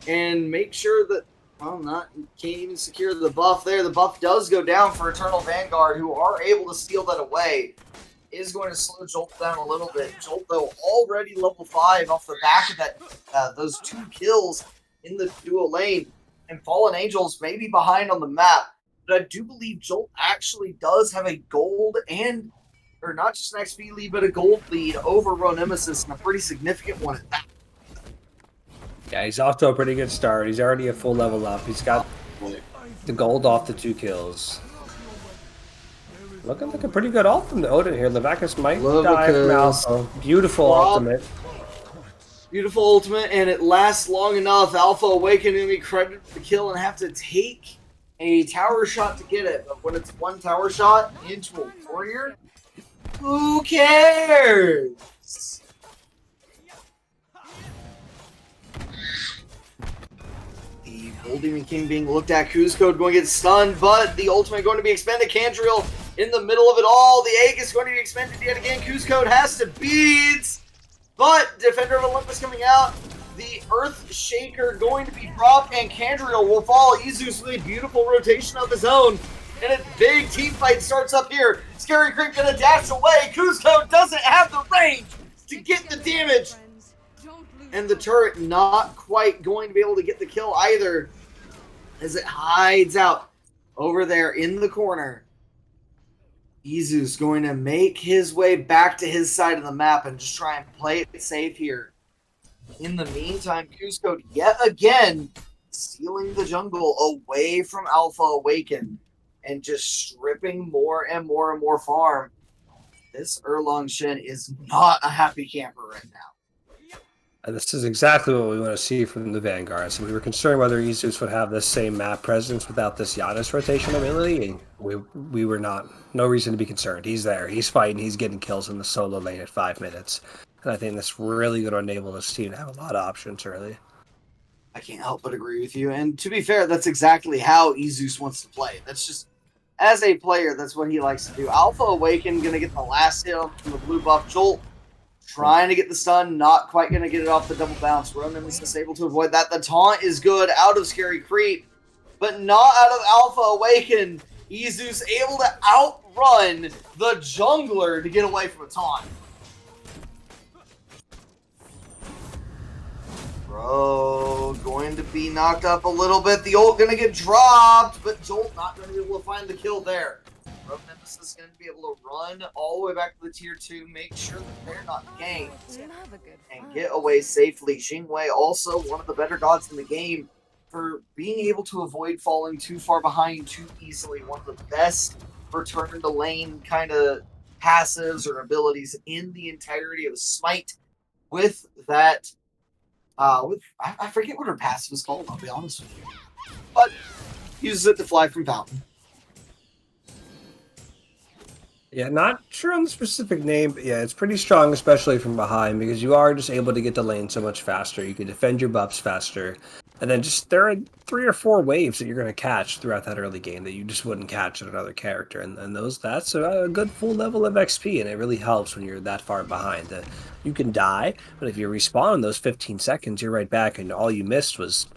and make sure that, well, can't even secure the buff there. The buff does go down for Eternal Vanguard, who are able to steal that away. Is going to slow Jolt down a little bit. Jolt, though, already level 5 off the back of that those 2 kills in the duo lane, and Fallen Angels may be behind on the map. But I do believe Jolt actually does have a gold or not just an XP lead, but a gold lead over Ronemesis, and a pretty significant one at that. Yeah, he's off to a pretty good start. He's already a full level up. He's got the gold off the 2 kills. Looking like a pretty good ult from the Odin here. Levakas might die from Alpha. Beautiful ultimate. Beautiful ultimate, and it lasts long enough. Alpha Awakening be credited for the kill and have to take a tower shot to get it. But when it's 1 tower shot into a warrior, who cares? The Gold Demon King being looked at. Kuzco going to get stunned, but the ultimate going to be expended. Candriel in the middle of it all. The egg is going to be expended yet again. Cusco has to beads, but Defender of Olympus coming out. The Earth Shaker going to be dropped, and Candriel will fall. Izus with a beautiful rotation of his own. And a big team fight starts up here. Scary Creep gonna dash away. Cusco doesn't have the range to get the damage. And the turret not quite going to be able to get the kill either, as it hides out over there in the corner. Izus going to make his way back to his side of the map and just try and play it safe here. In the meantime, Cusco yet again stealing the jungle away from Alpha Awaken and just stripping more and more and more farm. This Erlong Shen is not a happy camper right now. And this is exactly what we want to see from the Vanguard. So we were concerned whether Izus would have the same map presence without this Giannis rotation ability. And we were not. No reason to be concerned. He's there. He's fighting. He's getting kills in the solo lane at 5 minutes. And I think that's really going to enable this team to have a lot of options early. I can't help but agree with you. And to be fair, that's exactly how Izus wants to play. That's just, as a player, that's what he likes to do. Alpha Awaken going to get the last hit from the blue buff. Jolt trying to get the stun, not quite going to get it off the double bounce. Ronan is able to avoid that. The taunt is good out of Scary Creep, but not out of Alpha Awaken. Izus able to outrun the jungler to get away from a taunt. Bro, going to be knocked up a little bit. The ult going to get dropped, but Jolt not going to be able to find the kill there. Bro, Nemesis is going to be able to run all the way back to the tier 2, make sure that they're not ganked, and get away safely. Xingwei, also one of the better gods in the game, for being able to avoid falling too far behind too easily. One of the best return to lane kind of passives or abilities in the entirety of Smite. With that, I forget what her passive is called, I'll be honest with you. But uses it to fly from fountain. Yeah, not sure on the specific name, but yeah, it's pretty strong, especially from behind, because you are just able to get the lane so much faster. You can defend your buffs faster. And then just there are 3 or 4 waves that you're going to catch throughout that early game that you just wouldn't catch in another character. And that's a good full level of XP, and it really helps when you're that far behind. You can die, but if you respawn in those 15 seconds, you're right back, and all you missed was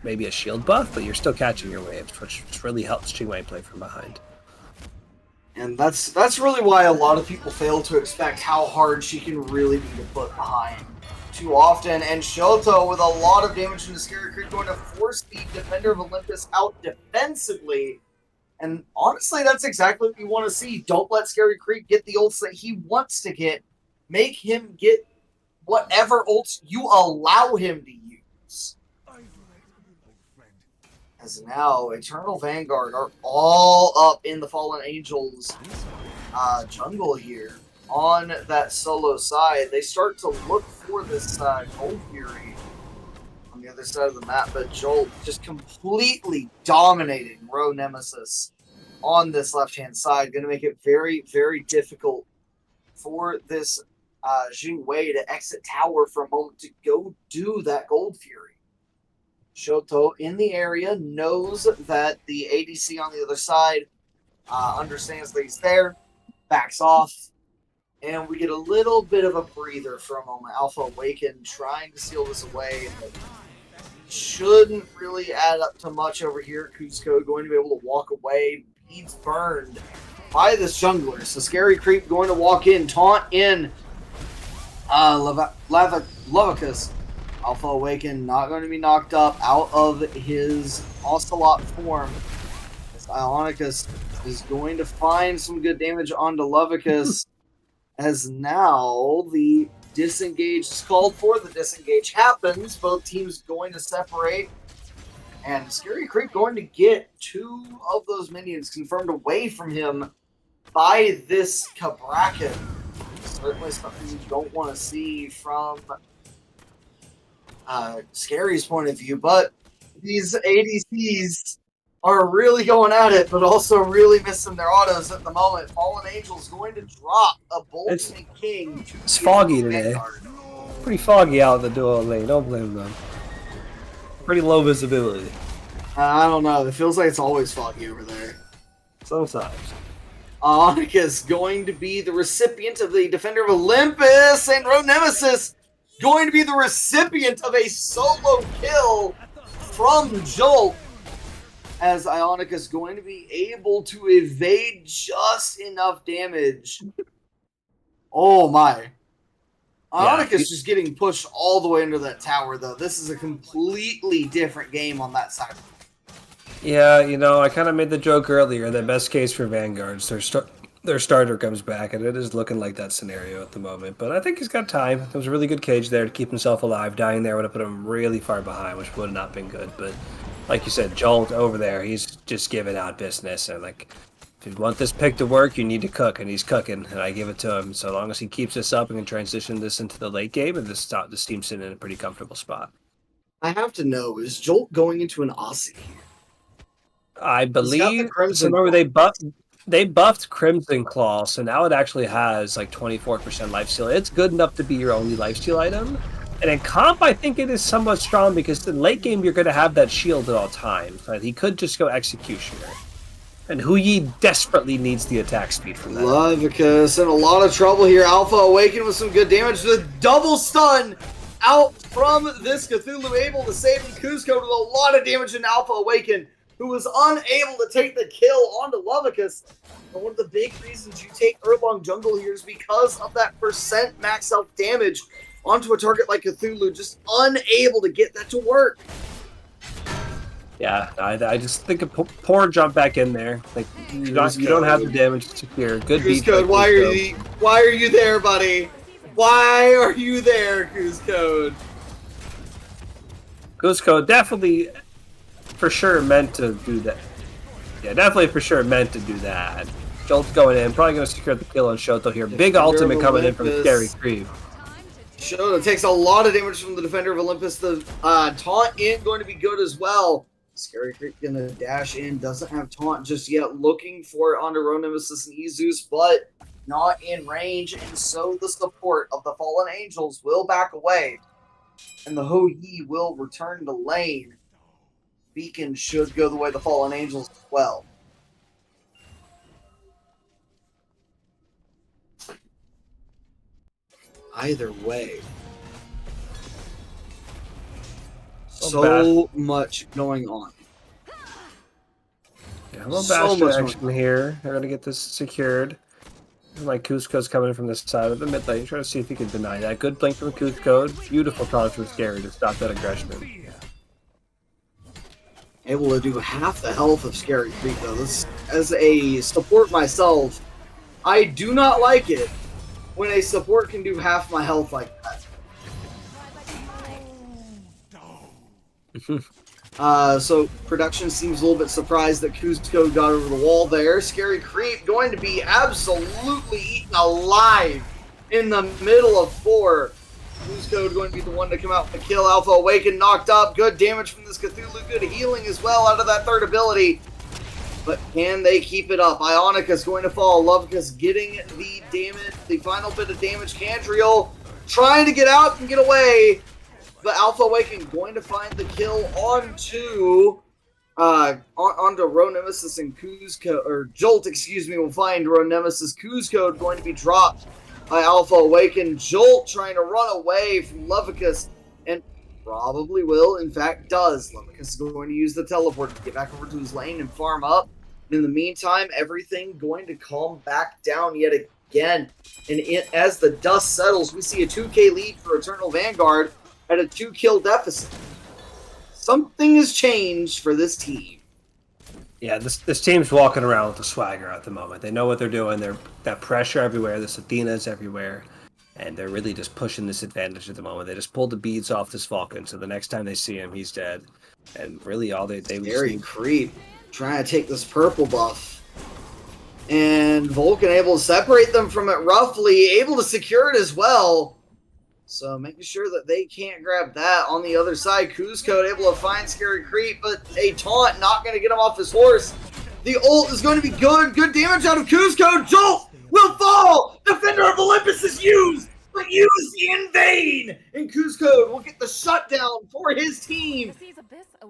maybe a shield buff, but you're still catching your waves, which really helps Xingwei play from behind. And that's really why a lot of people fail to expect how hard she can really be to put behind too often. And Shoto with a lot of damage from the Scary Creep going to force the Defender of Olympus out defensively. And honestly, that's exactly what you want to see. Don't let Scary Creep get the ults that he wants to get. Make him get whatever ults you allow him to use. As now, Eternal Vanguard are all up in the Fallen Angels jungle here on that solo side. They start to look for this Gold Fury on the other side of the map, but Jolt just completely dominating Row Nemesis on this left-hand side. Going to make it very, very difficult for this Xingwei to exit tower for a moment to go do that Gold Fury. Shoto in the area knows that the ADC on the other side understands that he's there, backs off, and we get a little bit of a breather for a moment. Alpha Awaken trying to seal this away. Shouldn't really add up to much over here. Cusco going to be able to walk away. He's burned by this jungler. So Scary Creep going to walk in, taunt in Lavicus. Alpha Awaken not going to be knocked up out of his Ocelot form. As Ionicus is going to find some good damage onto Lavicus. As now the disengage is called for. The disengage happens. Both teams going to separate. And Scary Creep going to get 2 of those minions confirmed away from him by this Cabrakan. Certainly something you don't want to see from Scary's point of view, but these ADCs are really going at it, but also really missing their autos at the moment. Fallen Angel's going to drop a Bolton King. It's foggy today. Pretty foggy out in the duo lane. Don't blame them. Pretty low visibility. I don't know. It feels like it's always foggy over there. Sometimes. Onyx going to be the recipient of the Defender of Olympus, and Road Nemesis going to be the recipient of a solo kill from Jolt, as Ionic is going to be able to evade just enough damage. Oh my. Ionic is just getting pushed all the way into that tower, though. This is a completely different game on that side. Yeah, you know, I kind of made the joke earlier that best case for Vanguards, their starter comes back, and it is looking like that scenario at the moment. But I think he's got time. There was a really good cage there to keep himself alive. Dying there would have put him really far behind, which would have not been good. But like you said, Jolt over there, he's just giving out business. And like, if you want this pick to work, you need to cook, and he's cooking, and I give it to him. So long as he keeps this up and can transition this into the late game, and this team's sitting in a pretty comfortable spot. I have to know, is Jolt going into an Aussie? I believe. So remember, they buffed Crimson Claw, so now it actually has like 24% lifesteal. It's good enough to be your only lifesteal item. And in comp, I think it is somewhat strong because in late game you're going to have that shield at all times. Right? He could just go Executioner. And Huyi desperately needs the attack speed from that. Lovicus in a lot of trouble here. Alpha Awaken with some good damage. The double stun out from this Cthulhu, able to save Kuzco with a lot of damage in Alpha Awaken, who was unable to take the kill onto Lovicus. And one of the big reasons you take Erlong Jungle here is because of that % max health damage onto a target like Cthulhu, just unable to get that to work. Yeah, I just think a poor jump back in there. Like you don't have the damage to secure. Good beat. Code, why are you there, buddy? Why are you there, Code? Cuzco definitely for sure meant to do that. Yeah, definitely for sure meant to do that. Jolt's going in, probably going to secure the kill on Shoto here. Big ultimate coming in from Scary Creep. Shoto takes a lot of damage from the Defender of Olympus. The taunt in going to be good as well. Scary Creep gonna dash in, doesn't have taunt just yet, looking for it onto Road Nemesis and Izus, but not in range, and so the support of the Fallen Angels will back away, and the Ho-Yi will return to lane. Beacon should go the way of the Fallen Angels as well. Either way. So much going on. Yeah, a little bastion action here. They're going to get this secured. Like Cusco's coming in from this side of the mid lane. Trying to see if he can deny that. Good blink from Cusco. Beautiful product from Scary to stop that aggression. Able to do half the health of Scary Creep, though. This, as a support myself, I do not like it when a support can do half my health like that. So production seems a little bit surprised that Cusco got over the wall there. Scary Creep going to be absolutely eaten alive in the middle of 4. Cusco going to be the one to come out with the kill. Alpha Awaken knocked up. Good damage from this Cthulhu. Good healing as well out of that third ability. But can they keep it up? Ionica's going to fall. Lovicus getting the damage, the final bit of damage. Cantriel trying to get out and get away. But Alpha Awaken going to find the kill onto Road Nemesis and Cuzco, or Jolt, excuse me, will find Road Nemesis. Cuzco going to be dropped by Alpha Awaken. Jolt trying to run away from Lovicus, and probably will, in fact does. Lovicus is going to use the teleport to get back over to his lane and farm up. In the meantime, everything going to calm back down yet again. And as the dust settles, we see a 2K lead for Eternal Vanguard at a 2-kill deficit. Something has changed for this team. Yeah, this team's walking around with a swagger at the moment. They know what they're doing. They're got pressure everywhere. This Athena's everywhere. And they're really just pushing this advantage at the moment. They just pulled the beads off this Vulcan, so the next time they see him, he's dead. And really all they Scary Creep trying to take this purple buff. And Vulcan able to separate them from it roughly, able to secure it as well. So making sure that they can't grab that. On the other side, Cusco able to find Scary Creep, but a taunt not going to get him off his horse. The ult is going to be good. Good damage out of Cusco. Jolt will fall. Defender of Olympus is used. but used in vain! And Kuzco will get the shutdown for his team.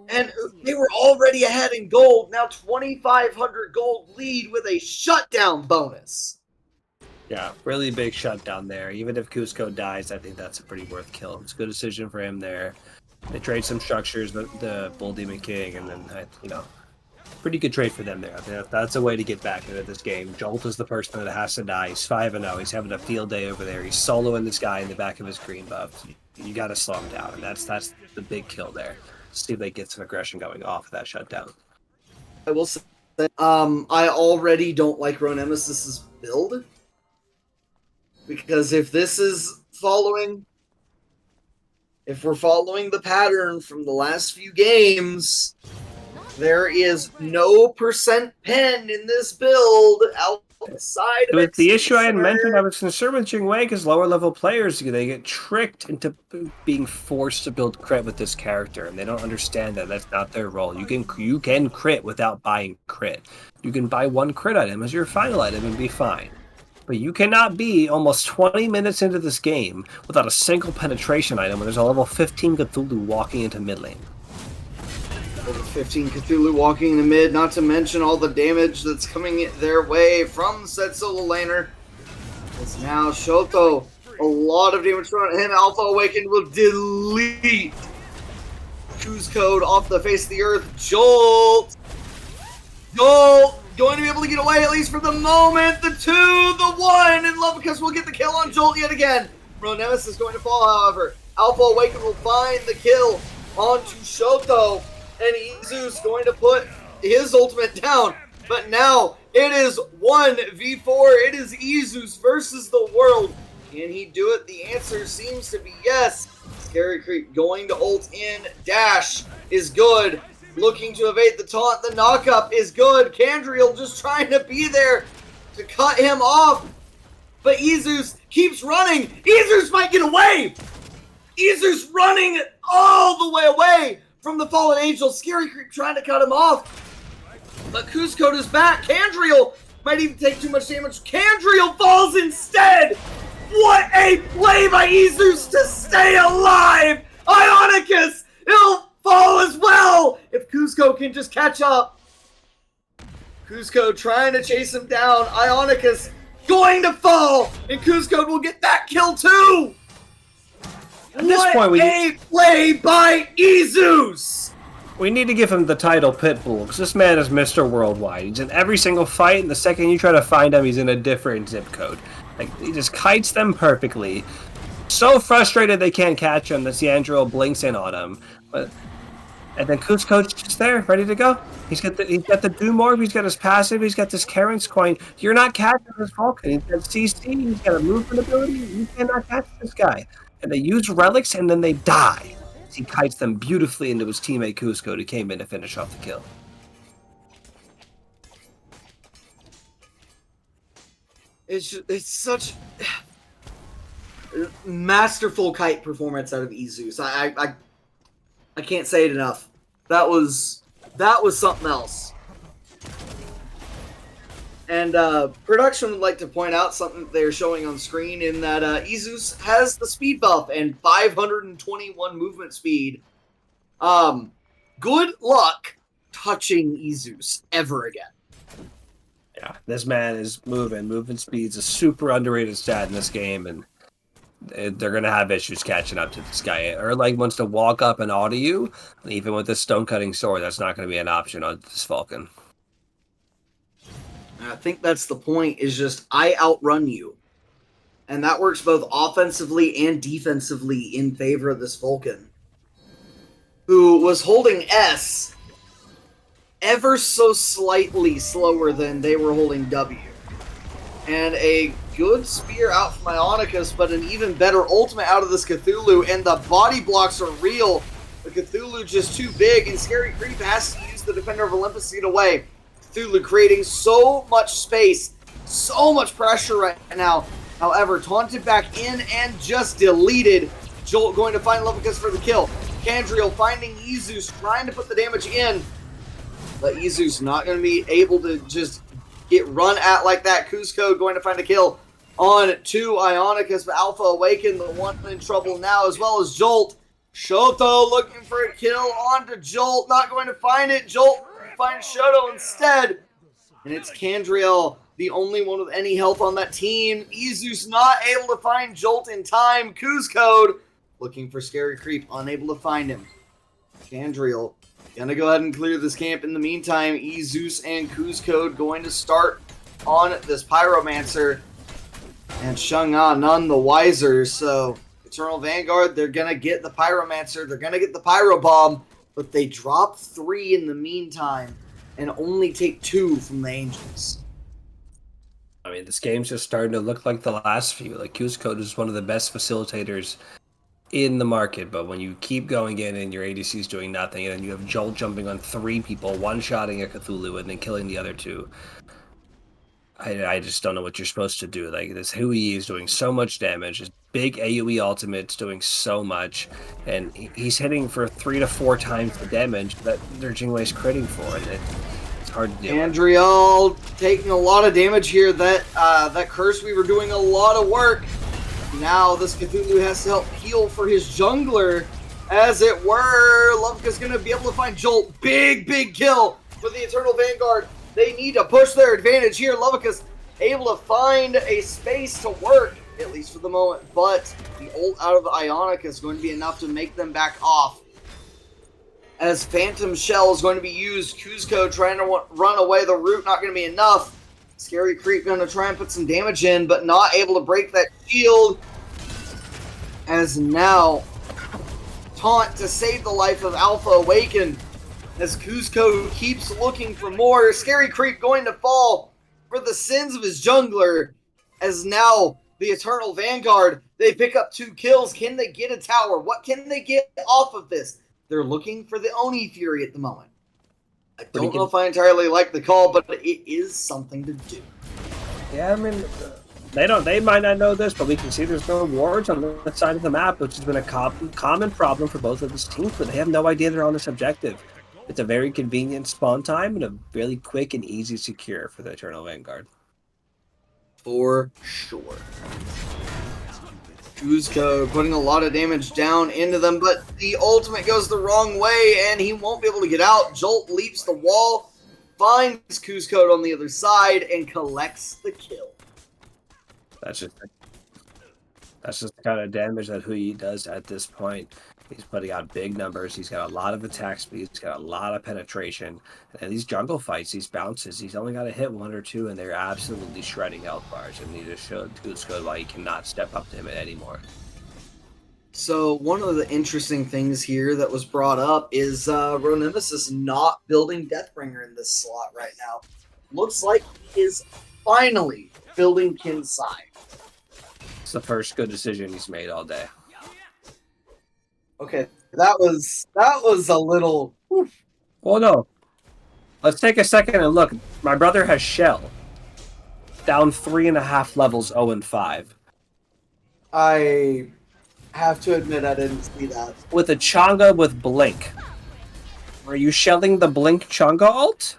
And they were already ahead in gold. Now 2,500 gold lead with a shutdown bonus. Yeah, really big shutdown there. Even if Cusco dies, I think that's a pretty worth kill. It's a good decision for him there. They trade some structures, the Bull Demon King, and then, pretty good trade for them there. I think that's a way to get back into this game. Jolt is the person that has to die. He's 5-0. He's having a field day over there. He's soloing this guy in the back of his green buff. You got to slow him down, and that's the big kill there. See if they get some aggression going off of that shutdown. I will say, I already don't like Ronemesis's build. Because if we're following the pattern from the last few games, there is no percent pen in this build outside of it. The issue I had mentioned, I was concerned with Jingwei because lower level players, they get tricked into being forced to build crit with this character, and they don't understand that that's not their role. You can crit without buying crit. You can buy one crit item as your final item and be fine. But you cannot be almost 20 minutes into this game without a single penetration item when there's a level 15 Cthulhu walking into mid lane. Level 15 Cthulhu walking in the mid, not to mention all the damage that's coming their way from said solo laner. It's now Shoto. A lot of damage thrown at him. Alpha Awakened will delete Cuzco off the face of the earth. Jolt going to be able to get away, at least for the moment. The 2, the 1, and Lovicus will get the kill on Jolt yet again. Ronemesis is going to fall, however. Alpha Awaken will find the kill onto Shoto, and Izu's going to put his ultimate down. But now it is 1v4. It is Izu's versus the world. Can he do it? The answer seems to be yes. Scary Creep going to ult in. Dash is good. Looking to evade the taunt. The knockup is good. Candriel just trying to be there to cut him off. But Izus keeps running. Izus might get away. Izus running all the way away from the Fallen Angel. Scary Creep trying to cut him off. But Cusco is back. Candriel might even take too much damage. Candriel falls instead. What a play by Izus to stay alive. Ionicus, he'll fall as well if Cusco can just catch up. Cusco trying to chase him down. Ionicus going to fall, and Cusco will get that kill too. At this point, a play by Izus. We need to give him the title Pitbull, because this man is Mr. Worldwide. He's in every single fight, and the second you try to find him, he's in a different zip code. Like, he just kites them perfectly. So frustrated they can't catch him that Ciandro blinks in on him. And then Cusco's just there, ready to go. He's got the Doom Orb, he's got his passive, he's got this Karen's coin. You're not catching this Vulcan. He's got CC, he's got a movement ability. You cannot catch this guy. And they use relics, and then they die. He kites them beautifully into his teammate Cusco, who came in to finish off the kill. It's such masterful kite performance out of Izus. I can't say it enough. That was something else. And production would like to point out something they're showing on screen in that Izus has the speed buff and 521 movement speed. Good luck touching Izus ever again. Yeah, this man is moving. Movement speed's a super underrated stat in this game, and they're going to have issues catching up to this guy. Erlag wants to walk up and auto you. Even with this stone-cutting sword, that's not going to be an option on this Falcon. I think that's the point, is just I outrun you. And that works both offensively and defensively in favor of this Vulcan, who was holding S ever so slightly slower than they were holding W. And a good spear out from Ionicus, but an even better ultimate out of this Cthulhu, and the body blocks are real. The Cthulhu just too big, and Scary Creep has to use the Defender of Olympus to get away. Cthulhu creating so much space, so much pressure right now. However, taunted back in and just deleted. Jolt going to find Lovicus for the kill. Candriel finding Izus, trying to put the damage in. But Izus not going to be able to just get run at like that. Cusco going to find a kill on to Ionicus, but Alpha Awaken, the one in trouble now, as well as Jolt. Shoto looking for a kill onto Jolt, not going to find it. Jolt finds Shoto instead, and it's Candriel, the only one with any health on that team. Izu's not able to find Jolt in time. Code looking for Scary Creep, unable to find him. Candriel gonna go ahead and clear this camp. In the meantime, Izus and Code going to start on this Pyromancer, and Shang-A none the wiser. So Eternal Vanguard, they're gonna get the Pyromancer, they're gonna get the Pyro Bomb, but they drop 3 in the meantime and only take 2 from the Angels. I mean, this game's just starting to look like the last few. Like, Code is one of the best facilitators in the market, but when you keep going in and your ADC is doing nothing, and then you have Jolt jumping on 3 people, one-shotting a Cthulhu and then killing the other 2, I just don't know what you're supposed to do. Like, this Hui is doing so much damage. His big AoE ultimate's doing so much, and he's hitting for 3 to 4 times the damage that their Jingwei's critting for, and it's hard to do. Andriel taking a lot of damage here. That Curse Weaver doing a lot of work. Now this Cthulhu has to help heal for his jungler, as it were. Lovka's going to be able to find Jolt. Big kill for the Eternal Vanguard. They need to push their advantage here. Lovika's able to find a space to work, at least for the moment, but the ult out of Ionic is going to be enough to make them back off. As Phantom Shell is going to be used, Kuzco trying to run away the route, not going to be enough. Scary Creep going to try and put some damage in, but not able to break that shield. As now, taunt to save the life of Alpha Awaken. As Cuzco keeps looking for more. Scary Creep going to fall for the sins of his jungler. As now, the Eternal Vanguard, they pick up 2 kills. Can they get a tower? What can they get off of this? They're looking for the Oni Fury at the moment. I don't know if I entirely like the call, but it is something to do. Yeah, I mean, they might not know this, but we can see there's no wards on the side of the map, which has been a common problem for both of these teams, but they have no idea they're on this objective. It's a very convenient spawn time and a really quick and easy secure for the Eternal Vanguard. For sure. Cuzco putting a lot of damage down into them, but the ultimate goes the wrong way and he won't be able to get out. Jolt leaps the wall, finds Cuzco on the other side, and collects the kill. That's just the kind of damage that Hui does at this point. He's putting out big numbers. He's got a lot of attack speed. He's got a lot of penetration. And these jungle fights, these bounces, he's only got to hit 1 or 2, and they're absolutely shredding health bars. And he just showed Cuzco why he cannot step up to him anymore. So one of the interesting things here that was brought up is Ronemesis not building Deathbringer in this slot right now. Looks like he is finally building Kinsai. It's the first good decision he's made all day. Okay, that was a little... Oof. Well, no. Let's take a second and look. My brother has Shell. Down 3.5 levels, 0-5. I have to admit I didn't see that. With a Changa with Blink. Are you shelling the Blink Changa ult?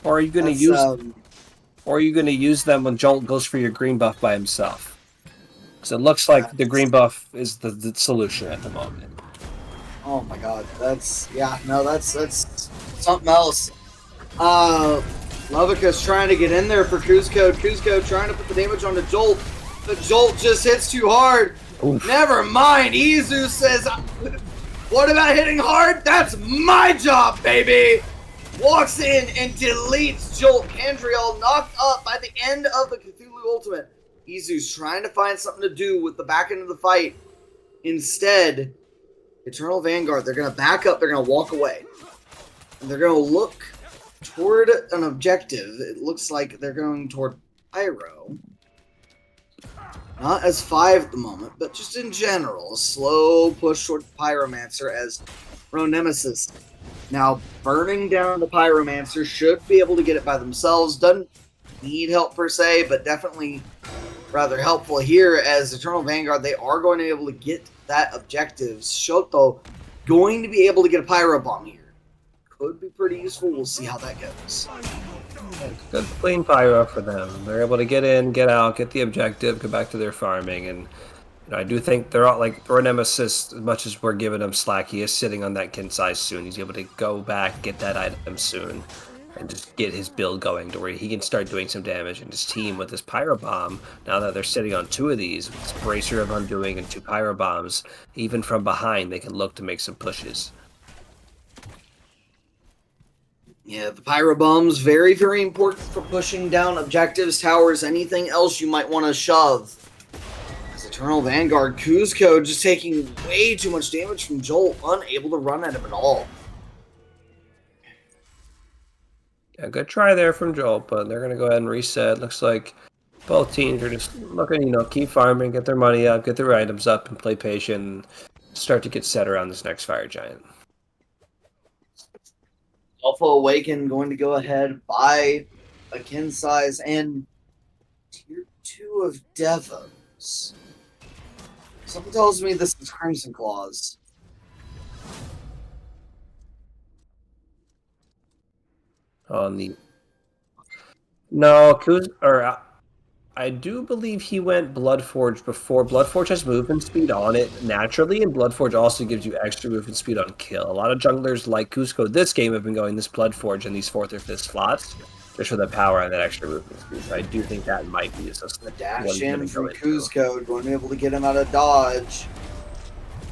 Or are you going to use... Or are you going to use them when Jolt goes for your green buff by himself? So it looks like the green buff is the solution at the moment. Oh my god, that's something else. Lovica's trying to get in there for Cuzco. Cuzco trying to put the damage onto Jolt, but Jolt just hits too hard. Oof. Never mind, Izu says, what about hitting hard? That's my job, baby! Walks in and deletes Jolt. Candriel knocked up by the end of the Cthulhu ultimate. Izu's trying to find something to do with the back end of the fight. Instead, Eternal Vanguard, they're going to back up, they're going to walk away. And they're going to look toward an objective. It looks like they're going toward Pyro. Not as 5 at the moment, but just in general. A slow push toward Pyromancer as Ronemesis. Now, burning down the Pyromancer should be able to get it by themselves. Doesn't need help per se, but definitely rather helpful here as Eternal Vanguard. They are going to be able to get that objective. Shoto going to be able to get a Pyro Bomb here. Could be pretty useful. We'll see how that goes. Good clean pyro for them. They're able to get in, get out, get the objective, go back to their farming, and I do think they're all like for Nemesis. As much as we're giving him slack, he is sitting on that kin size soon. He's able to go back, get that item soon, and just get his build going to where he can start doing some damage. And his team with this pyro bomb, now that they're sitting on 2 of these, with this bracer of undoing and 2 pyro bombs, even from behind, they can look to make some pushes. Yeah, the pyro bombs very, very important for pushing down objectives, towers, anything else you might want to shove. As Eternal Vanguard, Kuzco just taking way too much damage from Jolt, unable to run at him at all. Yeah, good try there from Jolt, but they're going to go ahead and reset. Looks like both teams are just looking, keep farming, get their money up, get their items up, and play patient, and start to get set around this next Fire Giant. Alpha Awaken going to go ahead, buy a kin size and tier 2 of Devos. Something tells me this is Crimson Claws. On the no, I do believe he went Bloodforge before. Bloodforge has movement speed on it naturally, and Bloodforge also gives you extra movement speed on kill. A lot of junglers like Kuzco this game have been going this Bloodforge in these 4th or 5th slots just for the power and that extra movement speed. So I do think that might be the dash in from Kuzco, going to be able to get him out of dodge.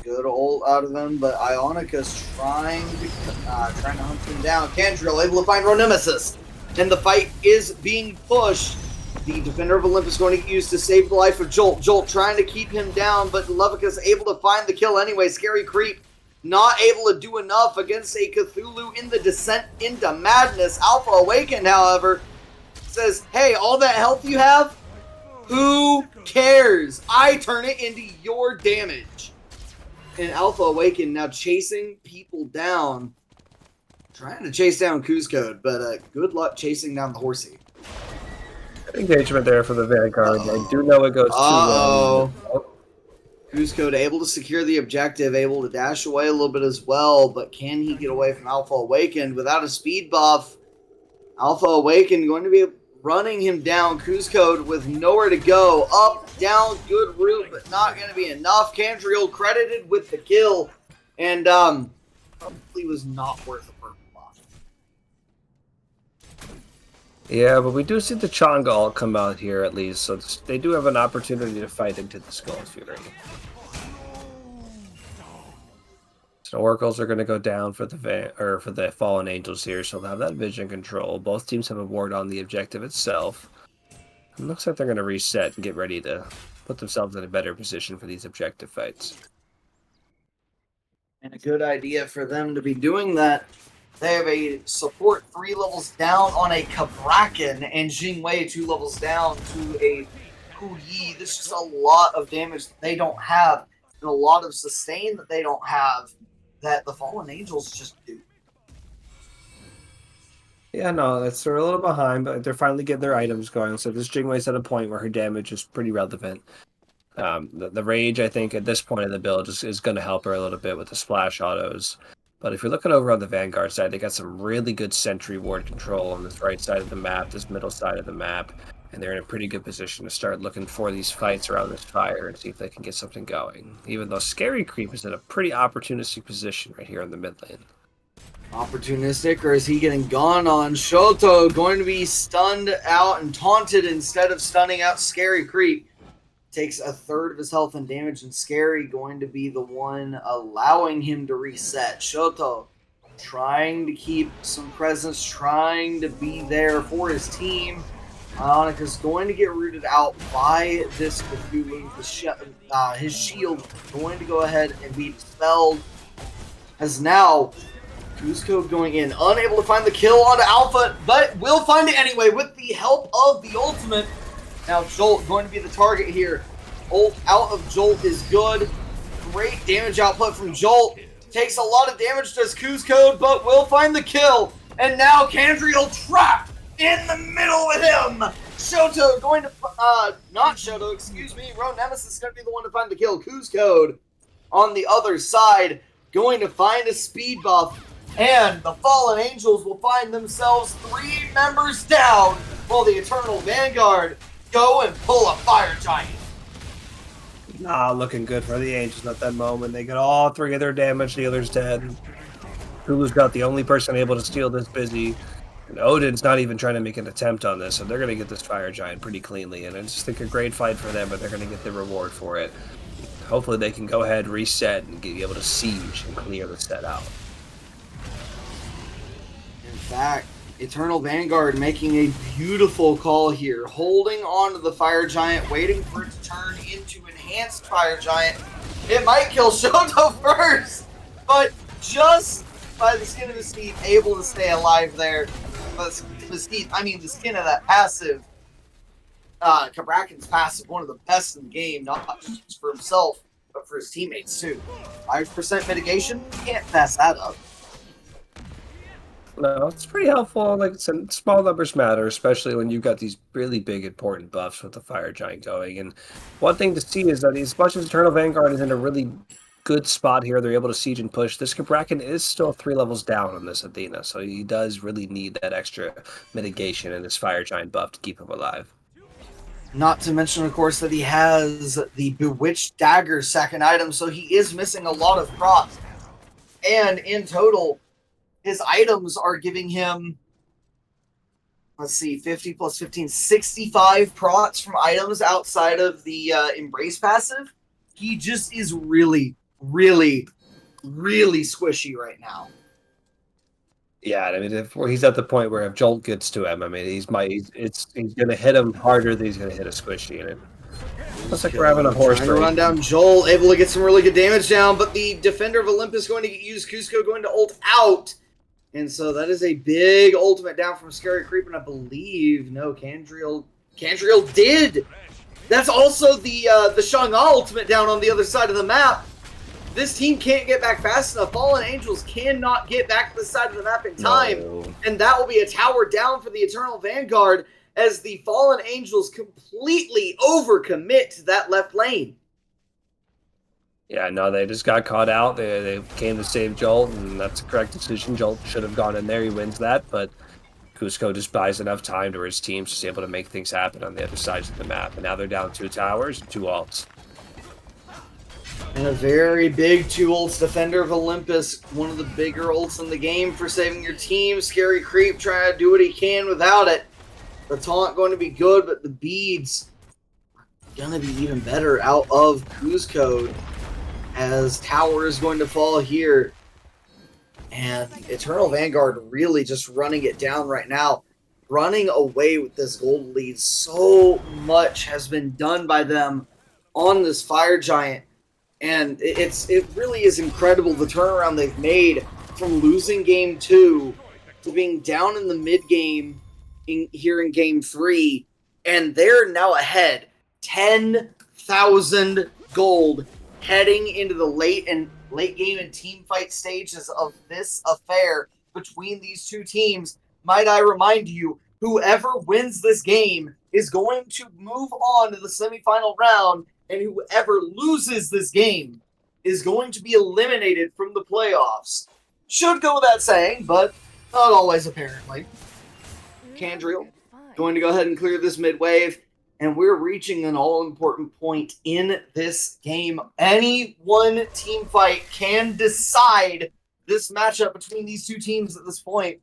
Good ult out of him, but Ionica's trying to hunt him down. Candriel able to find Nemesis, and the fight is being pushed. The Defender of Olympus going to get used to save the life of Jolt. Jolt trying to keep him down, but Levica's able to find the kill anyway. Scary Creep not able to do enough against a Cthulhu in the descent into madness. Alpha Awakened, however, says, hey, all that health you have, who cares? I turn it into your damage. And Alpha Awakened now chasing people down. Trying to chase down Kuzco, but good luck chasing down the horsey. Engagement there for the Vanguard. I do know it goes too long. Kuzco able to secure the objective, able to dash away a little bit as well, but can he get away from Alpha Awakened without a speed buff? Alpha Awakened going to be running him down. Kuzco with nowhere to go. Up, down, good route, but not going to be enough. Candriel credited with the kill, and probably was not worth a purple buff. Yeah, but we do see the Changa ult come out here at least, so they do have an opportunity to fight into the Skull Fury. So Oracles are going to go down for the Fallen Angels here, so they'll have that vision control. Both teams have a ward on the objective itself. It looks like they're going to reset and get ready to put themselves in a better position for these objective fights. And a good idea for them to be doing that. They have a support 3 levels down on a Kabrakan, and Jingwei 2 levels down to a Puyi. This is a lot of damage that they don't have, and a lot of sustain that they don't have, that the Fallen Angels just do. Yeah, no, they're a little behind, but they're finally getting their items going. So this Jingwei's at a point where her damage is pretty relevant. The Rage, I think, at this point in the build is going to help her a little bit with the splash autos. But if you're looking over on the Vanguard side, they got some really good sentry ward control on this right side of the map, this middle side of the map, and they're in a pretty good position to start looking for these fights around this fire and see if they can get something going. Even though Scary Creep is in a pretty opportunistic position right here in the mid lane. Opportunistic, or is he getting gone on? Shoto going to be stunned out and taunted instead of stunning out Scary Creep. Takes a third of his health and damage, and Scary going to be the one allowing him to reset. Shoto trying to keep some presence, trying to be there for his team. Ionica's going to get rooted out by this Cthulhu. His shield going to go ahead and be dispelled. As now, Kuzco going in, unable to find the kill onto Alpha, but will find it anyway with the help of the ultimate. Now Jolt going to be the target here. Ult out of Jolt is good. Great damage output from Jolt. Takes a lot of damage, does Kuzco, but will find the kill. And now Candriel trapped in the middle with him. Shoto going to, not Shoto, excuse me. Ro Nemesis is going to be the one to find the kill. Kuzco on the other side going to find a speed buff. And the Fallen Angels will find themselves 3 members down while the Eternal Vanguard go and pull a Fire Giant. Not looking good for the Angels at that moment. They get all 3 of their damage dealers dead. Hulu's got the only person able to steal this busy. And Odin's not even trying to make an attempt on this, so they're going to get this Fire Giant pretty cleanly. And I just think a great fight for them, but they're going to get the reward for it. Hopefully they can go ahead, reset, and be able to siege and clear the set out. In fact, Eternal Vanguard making a beautiful call here, holding on to the Fire Giant, waiting for it to turn into Enhanced Fire Giant. It might kill Shoto first, but just by the skin of his teeth, able to stay alive there. The skin of that passive. Kabraken's passive, one of the best in the game, not just for himself, but for his teammates too. 5% mitigation, can't pass that up. No, it's pretty helpful. Like, small numbers matter, especially when you've got these really big, important buffs with the Fire Giant going. And one thing to see is that as much as Eternal Vanguard is in a really good spot here, they're able to siege and push. This Kabraken is still 3 levels down on this Athena, so he does really need that extra mitigation and this Fire Giant buff to keep him alive. Not to mention, of course, that he has the Bewitched Dagger second item, so he is missing a lot of procs. And in total, his items are giving him, let's see, 50 plus 15, 65 procs from items outside of the Embrace passive. He just is really, really, really squishy right now. Yeah, I mean, he's at the point where if Jolt gets to him, I mean, he's going to hit him harder than he's going to hit a squishy. And it's like grabbing a horse. Trying to run down Jolt, able to get some really good damage down, but the Defender of Olympus going to get used. Cusco going to ult out. And so that is a big ultimate down from Scary Creep, and I believe, no, Candriel did. That's also the Shang-A ultimate down on the other side of the map. This team can't get back fast enough. Fallen Angels cannot get back to the side of the map in time. No. And that will be a tower down for the Eternal Vanguard as the Fallen Angels completely overcommit to that left lane. Yeah, no, they just got caught out. They came to save Jolt, and that's a correct decision. Jolt should have gone in there. He wins that, but Cusco just buys enough time to where his team's just able to make things happen on the other sides of the map. And now they're down 2 towers and 2 ults. And a very big 2 ults. Defender of Olympus, one of the bigger ults in the game for saving your team. Scary Creep trying to do what he can without it. The taunt going to be good, but the beads are going to be even better out of Cusco, as tower is going to fall here. And Eternal Vanguard really just running it down right now. Running away with this gold lead. So much has been done by them on this Fire Giant. And it really is incredible the turnaround they've made from losing game 2 to being down in the mid game here in game 3. And they're now ahead 10,000 gold heading into the late game and team fight stages of this affair between these 2 teams. Might I remind you, whoever wins this game is going to move on to the semifinal round, and whoever loses this game is going to be eliminated from the playoffs. Should go without saying, but not always apparently. Candriel going to go ahead and clear this mid wave. And we're reaching an all-important point in this game. Any one team fight can decide this matchup between these 2 teams at this point.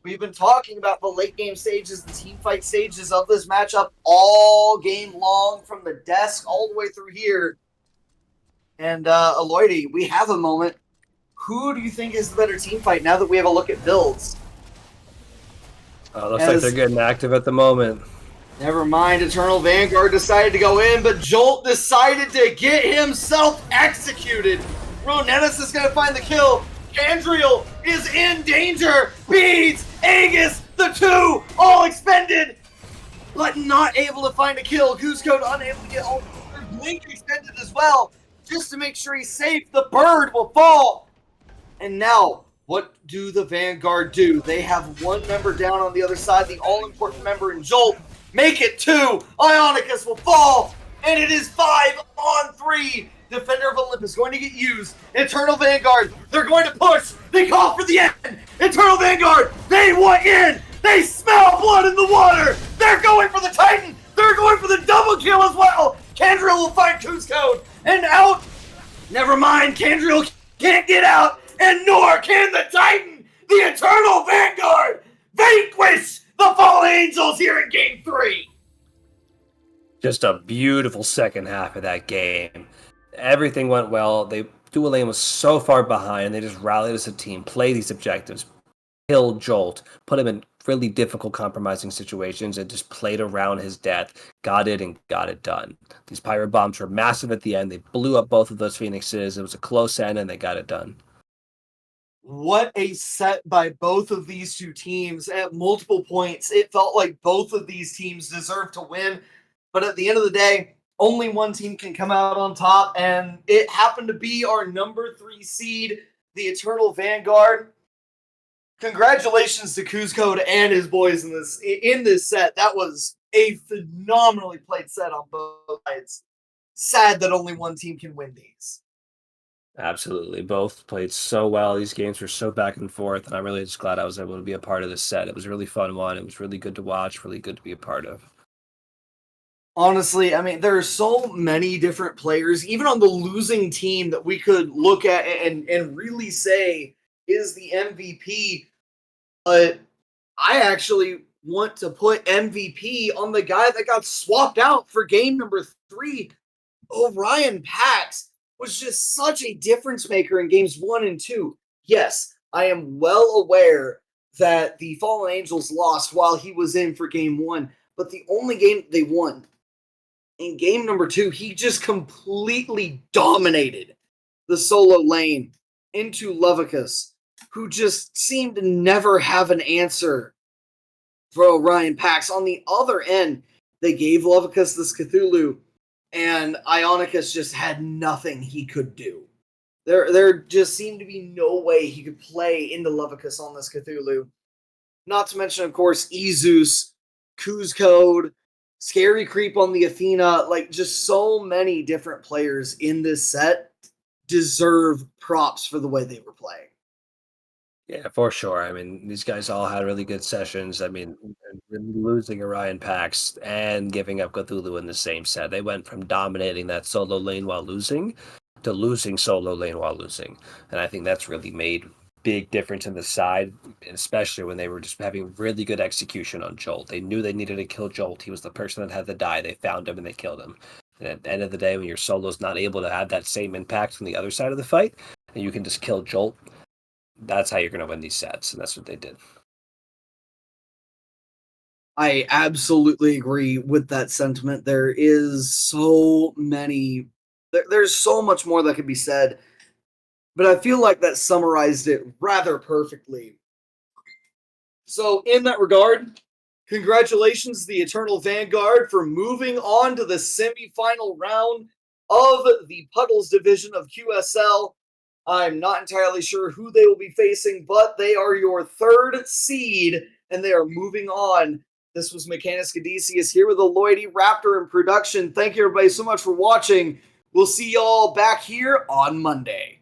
We've been talking about the late game stages, the team fight stages of this matchup all game long, from the desk all the way through here. And Aloyde, we have a moment. Who do you think is the better team fight now that we have a look at builds? Looks like they're getting active at the moment. Never mind, Eternal Vanguard decided to go in, but Jolt decided to get himself executed. Ronetis is going to find the kill. Candriel is in danger. Beads, Aegis, the 2 all expended, but not able to find a kill. Cusco unable to get all their blink extended as well, just to make sure he's safe. The bird will fall. And now, what do the Vanguard do? They have 1 member down on the other side, the all-important member in Jolt. Make it 2. Ionicus will fall, and it is 5 on 3. Defender of Olympus going to get used. Eternal Vanguard, they're going to push. They call for the end. Eternal Vanguard, they want in. They smell blood in the water. They're going for the Titan. They're going for the double kill as well. Candriel will find Kuzco and out. Never mind, Candriel can't get out, and nor can the Titan. The Eternal Vanguard vanquish the Fallen Angels here in Game 3. Just a beautiful second half of that game. Everything went well. Dual Lane was so far behind. They just rallied as a team, play these objectives, kill Jolt, put him in really difficult compromising situations, and just played around his death, got it, and got it done. These pirate bombs were massive at the end. They blew up both of those Phoenixes. It was a close end, and they got it done. What a set by both of these two teams. At multiple points, it felt like both of these teams deserved to win. But at the end of the day, only one team can come out on top, and it happened to be our number 3 seed, the Eternal Vanguard. Congratulations to Kuzco and his boys in this set. That was a phenomenally played set on both sides. Sad that only one team can win these. Absolutely. Both played so well. These games were so back and forth, and I'm really just glad I was able to be a part of this set. It was a really fun one. It was really good to watch, really good to be a part of. Honestly, I mean, there are so many different players, even on the losing team, that we could look at and really say is the MVP. But I actually want to put MVP on the guy that got swapped out for game number 3. Orion Pax was just such a difference maker in games 1 and 2. Yes, I am well aware that the Fallen Angels lost while he was in for game 1, but the only game they won. In game number 2, he just completely dominated the solo lane into Lovicus, who just seemed to never have an answer for Orion Pax. On the other end, they gave Lovicus this Cthulhu, and Ionicus just had nothing he could do. There just seemed to be no way he could play into Lovicus on this Cthulhu. Not to mention, of course, Ezeus, Kuzco, Scary Creep on the Athena. Like, just so many different players in this set deserve props for the way they were playing. Yeah, for sure. I mean, these guys all had really good sessions. I mean, losing Orion Pax and giving up Cthulhu in the same set. They went from dominating that solo lane while losing to losing solo lane while losing. And I think that's really made big difference in the side, especially when they were just having really good execution on Jolt. They knew they needed to kill Jolt. He was the person that had to die. They found him and they killed him. And at the end of the day, when your solo's not able to have that same impact from the other side of the fight, and you can just kill Jolt, that's how you're going to win these sets, and that's what they did. I absolutely agree with that sentiment. There is so many... There's so much more that could be said, but I feel like that summarized it rather perfectly. So in that regard, congratulations to the Eternal Vanguard for moving on to the semifinal round of the Puddles division of QSL. I'm not entirely sure who they will be facing, but they are your 3rd seed, and they are moving on. This was Mechanus Cadicius here with Aloydi Raptor in production. Thank you, everybody, so much for watching. We'll see y'all back here on Monday.